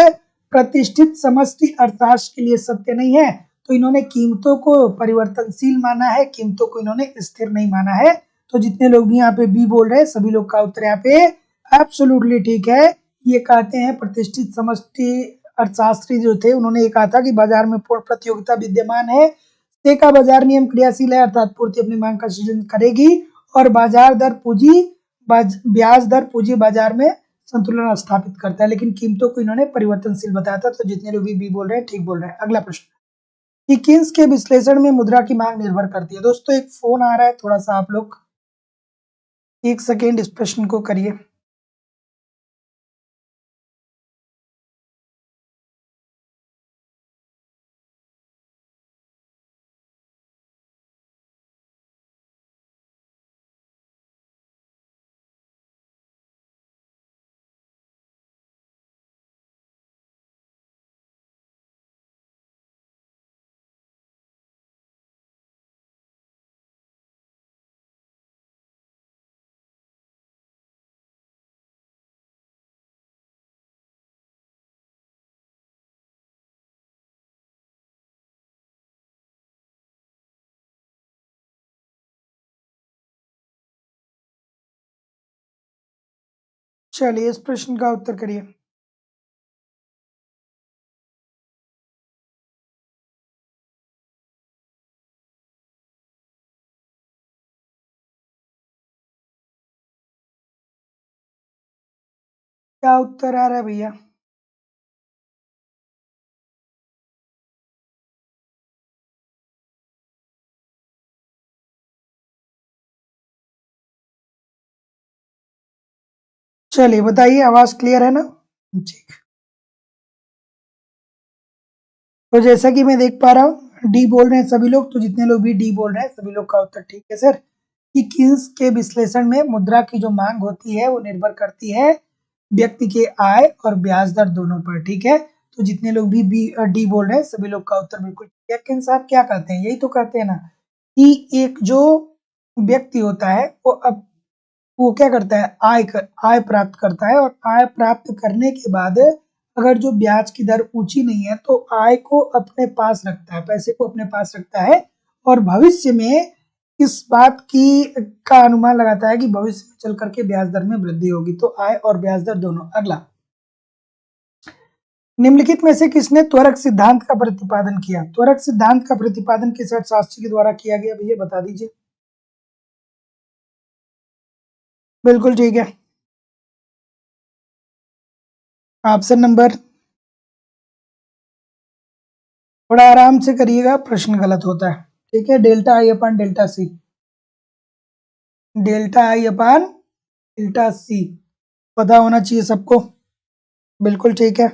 प्रतिष्ठित समष्टि अर्थशास्त्र के लिए सत्य नहीं है। तो इन्होंने कीमतों को परिवर्तनशील माना है, कीमतों को इन्होंने स्थिर नहीं माना है। तो जितने लोग भी यहाँ पे बी बोल रहे हैं, सभी लोग का उत्तर यहाँ पे एब्सोल्युटली ठीक है। ये कहते हैं प्रतिष्ठित समष्टि अर्थशास्त्री जो थे, उन्होंने ये कहा था कि बाजार में पूर्ण प्रतियोगिता विद्यमान है, का बाजार नियम क्रियाशील है, अर्थात पूर्ति अपनी मांग का सृजन करेगी, और बाजार दर पूंजी ब्याज दर पूंजी बाजार में संतुलन स्थापित करता है। लेकिन कीमतों को इन्होंने परिवर्तनशील बताया था। तो जितने लोग भी बोल रहे हैं, ठीक बोल रहे हैं। अगला प्रश्न कि किन्स के विश्लेषण में मुद्रा की मांग निर्भर करती है? दोस्तों एक फोन आ रहा है, थोड़ा सा आप लोग 1 सेकेंड इस प्रश्न को करिए। चलिए इस प्रश्न का उत्तर करिए। क्या उत्तर आ रहा है भैया? चलिए बताइए, आवाज क्लियर है ना? ठीक। तो जैसा कि मैं देख पा रहा हूँ, डी बोल रहे हैं सभी लोग, तो जितने लोग भी डी बोल रहे हैं, सभी लोग का उत्तर ठीक है सर। कि किन्स के विश्लेषण में मुद्रा की जो मांग होती है, वो निर्भर करती है व्यक्ति के आय और ब्याज दर दोनों पर। ठीक है, तो जितने लोग भी बी डी बोल रहे हैं, सभी लोग का उत्तर बिल्कुल ठीक है। किन साहब क्या कहते हैं? यही तो कहते हैं ना कि एक जो व्यक्ति होता है वो क्या करता है, आय प्राप्त करता है, और आय प्राप्त करने के बाद अगर जो ब्याज की दर ऊंची नहीं है तो आय को अपने पास रखता है, पैसे को अपने पास रखता है, और भविष्य में इस बात की का अनुमान लगाता है कि भविष्य में चल करके ब्याज दर में वृद्धि होगी। तो आय और ब्याज दर दोनों। अगला, निम्नलिखित में से किसने त्वरक सिद्धांत का प्रतिपादन किया? त्वरक सिद्धांत का प्रतिपादन किस अर्थशास्त्री के द्वारा किया गया, भैया बता दीजिए। बिल्कुल ठीक है, ऑप्शन नंबर, थोड़ा आराम से करिएगा, प्रश्न गलत होता है। ठीक है, delta I upon delta C, delta I upon delta C पता होना चाहिए सबको। बिल्कुल ठीक है,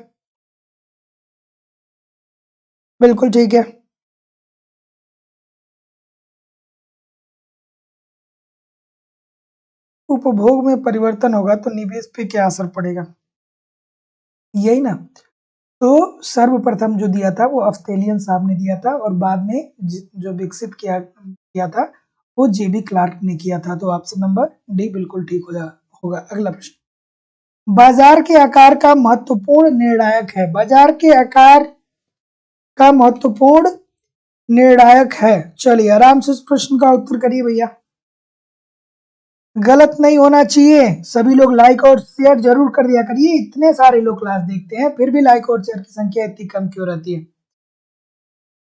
बिल्कुल ठीक है। उपभोग में परिवर्तन होगा तो निवेश पे क्या असर पड़ेगा, यही ना। तो सर्वप्रथम जो दिया था वो ऑस्ट्रेलियन साहब ने दिया था, और बाद में जो विकसित किया था वो जेबी क्लार्क ने किया था। तो ऑप्शन नंबर डी बिल्कुल ठीक होगा। अगला प्रश्न, बाजार के आकार का महत्वपूर्ण निर्णायक है। बाजार के आकार का महत्वपूर्ण निर्णायक है। चलिए आराम से इस प्रश्न का उत्तर करिए भैया। गलत नहीं होना चाहिए। सभी लोग लाइक और शेयर जरूर कर दिया करिए। इतने सारे लोग क्लास देखते हैं फिर भी लाइक और शेयर की संख्या इतनी कम क्यों रहती है?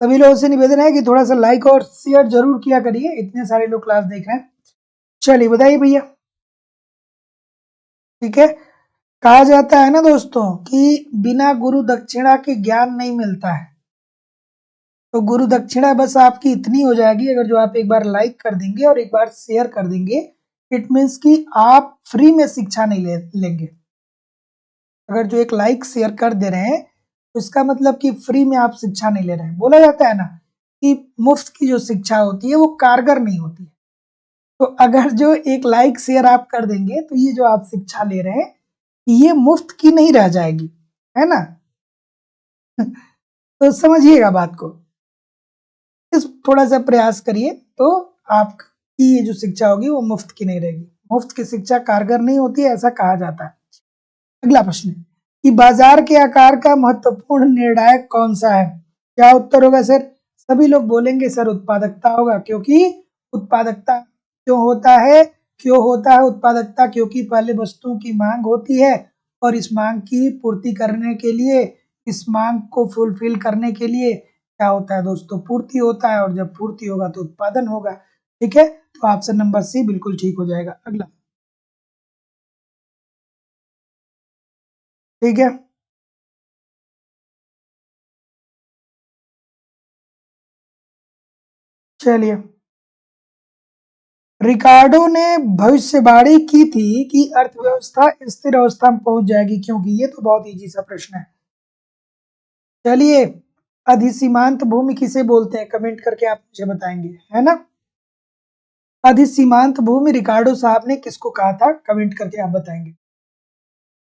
सभी लोगों से निवेदन है कि थोड़ा सा लाइक और शेयर जरूर किया करिए, इतने सारे लोग क्लास देख रहे हैं। चलिए बताइए भैया। ठीक है, कहा जाता है ना दोस्तों कि बिना गुरु दक्षिणा के ज्ञान नहीं मिलता है। तो गुरु दक्षिणा बस आपकी इतनी हो जाएगी, अगर जो आप एक बार लाइक कर देंगे और एक बार शेयर कर देंगे, इट मीन्स कि आप फ्री में शिक्षा नहीं लेंगे। अगर जो एक लाइक शेयर कर दे रहे हैं तो इसका मतलब कि फ्री में आप शिक्षा नहीं ले रहे हैं। बोला जाता है ना कि मुफ्त की जो शिक्षा होती है वो कारगर नहीं होती है। तो अगर जो एक लाइक शेयर आप कर देंगे तो ये जो आप शिक्षा ले रहे हैं ये मुफ्त की नहीं रह जाएगी, है ना। तो समझिएगा बात को, इस थोड़ा सा प्रयास करिए तो आपकी ये जो शिक्षा होगी वो मुफ्त की नहीं रहेगी। मुफ्त की शिक्षा कारगर नहीं होती है, ऐसा कहा जाता है। अगला प्रश्न कि बाजार के आकार का महत्वपूर्ण निर्णायक कौन सा है? क्या उत्तर होगा सर? सभी लोग बोलेंगे सर उत्पादकता होगा, क्योंकि उत्पादकता क्यों होता है उत्पादकता? क्योंकि पहले वस्तुओं की मांग होती है और इस मांग की पूर्ति करने के लिए, इस मांग को फुलफिल करने के लिए क्या होता है दोस्तों? पूर्ति होता है, और जब पूर्ति होगा तो उत्पादन होगा। ठीक है, तो ऑप्शन नंबर सी बिल्कुल ठीक हो जाएगा। अगला, ठीक है, चलिए। रिकार्डो ने भविष्यवाणी की थी कि अर्थव्यवस्था स्थिर अवस्था में पहुंच जाएगी, क्योंकि ये तो बहुत इजी सा प्रश्न है। चलिए, अधिसीमांत भूमि किसे बोलते हैं? कमेंट करके आप मुझे बताएंगे, है ना। अधिसीमांत भूमि रिकार्डो साहब ने किसको कहा था? कमेंट करके आप बताएंगे।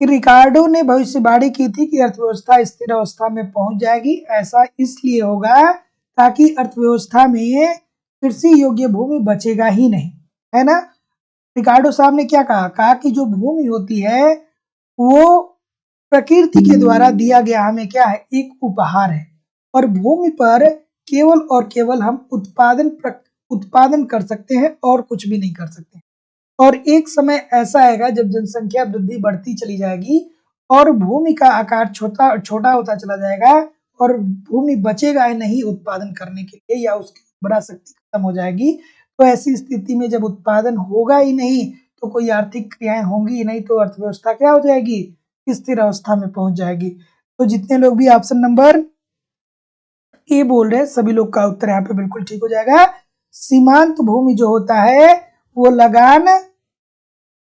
कि रिकार्डो ने भविष्यवाणी की थी कि अर्थव्यवस्था स्थिर अवस्था में पहुंच जाएगी। ऐसा इसलिए होगा ताकि अर्थव्यवस्था में कृषि योग्य भूमि बचेगा ही नहीं, है ना। रिकार्डो साहब ने क्या कहा? कहा कि जो भूमि होती है वो प्रकृति के द्वारा दिया गया हमें क्या है? एक उपहार है, और भूमि पर केवल और केवल हम उत्पादन कर सकते हैं और कुछ भी नहीं कर सकते। और एक समय ऐसा आएगा जब जनसंख्या वृद्धि बढ़ती चली जाएगी और भूमि का आकार छोटा छोटा होता चला जाएगा, और भूमि बचेगा ही नहीं उत्पादन करने के लिए, या उसकी उर्वरा शक्ति खत्म हो जाएगी। तो ऐसी स्थिति में जब उत्पादन होगा ही नहीं तो कोई आर्थिक क्रियाएं होंगी ही नहीं, तो अर्थव्यवस्था क्या हो जाएगी? स्थिर अवस्था में पहुंच जाएगी। तो जितने लोग भी ऑप्शन नंबर ए बोल रहे हैं सभी लोग का उत्तर यहाँ पे बिल्कुल ठीक हो जाएगा। सीमांत भूमि जो होता है वो लगान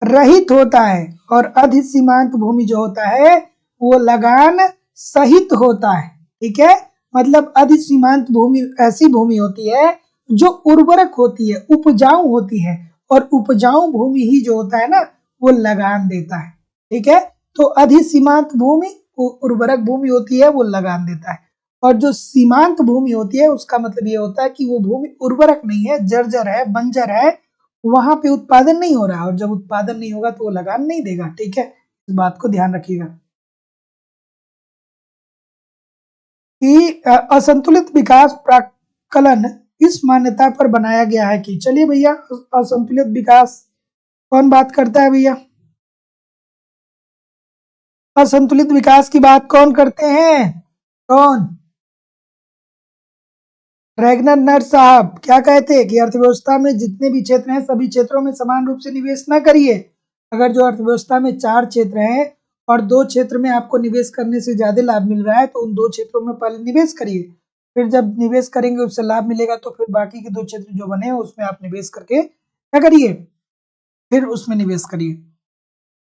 रहित होता है, और अधिसीमांत भूमि जो होता है वो लगान सहित होता है। ठीक है, मतलब अधिसीमांत भूमि ऐसी भूमि होती है जो उर्वरक होती है, उपजाऊ होती है, और उपजाऊ भूमि ही जो होता है ना वो लगान देता है। ठीक है, तो अधिसीमांत भूमि उर्वरक भूमि होती है, वो लगान देता है। और जो सीमांत भूमि होती है उसका मतलब ये होता है कि वो भूमि उर्वरक नहीं है, जर्जर है, बंजर है, वहां पे उत्पादन नहीं हो रहा है, और जब उत्पादन नहीं होगा तो वो लगान नहीं देगा। ठीक है, इस बात को ध्यान रखिएगा कि असंतुलित विकास प्राक्कलन इस मान्यता पर बनाया गया है कि, चलिए भैया, असंतुलित विकास कौन बात करता है भैया? असंतुलित विकास की बात कौन करते हैं? कौन? रैगनर नर साहब क्या कहते हैं कि अर्थव्यवस्था में जितने भी क्षेत्र हैं सभी क्षेत्रों में समान रूप से निवेश न करिए। अगर जो अर्थव्यवस्था में 4 क्षेत्र हैं और 2 क्षेत्र में आपको निवेश करने से ज्यादा लाभ मिल रहा है तो उन 2 क्षेत्रों में पहले निवेश करिए, फिर जब निवेश करेंगे उससे लाभ मिलेगा तो फिर बाकी के 2 क्षेत्र जो बने हैं उसमें आप निवेश करके क्या करिए, फिर उसमें निवेश करिए।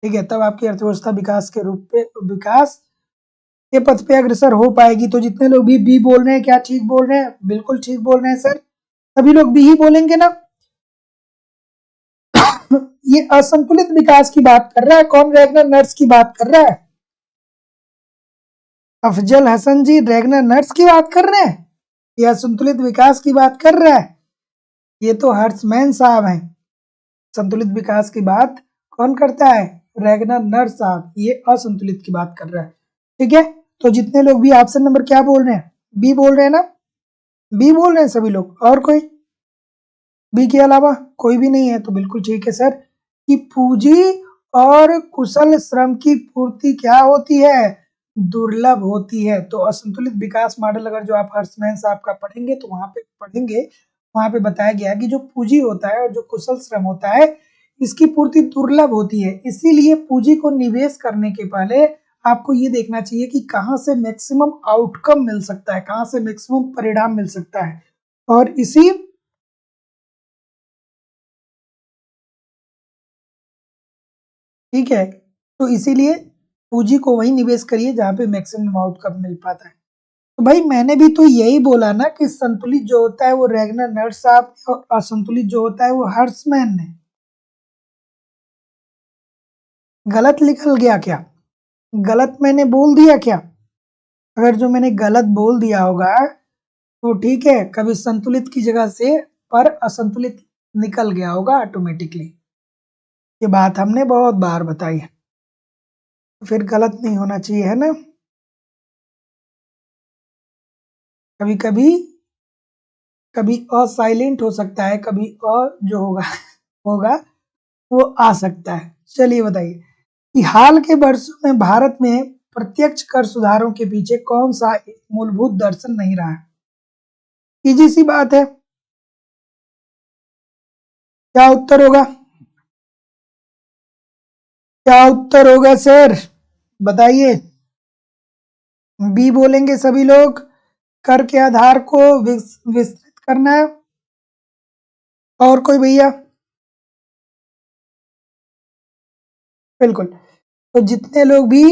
ठीक है, तब आपकी अर्थव्यवस्था विकास के रूप पे विकास के पथ पे अग्रसर हो पाएगी। तो जितने लोग भी बी बोल रहे हैं, क्या ठीक बोल रहे हैं? बिल्कुल ठीक बोल रहे हैं सर, सभी लोग बी ही बोलेंगे ना? ये असंतुलित विकास की बात कर रहा है कौन? रैगनर नर्स की बात कर रहा है। अफजल हसन जी रैगनर नर्स की बात कर रहे हैं, ये असंतुलित विकास की बात कर रहा है? ये तो हर्षमैन साहब हैं। संतुलित विकास की बात कौन करता है? रैगनर नर्स साहब, ये असंतुलित की बात कर रहा है। ठीक है, तो जितने लोग भी ऑप्शन नंबर क्या बोल रहे हैं? बी बोल रहे हैं ना? बी बोल रहे हैं सभी लोग, और कोई? बी के अलावा कोई भी नहीं है, तो बिल्कुल ठीक है सर कि पूंजी और कुशल श्रम की पूर्ति क्या होती है? दुर्लभ होती है। तो असंतुलित विकास मॉडल अगर जो आप हर्षमैन साहब का पढ़ेंगे तो वहां पे पढ़ेंगे, वहां पे बताया गया कि जो पूंजी होता है और जो कुशल श्रम होता है इसकी पूर्ति दुर्लभ होती है। इसीलिए पूंजी को निवेश करने के पहले आपको ये देखना चाहिए कि कहाँ से मैक्सिमम आउटकम मिल सकता है, कहाँ से मैक्सिमम परिणाम मिल सकता है, और इसी ठीक है, तो इसीलिए पूंजी को वही निवेश करिए जहां पे मैक्सिमम आउटकम मिल पाता है। तो भाई मैंने भी तो यही बोला ना कि संतुलित जो होता है वो रैगनर नर्स साहब और असंतुलित जो होता है वो हर्ट्समैन ने। गलत निकल गया क्या? गलत मैंने बोल दिया क्या? अगर जो मैंने गलत बोल दिया होगा तो ठीक है, कभी संतुलित की जगह से पर असंतुलित निकल गया होगा ऑटोमेटिकली। ये बात हमने बहुत बार बताई है, तो फिर गलत नहीं होना चाहिए, है ना? कभी कभी कभी असाइलेंट हो सकता है, कभी अ जो होगा होगा वो आ सकता है। चलिए बताइए कि हाल के वर्षों में भारत में प्रत्यक्ष कर सुधारों के पीछे कौन सा मूलभूत दर्शन नहीं रहा है? इजी सी बात है, क्या उत्तर होगा? क्या उत्तर होगा सर, बताइए। बी बोलेंगे सभी लोग, कर के आधार को विस्तृत करना है। और कोई भैया? बिल्कुल, तो जितने लोग भी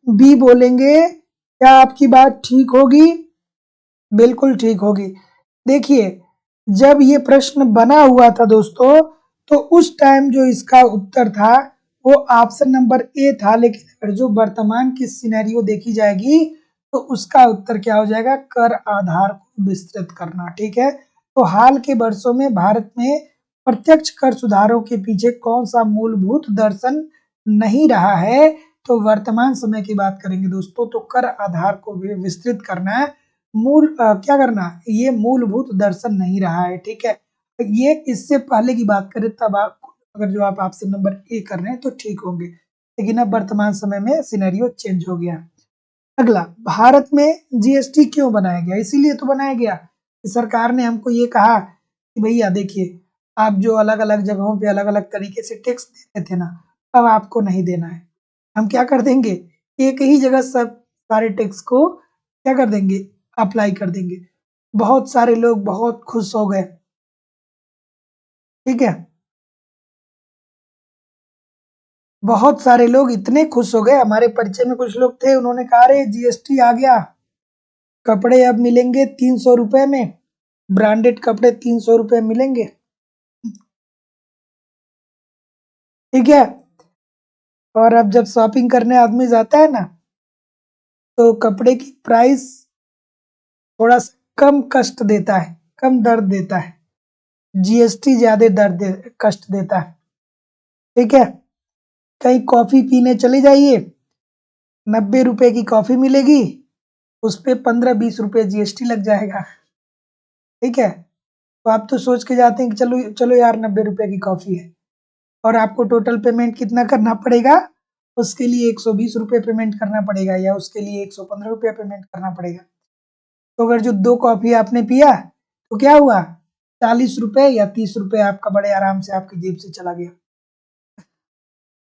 बी बोलेंगे क्या आपकी बात ठीक होगी? बिल्कुल ठीक होगी। देखिए, जब ये प्रश्न बना हुआ था दोस्तों तो उस टाइम जो इसका उत्तर था वो ऑप्शन नंबर ए था, लेकिन अगर जो वर्तमान की सिनेरियो देखी जाएगी तो उसका उत्तर क्या हो जाएगा? कर आधार को विस्तृत करना। ठीक है, तो हाल के वर्षों में भारत में प्रत्यक्ष कर सुधारों के पीछे कौन सा मूलभूत दर्शन नहीं रहा है? तो वर्तमान समय की बात करेंगे दोस्तों तो कर आधार को भी विस्तृत करना है। क्या करना? ये मूलभूत दर्शन नहीं रहा है। ठीक है, ये इससे पहले की बात करें तब आप अगर जो आप ऑप्शन नंबर ए कर रहे हैं तो ठीक होंगे, लेकिन अब वर्तमान समय में सिनेरियो चेंज हो गया। अगला, भारत में जीएसटी क्यों बनाया गया? इसीलिए तो बनाया गया कि सरकार ने हमको ये कहा कि भैया देखिए, आप जो अलग अलग जगहों पे अलग अलग तरीके से टैक्स देते थे ना, अब आपको नहीं देना है। हम क्या कर देंगे, एक ही जगह सब सारे टैक्स को क्या कर देंगे, अप्लाई कर देंगे। बहुत सारे लोग बहुत खुश हो गए। ठीक है, बहुत सारे लोग इतने खुश हो गए, हमारे परिचय में कुछ लोग थे, उन्होंने कहा अरे जीएसटी आ गया, कपड़े अब मिलेंगे 300 रुपए में, ब्रांडेड कपड़े 300 रुपए मिलेंगे। ठीक है, और अब जब शॉपिंग करने आदमी जाता है ना तो कपड़े की प्राइस थोड़ा सा कम कष्ट देता है, कम दर्द देता है। जीएसटी ज्यादा कष्ट देता है। ठीक है, कहीं कॉफी पीने चले जाइए, 90 रुपए की कॉफी मिलेगी, उस पे 15-20 रुपए जीएसटी लग जाएगा। ठीक है, तो आप तो सोच के जाते हैं कि चलो चलो यार 90 रुपए की कॉफी है, और आपको टोटल पेमेंट कितना करना पड़ेगा, उसके लिए 120 रुपए पेमेंट करना पड़ेगा, या उसके लिए 115 रुपया पेमेंट करना पड़ेगा। तो अगर जो 2 कॉफी आपने पिया तो क्या हुआ, 40 रुपए या 30 रुपए आपका बड़े आराम से आपकी जेब से चला गया।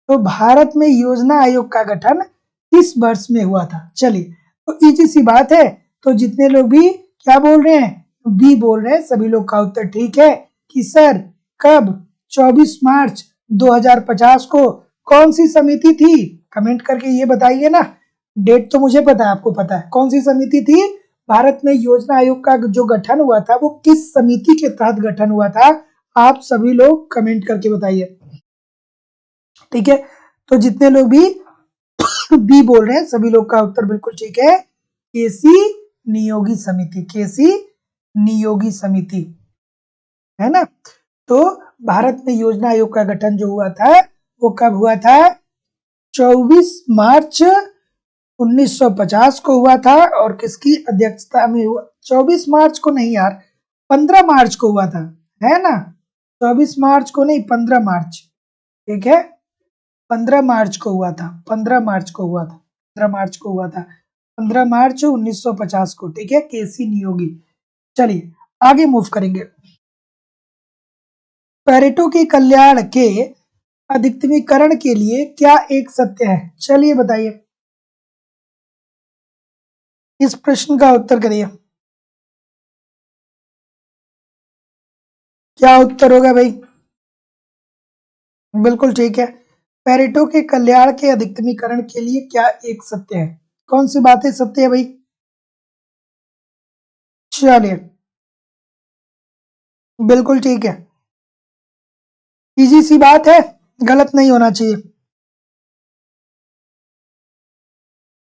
तो भारत में योजना आयोग का गठन किस वर्ष में हुआ था? चलिए, तो इजी सी बात है। तो जितने लोग भी क्या बोल रहे हैं, बी बोल रहे हैं, सभी लोग का उत्तर ठीक है कि सर कब, 24 मार्च 2050 को। कौन सी समिति थी, कमेंट करके ये बताइए ना। डेट तो मुझे पता है, आपको पता है कौन सी समिति थी। भारत में योजना आयोग का जो गठन हुआ था वो किस समिति के तहत गठन हुआ था, आप सभी लोग कमेंट करके बताइए। ठीक है, तो जितने लोग भी बी बोल रहे हैं सभी लोग का उत्तर बिल्कुल ठीक है, केसी नियोगी समिति, केसी नियोगी समिति, है ना। तो भारत में योजना आयोग का गठन जो हुआ था वो कब हुआ था, 24 मार्च 1950 को हुआ था। और किसकी अध्यक्षता में हुआ, 24 मार्च को नहीं यार, 15 मार्च को हुआ था, है ना। 24 मार्च को नहीं, 15 मार्च। ठीक है, 15 मार्च को हुआ था, 15 मार्च को हुआ था, 15 मार्च को हुआ था, 15 मार्च 1950 को। ठीक है, केसी नियोगी। चलिए आगे मूव करेंगे। पेरेटो के कल्याण के अधिकतमीकरण के लिए क्या एक सत्य है? चलिए बताइए, इस प्रश्न का उत्तर करिए। क्या उत्तर होगा भाई? बिल्कुल ठीक है, पेरेटो के कल्याण के अधिकतमीकरण के लिए क्या एक सत्य है? कौन सी बातें सत्य है भाई? चलिए, बिल्कुल ठीक है, इजी सी बात है, गलत नहीं होना चाहिए।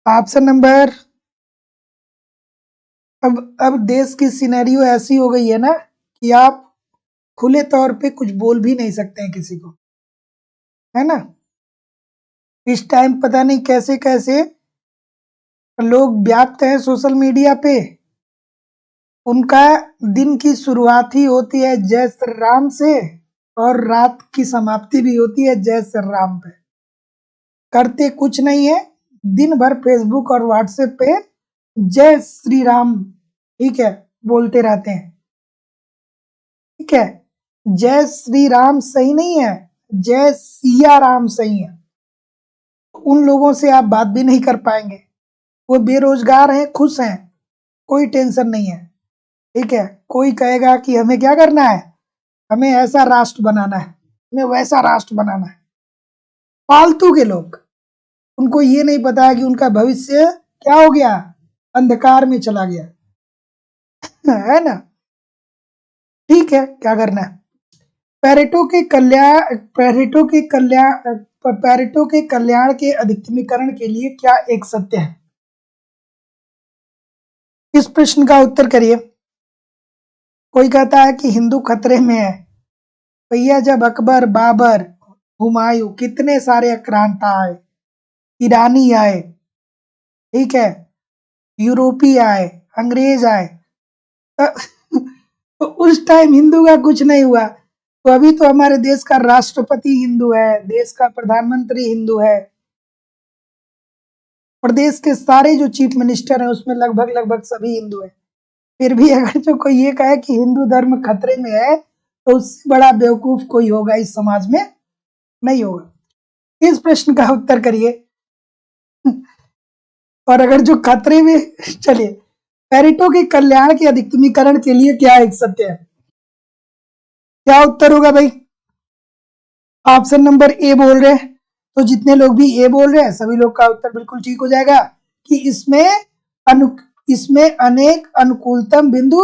ऑप्शन नंबर, अब देश की सिनेरियो ऐसी हो गई है ना कि आप खुले तौर पे कुछ बोल भी नहीं सकते हैं किसी को, है ना। इस टाइम पता नहीं कैसे कैसे लोग व्याप्त हैं सोशल मीडिया पे। उनका दिन की शुरुआत ही होती है जय श्री राम से, और रात की समाप्ति भी होती है जय श्री राम पे। करते कुछ नहीं है, दिन भर फेसबुक और व्हाट्सएप पे जय श्री राम, ठीक है, बोलते रहते हैं। ठीक है, जय श्री राम सही नहीं है, जय सिया राम सही है। उन लोगों से आप बात भी नहीं कर पाएंगे, वो बेरोजगार हैं, खुश हैं, कोई टेंशन नहीं है। ठीक है, कोई कहेगा कि हमें क्या करना है, हमें ऐसा राष्ट्र बनाना है, हमें वैसा राष्ट्र बनाना है। फालतू के लोग, उनको ये नहीं पता है कि उनका भविष्य क्या हो गया, अंधकार में चला गया, है ना। ठीक है, क्या करना है, पेरेटो के कल्याण, पेरेटो के कल्याण के अधिकतमीकरण के लिए क्या एक सत्य है? इस प्रश्न का उत्तर करिए। कोई कहता है कि हिंदू खतरे में है। भैया जब अकबर, बाबर, हुमायूं, कितने सारे आक्रांता आए, ईरानी आए, ठीक है, यूरोपीय आए, अंग्रेज आए, तो उस टाइम हिंदू का कुछ नहीं हुआ। तो अभी तो हमारे देश का राष्ट्रपति हिंदू है, देश का प्रधानमंत्री हिंदू है, प्रदेश के सारे जो चीफ मिनिस्टर हैं उसमें लगभग लगभग सभी हिंदू हैं। फिर भी अगर जो कोई ये कहे कि हिंदू धर्म खतरे में है, तो उससे बड़ा बेवकूफ कोई होगा इस समाज में नहीं होगा। इस प्रश्न का उत्तर करिए। और अगर जो खतरे में, चलिए, पेरेटो के कल्याण के अधिकतमीकरण के लिए क्या एक सत्य है? क्या उत्तर होगा भाई? ऑप्शन नंबर ए बोल रहे हैं, तो जितने लोग भी ए बोल रहे हैं सभी लोग का उत्तर बिल्कुल ठीक हो जाएगा कि इसमें अनेक अनुकूलतम बिंदु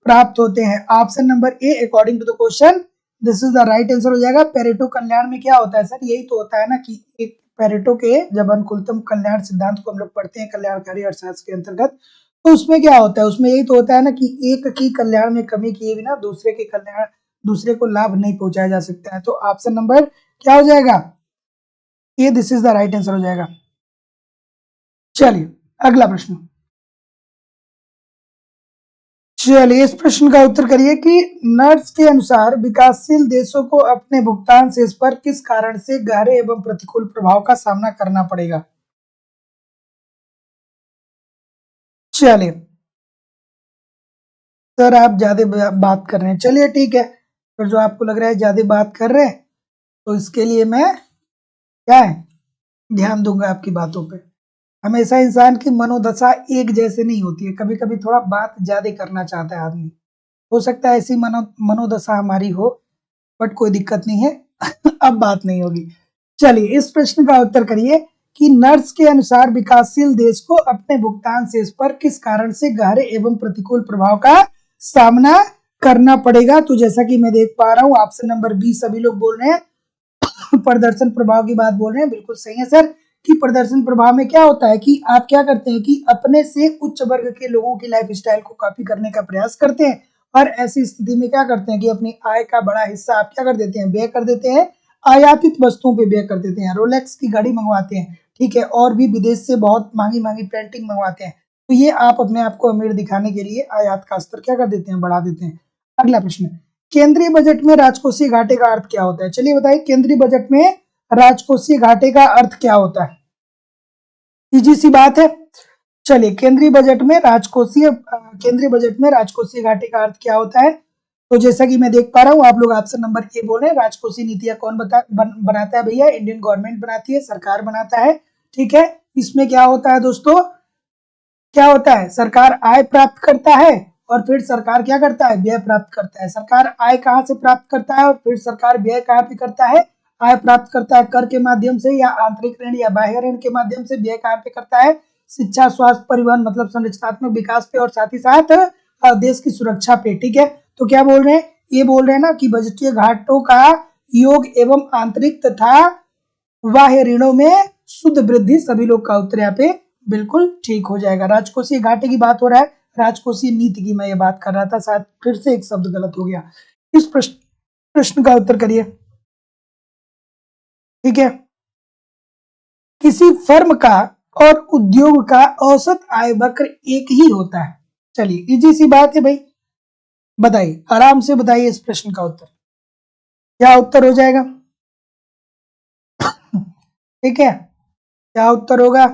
प्राप्त होते हैं। Option number A according to the question this is the right answer हो जाएगा। पेरेटो कल्याण में क्या होता है सर, यही तो होता है ना कि एक पेरेटो के जब अनुकूलतम कल्याण सिद्धांत को हम लोग पढ़ते हैं कल्याणकारी अर्थशास्त्र के अंतर्गत, तो उसमें क्या होता है, उसमें यही तो होता है ना कि एक की कल्याण में कमी किए बिना दूसरे को लाभ नहीं पहुंचाया जा सकता है। तो ऑप्शन नंबर क्या हो जाएगा, ये this is the right answer हो जाएगा। चलिए अगला प्रश्न। चलिए इस प्रश्न का उत्तर करिए कि नर्स के अनुसार विकासशील देशों को अपने भुगतान शेष पर किस कारण से गहरे एवं प्रतिकूल प्रभाव का सामना करना पड़ेगा। चलिए सर आप ज्यादा बात कर रहे हैं, चलिए ठीक है, फिर जो आपको लग रहा है ज्यादा बात कर रहे हैं तो इसके लिए मैं क्या है ध्यान दूंगा आपकी बातों पे। हमेशा इंसान की मनोदशा एक जैसे नहीं होती है, कभी कभी थोड़ा बात ज्यादा करना चाहता है आदमी, हो सकता है ऐसी मनोदशा हमारी हो, बट कोई दिक्कत नहीं है। अब बात नहीं होगी। चलिए इस प्रश्न का उत्तर करिए कि नर्स के अनुसार विकासशील देश को अपने भुगतान शेष पर किस कारण से गहरे एवं प्रतिकूल प्रभाव का सामना करना पड़ेगा। तो जैसा कि मैं देख पा रहा हूं ऑप्शन नंबर बी सभी लोग बोल रहे हैं, प्रदर्शन प्रभाव की बात बोल रहे हैं, बिल्कुल सही है सर। कि प्रदर्शन प्रभाव में क्या होता है कि आप क्या करते हैं कि अपने से उच्च वर्ग के लोगों की लाइफ स्टाइल को कॉपी करने का प्रयास करते हैं, और ऐसी स्थिति में क्या करते हैं कि अपनी आय का बड़ा हिस्सा आप क्या कर देते हैं, व्यय कर देते हैं, आयातित वस्तुओं पे व्यय कर देते हैं, रोलेक्स की घड़ी मंगवाते हैं, ठीक है, और भी विदेश से बहुत महंगी महंगी पेंटिंग मंगवाते हैं। तो ये आप अपने आप को अमीर दिखाने के लिए आयात का स्तर क्या कर देते हैं, बढ़ा देते हैं। अगला प्रश्न, केंद्रीय बजट में राजकोषीय घाटे का अर्थ क्या होता है। चलिए बताइए केंद्रीय बजट में राजकोषीय घाटे का अर्थ क्या होता है। सीधी सी बात है। चलिए केंद्रीय बजट में राजकोषीय घाटे का अर्थ क्या होता है। तो जैसा कि मैं देख पा रहा हूँ आप लोग ऑप्शन नंबर ए बोल रहे हैं, राजकोषीय नीतियां कौन बनाता है भैया, इंडियन गवर्नमेंट बनाती है, सरकार बनाता है, ठीक है। इसमें क्या होता है दोस्तों, क्या होता है, सरकार आय प्राप्त करता है और फिर सरकार क्या करता है, व्यय प्राप्त करता है। सरकार आय कहाँ से प्राप्त करता है और फिर सरकार व्यय कहाँ पे करता है, आय प्राप्त करता है कर के माध्यम से या आंतरिक ऋण या बाह्य ऋण के माध्यम से, व्यय कहाँ पे करता है, शिक्षा स्वास्थ्य परिवहन मतलब संरचनात्मक विकास पे और साथ ही साथ देश की सुरक्षा पे, ठीक है। तो क्या बोल रहे हैं, ये बोल रहे हैं ना कि बजटीय घाटों का योग एवं आंतरिक तथा बाह्य ऋणों में शुद्ध वृद्धि, सभी लोग का उत्तर यहाँ पे बिल्कुल ठीक हो जाएगा। राजकोषीय घाटे की बात हो रहा है, राजकोषीय नीति की मैं ये बात कर रहा था, शायद फिर से एक शब्द गलत हो गया। इस प्रश्न का उत्तर करिए, ठीक है। किसी फर्म का और उद्योग का औसत आय वक्र एक ही होता है। चलिए इजी सी बात है भाई, बताइए आराम से बताइए इस प्रश्न का उत्तर क्या उत्तर हो जाएगा, ठीक है, क्या उत्तर होगा,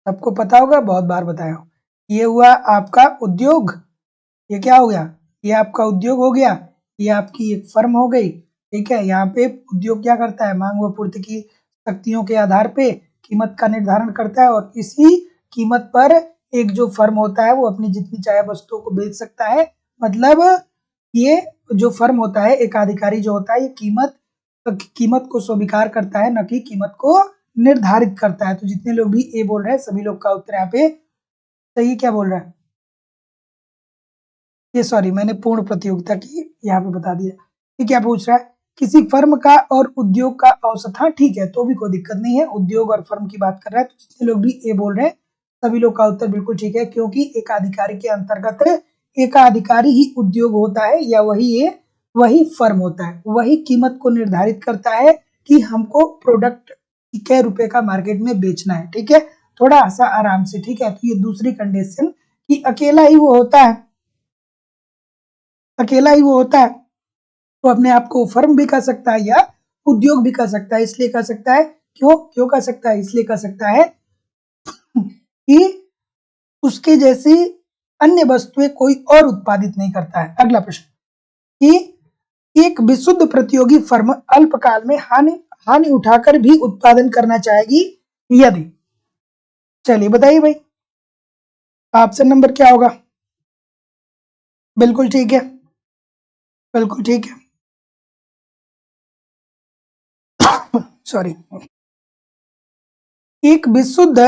सबको पता होगा, बहुत बार बताया हूं। ये हुआ आपका उद्योग, ये क्या हो गया, ये आपका उद्योग हो गया, ये आपकी एक फर्म हो गई, ठीक है। यहाँ पे उद्योग क्या करता है, मांग व पूर्ति की शक्तियों के आधार पे कीमत का निर्धारण करता है, और इसी कीमत पर एक जो फर्म होता है वो अपनी जितनी चाहे वस्तुओं को बेच सकता है। मतलब ये जो फर्म होता है, एक अधिकारी जो होता है, ये कीमत को स्वीकार करता है, न कि कीमत को निर्धारित करता है। तो जितने लोग भी ए बोल रहे हैं सभी लोग का उत्तर यहाँ पे सही क्या बोल रहा है, ये सॉरी मैंने पूर्ण प्रतियोगिता की यहाँ पे बता दिया। ये क्या पूछ रहा है, किसी फर्म का और उद्योग का औसत, हाँ ठीक है, तो भी कोई दिक्कत नहीं है, उद्योग और फर्म की बात कर रहा है। तो जितने लोग भी ए बोल रहे हैं सभी लोग का उत्तर बिल्कुल ठीक है, क्योंकि एकाधिकारी के अंतर्गत एकाधिकारी ही उद्योग होता है, या वही फर्म होता है, वही कीमत को निर्धारित करता है कि हमको प्रोडक्ट कै रुपए का मार्केट में बेचना है, ठीक है। थोड़ा सा आराम से, ठीक है। तो ये दूसरी कंडीशन कि अकेला ही वो होता है, अकेला ही वो होता है, तो अपने आप को फर्म भी कह सकता है या उद्योग भी कह सकता है। इसलिए कह सकता है, क्यों क्यों कह सकता है, इसलिए कह सकता है कि उसके जैसी अन्य वस्तुएं कोई और उत्पादित नहीं करता है। अगला प्रश्न, कि एक विशुद्ध प्रतियोगी फर्म अल्पकाल में हानि उठाकर भी उत्पादन करना चाहेगी यदि, चलिए बताइए भाई ऑप्शन नंबर क्या होगा। बिल्कुल ठीक है, बिल्कुल ठीक है, सॉरी। एक विशुद्ध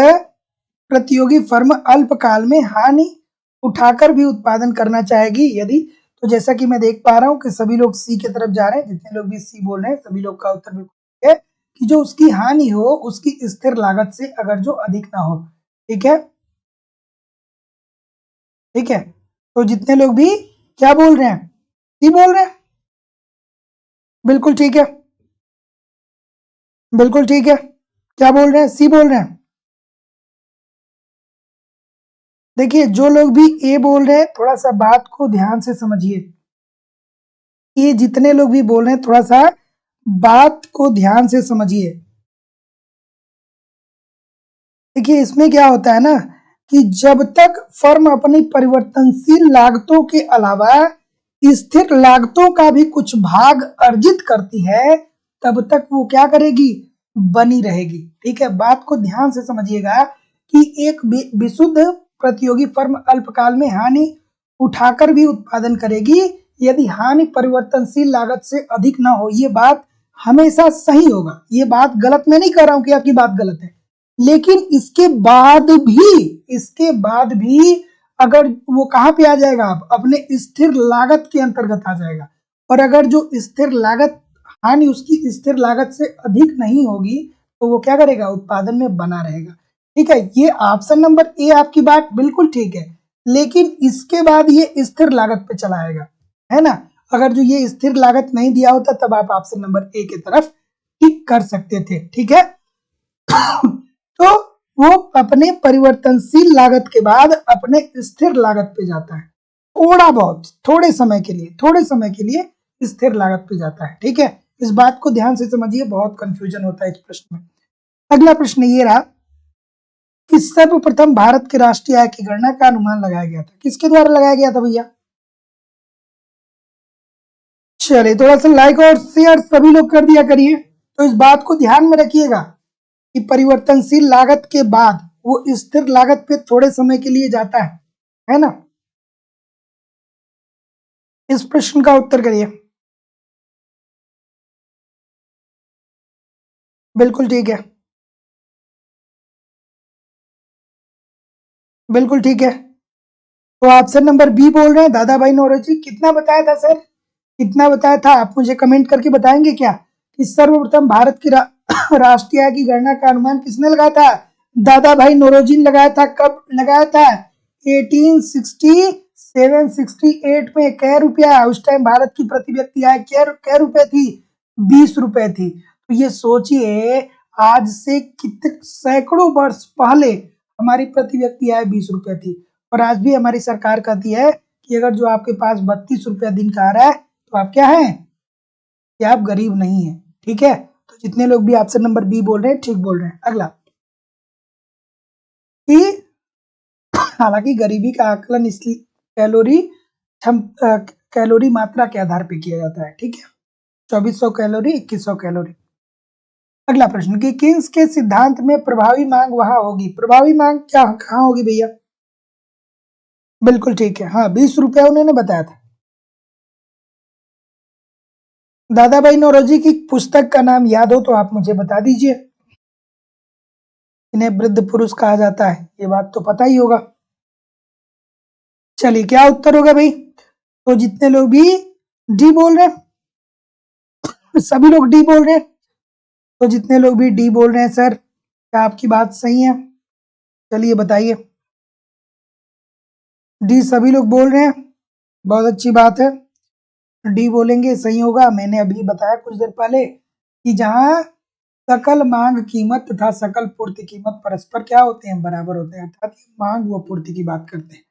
प्रतियोगी फर्म अल्पकाल में हानि उठाकर भी उत्पादन करना चाहेगी यदि, तो जैसा कि मैं देख पा रहा हूं कि सभी लोग सी की तरफ जा रहे हैं, जितने लोग भी सी बोल रहे हैं सभी लोग का उत्तर बिल्कुल है कि जो उसकी हानि हो उसकी स्थिर लागत से अगर जो अधिक ना हो, ठीक है, ठीक है। तो जितने लोग भी क्या बोल रहे हैं, सी बोल रहे हैं, बिल्कुल ठीक है, बिल्कुल ठीक है। क्या बोल रहे हैं, सी बोल रहे हैं। देखिए जो लोग भी ए बोल रहे हैं थोड़ा सा बात को ध्यान से समझिए। ये जितने लोग भी बोल रहे हैं थोड़ा सा बात को ध्यान से समझिए। देखिए इसमें क्या होता है ना कि जब तक फर्म अपनी परिवर्तनशील लागतों के अलावा स्थिर लागतों का भी कुछ भाग अर्जित करती है तब तक वो क्या करेगी, बनी रहेगी। ठीक है, बात को ध्यान से समझिएगा कि एक विशुद्ध प्रतियोगी फर्म अल्पकाल में हानि उठाकर भी उत्पादन करेगी यदि हानि परिवर्तनशील लागत से अधिक ना हो। ये बात हमेशा सही होगा, ये बात गलत मैं नहीं कर रहा हूं कि आपकी बात गलत है, लेकिन इसके बाद भी अगर वो कहां पे आ जाएगा, आप अपने स्थिर लागत के अंतर्गत आ जाएगा। और अगर जो स्थिर लागत हानि उसकी स्थिर लागत से अधिक नहीं होगी तो वो क्या करेगा, उत्पादन में बना रहेगा। ठीक है, ये ऑप्शन नंबर ए आपकी बात बिल्कुल ठीक है, लेकिन इसके बाद ये स्थिर लागत पे चला आएगा, है ना। अगर जो ये स्थिर लागत नहीं दिया होता तब आप ऑप्शन नंबर ए की तरफ टिक कर सकते थे। ठीक है तो वो अपने परिवर्तनशील लागत के बाद अपने स्थिर लागत पे जाता है, थोड़ा बहुत थोड़े समय के लिए स्थिर लागत पे जाता है। ठीक है, इस बात को ध्यान से समझिए, बहुत कंफ्यूजन होता है इस प्रश्न में। अगला प्रश्न ये रहा कि सर्वप्रथम भारत के राष्ट्रीय आय की गणना का अनुमान लगाया गया था, किसके द्वारा लगाया गया था भैया। चलिए थोड़ा सा लाइक और शेयर सभी लोग कर दिया करिए। तो इस बात को ध्यान में रखिएगा कि परिवर्तनशील लागत के बाद वो स्थिर लागत पे थोड़े समय के लिए जाता है ना। इस प्रश्न का उत्तर करिए। बिल्कुल ठीक है, बिल्कुल ठीक है। तो ऑप्शन नंबर बी बोल रहे हैं दादा भाई नौरोजी। कितना बताया था सर, कितना बताया था, आप मुझे कमेंट करके बताएंगे क्या कि सर्वप्रथम भारत की राष्ट्रीय आय की गणना का अनुमान किसने लगाया था, दादा भाई नौरोजी ने लगाया था। कब लगाया था, 1867-68 में। कै रुपया उस टाइम भारत की प्रति व्यक्ति आय कै रुपए थी, 20 रुपए थी। तो ये सोचिए आज से कितने सैकड़ों वर्ष पहले हमारी प्रति व्यक्ति आय 20 रुपए थी, और आज भी हमारी सरकार कहती है कि अगर जो आपके पास 32 रुपया दिन का आ रहा है तो आप क्या हैं, कि आप गरीब नहीं है। ठीक है, तो जितने लोग भी ऑप्शन नंबर बी बोल रहे हैं ठीक बोल रहे हैं। अगला कि हालांकि गरीबी का आकलन इसलिए कैलोरी मात्रा के आधार पर किया जाता है। ठीक है, 2400 कैलोरी, 2100 कैलोरी। अगला प्रश्न कि किन्स के सिद्धांत में प्रभावी मांग वहां होगी, प्रभावी मांग क्या कहाँ होगी भैया। बिल्कुल ठीक है, हाँ 20 रुपया उन्होंने बताया था। दादा भाई नौरोजी की पुस्तक का नाम याद हो तो आप मुझे बता दीजिए। इन्हें वृद्ध पुरुष कहा जाता है, ये बात तो पता ही होगा। चलिए क्या उत्तर होगा भाई, तो जितने लोग भी डी बोल रहे हैं, सभी लोग डी बोल रहे हैं, तो जितने लोग भी डी बोल रहे हैं सर क्या आपकी बात सही है, चलिए बताइए। डी सभी लोग बोल रहे हैं, बहुत अच्छी बात है, डी बोलेंगे सही होगा। मैंने अभी बताया कुछ देर पहले कि जहां सकल मांग कीमत तथा सकल पूर्ति कीमत परस्पर क्या होते हैं, बराबर होते हैं, अर्थात मांग व पूर्ति की बात करते हैं।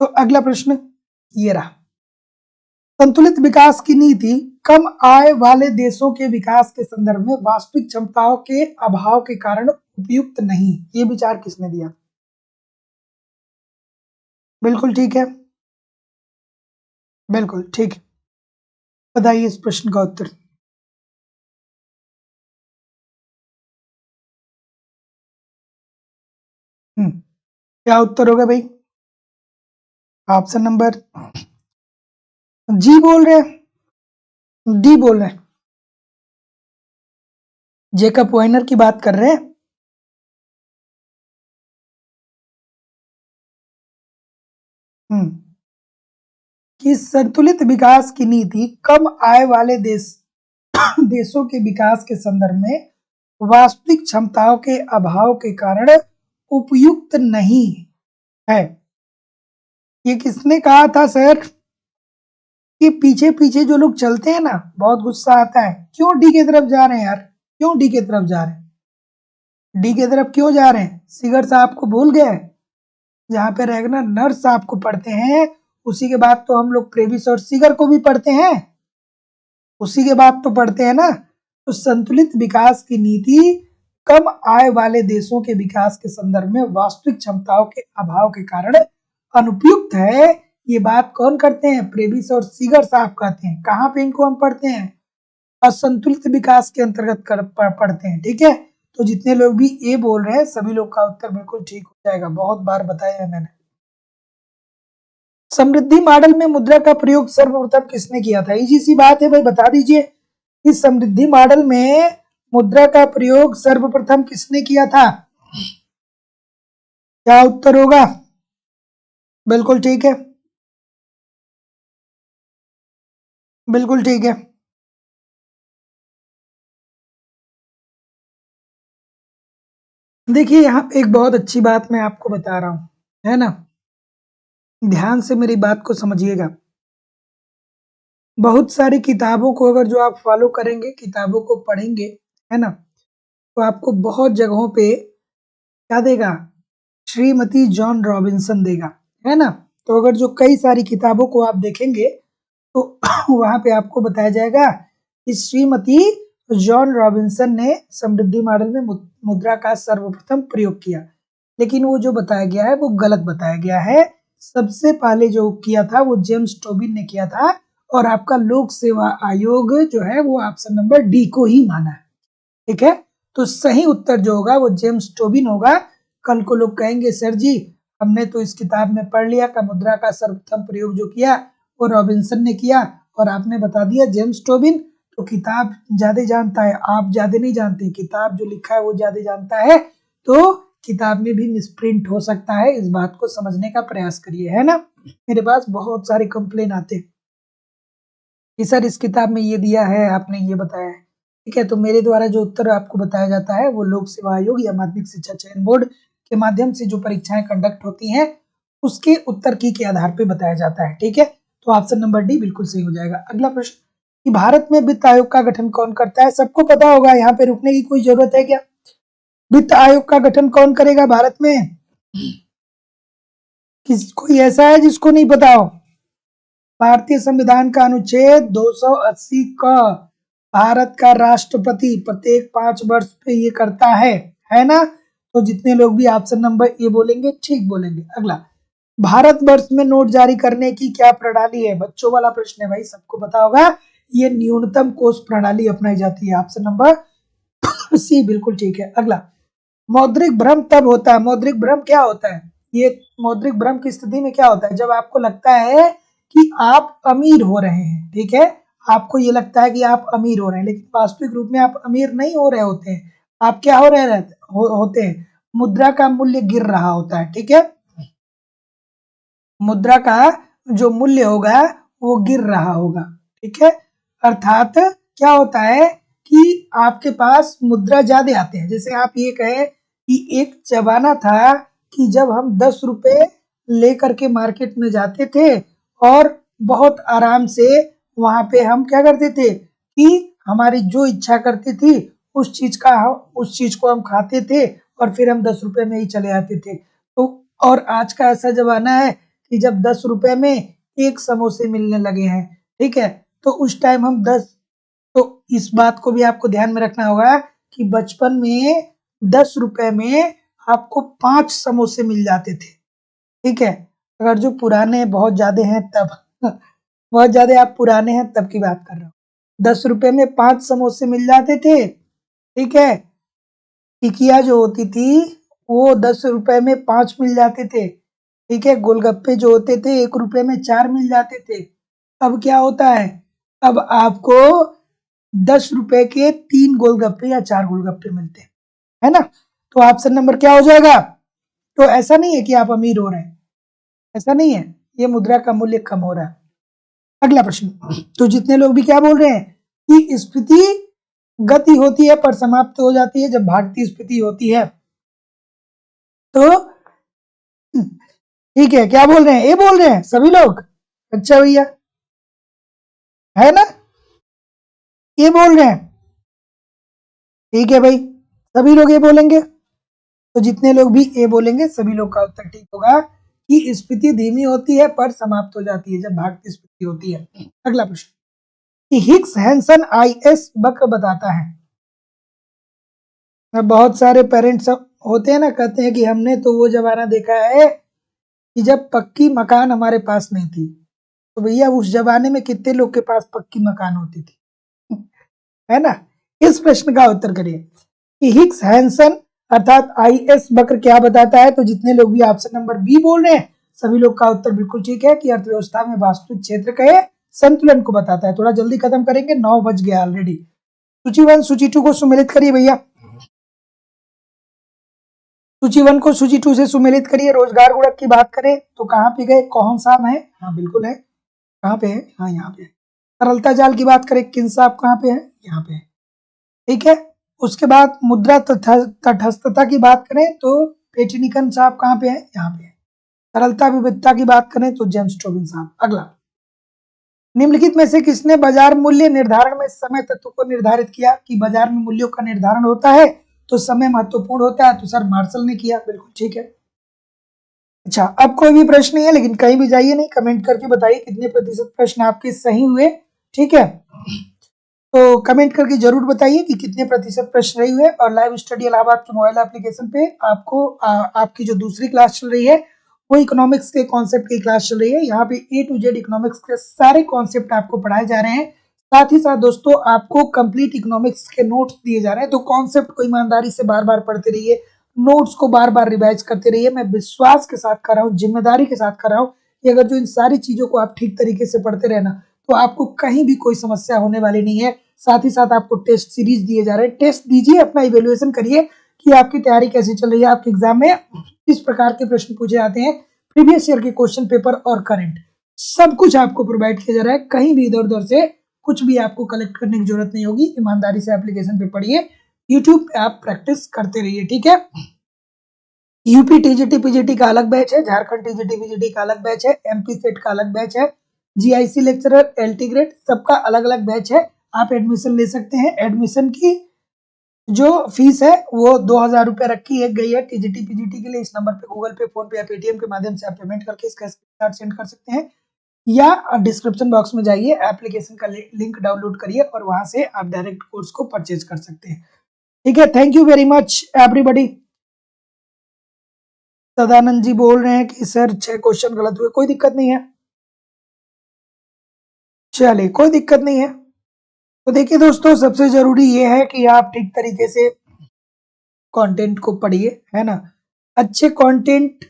तो अगला प्रश्न ये रहा, संतुलित विकास की नीति कम आय वाले देशों के विकास के संदर्भ में वास्तविक क्षमताओं के अभाव के कारण उपयुक्त नहीं, ये विचार किसने दिया। बिल्कुल ठीक है, बिल्कुल ठीक है। बताइए इस प्रश्न का उत्तर। क्या उत्तर होगा भाई, ऑप्शन नंबर जी बोल रहे हैं, डी बोल रहे हैं, जेकब वाइनर की बात कर रहे हैं। कि संतुलित विकास की नीति कम आय वाले देशों के विकास के संदर्भ में वास्तविक क्षमताओं के अभाव के कारण उपयुक्त नहीं है। ये किसने कहा था सर? कि पीछे पीछे जो लोग चलते हैं ना, बहुत गुस्सा आता है, क्यों डी की तरफ जा रहे हैं यार, क्यों डी की तरफ जा रहे हैं, डी की तरफ क्यों जा रहे हैं? सिगर साहब को भूल गए? जहाँ पे रेगनर नर्स साहब को पढ़ते हैं, उसी के बाद तो हम लोग प्रेविस और सिगर को भी पढ़ते हैं, उसी के बाद तो पढ़ते हैं ना। तो संतुलित विकास की नीति कम आय वाले देशों के विकास के संदर्भ में वास्तविक क्षमताओं के अभाव के कारण अनुपयुक्त है। ये बात कौन करते हैं? प्रेविस और सिगर साहब कहते हैं। कहाँ पे इनको हम पढ़ते हैं? असंतुलित विकास के अंतर्गत पढ़ते हैं। ठीक है, तो जितने लोग भी ए बोल रहे हैं सभी लोग का उत्तर बिल्कुल ठीक हो जाएगा, बहुत बार बताया है मैंने। समृद्धि मॉडल में मुद्रा का प्रयोग सर्वप्रथम किसने किया था? इजी सी बात है भाई, बता दीजिए। इस समृद्धि मॉडल में मुद्रा का प्रयोग सर्वप्रथम किसने किया था? क्या उत्तर होगा? बिल्कुल ठीक है, बिल्कुल ठीक है। देखिए, यहाँ पे एक बहुत अच्छी बात मैं आपको बता रहा हूँ, है ना, ध्यान से मेरी बात को समझिएगा। बहुत सारी किताबों को अगर जो आप फॉलो करेंगे, किताबों को पढ़ेंगे, है ना, तो आपको बहुत जगहों पे क्या देगा? श्रीमती जॉन रॉबिन्सन देगा, है ना। तो अगर जो कई सारी किताबों को आप देखेंगे तो वहां पे आपको बताया जाएगा कि श्रीमती जॉन रॉबिन्सन ने समृद्धि मॉडल में मुद्रा का सर्वप्रथम प्रयोग किया, लेकिन वो जो बताया गया है वो गलत बताया गया है। सबसे पहले जो किया था वो जेम्स टोबिन ने किया था, और आपका लोक सेवा आयोग जो है वो ऑप्शन नंबर डी को ही माना है। ठीक है, तो सही उत्तर जो होगा वो जेम्स टोबिन होगा। कल को लोग कहेंगे सर जी हमने तो इस किताब में पढ़ लिया कि मुद्रा का सर्वप्रथम प्रयोग जो किया वो रॉबिन्सन ने किया, और आपने बता दिया जेम्स टोबिन। तो किताब ज्यादा जानता है, आप ज्यादा नहीं जानते, किताब जो लिखा है वो ज्यादा जानता है। तो किताब में भी मिसप्रिंट हो सकता है, इस बात को समझने का प्रयास करिए, है ना। मेरे पास बहुत सारे कंप्लेन आते हैं कि सर इस किताब में ये दिया है, आपने ये बताया है। ठीक है, तो मेरे द्वारा जो उत्तर आपको बताया जाता है वो लोक सेवा आयोग या माध्यमिक शिक्षा चयन बोर्ड के माध्यम से जो परीक्षाएं कंडक्ट होती हैं उसके उत्तर की के आधार पे बताया जाता है। ठीक है, तो ऑप्शन नंबर डी बिल्कुल सही हो जाएगा। अगला प्रश्न कि भारत में वित्त आयोग का गठन कौन करता है? सबको पता होगा, यहाँ पे रुकने की कोई जरूरत है क्या? वित्त आयोग का गठन कौन करेगा भारत में? कोई ऐसा है जिसको नहीं पता हो? भारतीय संविधान का अनुच्छेद 280 का भारत का राष्ट्रपति प्रत्येक 5 वर्ष पे ये करता है ना। तो जितने लोग भी ऑप्शन नंबर ए बोलेंगे ठीक बोलेंगे। अगला, भारत वर्ष में नोट जारी करने की क्या प्रणाली है? बच्चों वाला प्रश्न है भाई, सबको पता होगा। ये न्यूनतम कोष प्रणाली अपनाई जाती है, ऑप्शन नंबर सी बिल्कुल ठीक है। अगला, मौद्रिक भ्रम तब होता है, मौद्रिक भ्रम क्या होता है? ये मौद्रिक भ्रम की स्थिति में क्या होता है? जब आपको लगता है कि आप अमीर हो रहे हैं, ठीक है, आपको ये लगता है कि आप अमीर हो रहे हैं, लेकिन वास्तविक रूप में आप अमीर नहीं हो रहे होते हैं। आप क्या हो रहे रहते होते हैं? मुद्रा का मूल्य गिर रहा होता है। ठीक है, मुद्रा का जो मूल्य होगा वो गिर रहा होगा। ठीक है, अर्थात क्या होता है कि आपके पास मुद्रा ज्यादा आते हैं। जैसे आप ये कहें कि एक जमाना था कि जब हम 10 रुपए लेकर के मार्केट में जाते थे और बहुत आराम से वहां पे हम क्या करते थे कि हमारी जो इच्छा करती थी उस चीज को हम खाते थे, और फिर हम 10 रुपए में ही चले आते थे। तो और आज का ऐसा जमाना है कि जब 10 रुपए में एक समोसे मिलने लगे हैं, ठीक है, तो उस टाइम हम 10, तो इस बात को भी आपको ध्यान में रखना होगा कि बचपन में 10 रुपए में आपको 5 समोसे मिल जाते थे। ठीक है, अगर जो पुराने बहुत ज्यादा हैं तब बहुत ज्यादा आप पुराने हैं तब की बात कर रहा हूँ। 10 रुपए में 5 समोसे मिल जाते थे। ठीक है, टिकिया जो होती थी वो 10 रुपए में 5 मिल जाते थे। ठीक है, गोलगप्पे जो होते थे 1 रुपए में 4 मिल जाते थे। अब क्या होता है? अब आपको 10 रुपए के 3 गोलगप्पे या 4 गोलगप्पे मिलते हैं, है ना। तो ऑप्शन नंबर क्या हो जाएगा? तो ऐसा नहीं है कि आप अमीर हो रहे हैं, ऐसा नहीं है, ये मुद्रा का मूल्य कम हो रहा है। अगला प्रश्न, तो जितने लोग भी क्या बोल रहे हैं कि स्फीति गति होती है पर समाप्त हो जाती है जब भारतीय स्फीति होती है, तो ठीक है, क्या बोल रहे हैं? ए बोल रहे हैं सभी लोग? अच्छा भैया, है ना? ये बोल रहे हैं? ठीक है भाई, सभी लोग ये बोलेंगे। तो जितने लोग भी ए बोलेंगे सभी लोग का उत्तर ठीक होगा कि स्फीति धीमी होती है पर समाप्त हो जाती है जब भागती स्फीति होती है। अगला प्रश्न, कि हिग्स हैंसन आईएस वक्र बताता है। अब बहुत सारे पेरेंट्स होते हैं ना, कहते हैं कि हमने तो वो जमाना देखा है कि जब पक्की मकान हमारे पास नहीं थी। तो भैया उस जमाने में कितने लोग के पास पक्की मकान होती थी? है ना? इस प्रश्न का उत्तर करिए कि हिग्स हैंसन अर्थात आईएस वक्र क्या बताता है। तो जितने लोग भी ऑप्शन नंबर बी बोल रहे हैं सभी लोग का उत्तर बिल्कुल ठीक है कि अर्थव्यवस्था में वास्तु क्षेत्र के संतुलन को बताता है। थोड़ा जल्दी खत्म करेंगे, 9 बज गया ऑलरेडी। सूची 1 सूची 2 को सुमेलित करिए भैया। सूची 1 को सूची 2 से सुमेलित करिए। रोजगार गुणक की बात करें तो कहाँ पे गए? कौन सा है? हाँ बिल्कुल है। कहाँ पे है? हाँ यहाँ पे है। तरलता जाल की बात करें, किन साहब कहाँ पे है? यहाँ पे है। ठीक है, उसके बाद मुद्रा तटस्थता की बात करें तो पेटनिकन साहब कहाँ पे है? यहाँ पे है। तरलता विविधता की बात करें तो जेम्स टोबिन साहब। अगला, निम्नलिखित में से किसने बाजार मूल्य निर्धारण में समय तत्व को निर्धारित किया? कि बाजार में मूल्यों का निर्धारण होता है तो समय महत्वपूर्ण होता है। तो सर मार्शल ने किया, बिल्कुल ठीक है। अच्छा, अब कोई भी प्रश्न नहीं है, लेकिन कहीं भी जाइए नहीं, कमेंट करके बताइए कितने प्रतिशत प्रश्न आपके सही हुए। ठीक है, तो कमेंट करके जरूर बताइए कि कितने प्रतिशत प्रश्न सही हुए। और लाइव स्टडी इलाहाबाद के मोबाइल एप्लीकेशन पे आपको आपकी जो दूसरी क्लास चल रही है वो इकोनॉमिक्स के कॉन्सेप्ट की क्लास चल रही है। यहाँ पे ए टू जेड इकोनॉमिक्स के सारे कॉन्सेप्ट आपको पढ़ाए जा रहे हैं। साथ ही साथ दोस्तों आपको कंप्लीट इकोनॉमिक्स के नोट्स दिए जा रहे हैं। तो कॉन्सेप्ट को ईमानदारी से बार बार पढ़ते रहिए, नोट्स को बार बार रिवाइज करते रहिए। मैं विश्वास के साथ कर रहा हूँ, जिम्मेदारी के साथ कर रहा हूँ कि अगर जो इन सारी चीजों को आप ठीक तरीके से पढ़ते रहना तो आपको कहीं भी कोई समस्या होने वाली नहीं है। साथ ही साथ आपको टेस्ट सीरीज दिए जा रहे हैं। टेस्ट दीजिए, अपना इवेल्युएशन करिए कि आपकी तैयारी कैसी चल रही है। आपके एग्जाम में किस प्रकार के प्रश्न पूछे जाते हैं, प्रीवियस ईयर के क्वेश्चन पेपर और करंट सब कुछ आपको प्रोवाइड किया जा रहा है। कहीं भी इधर उधर से कुछ भी आपको कलेक्ट करने की जरूरत नहीं होगी। ईमानदारी से एप्लीकेशन पे पढ़िए, यूट्यूब पे आप प्रैक्टिस करते रहिए। ठीक है, यूपी टीजीटी पीजीटी का अलग बैच है, झारखंड टीजीटी पीजीटी का अलग बैच है, एमपी सेट का अलग बैच है, जीआईसी लेक्चरर, एलटी ग्रेड सबका अलग अलग बैच है। आप एडमिशन ले सकते हैं। एडमिशन की जो फीस है वो 2,000 रुपए रखी है गई है टीजीटी पीजीटी के लिए। इस नंबर पे गूगल पे, फोन पे या पेटीएम के माध्यम से आप पेमेंट करके इसका स्क्रीनशॉट सेंड कर सकते हैं, या डिस्क्रिप्शन बॉक्स में जाइए, एप्लीकेशन का लिंक डाउनलोड करिए और वहां से आप डायरेक्ट कोर्स को परचेज कर सकते हैं। ठीक है, thank you very much everybody. Sadanand ji बोल रहे हैं कि सर 6 क्वेश्चन गलत हुए। कोई दिक्कत नहीं है, चलिए कोई दिक्कत नहीं है। तो देखिए दोस्तों, सबसे जरूरी ये है कि आप ठीक तरीके से कंटेंट को पढ़िए, है ना? अच्छे कंटेंट,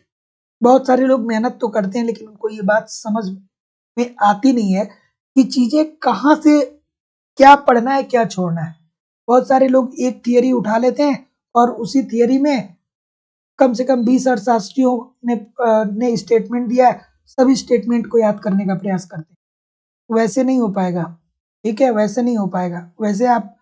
बहुत सारे लोग मेहनत तो करते हैं लेकिन उनको ये बात समझ में आती नहीं है कि चीजें कहाँ से क्या पढ़ना है क्या छोड़ना है। बहुत सारे लोग एक थियरी उठा लेते हैं और उसी थियरी में कम से कम 20 अर्थशास्त्रियों ने स्टेटमेंट दिया है, सभी स्टेटमेंट को याद करने का प्रयास करते हैं। वैसे नहीं हो पाएगा। ठीक है, वैसे नहीं हो पाएगा, वैसे आप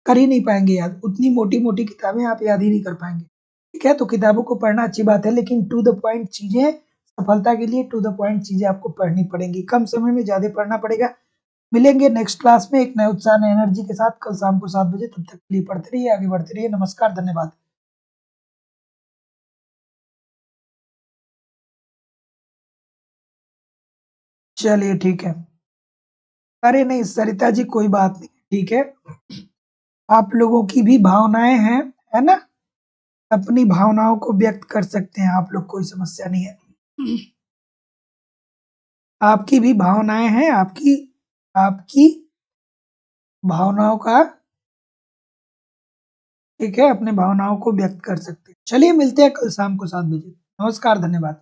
कर ही नहीं पाएंगे याद। उतनी मोटी मोटी किताबें आप याद ही नहीं कर पाएंगे। ठीक है, तो किताबों को पढ़ना अच्छी बात है, लेकिन टू द पॉइंट चीजें, सफलता के लिए टू द पॉइंट चीजें आपको पढ़नी पड़ेंगी। कम समय में ज्यादा पढ़ना पड़ेगा। मिलेंगे नेक्स्ट क्लास में एक नए उत्साह नए एनर्जी के साथ कल शाम को 7 बजे। तब तक के लिए पढ़ते रहिए, आगे बढ़ते रहिए। नमस्कार, धन्यवाद। चलिए ठीक है। अरे नहीं सरिता जी, कोई बात नहीं, ठीक है। आप लोगों की भी भावनाएं हैं, है ना? अपनी भावनाओं को व्यक्त कर सकते हैं आप लोग, कोई समस्या नहीं है। आपकी भी भावनाएं हैं, आपकी आपकी भावनाओं का, ठीक है, अपने भावनाओं को व्यक्त कर सकते हैं। चलिए मिलते हैं कल शाम को 7 बजे। नमस्कार, धन्यवाद।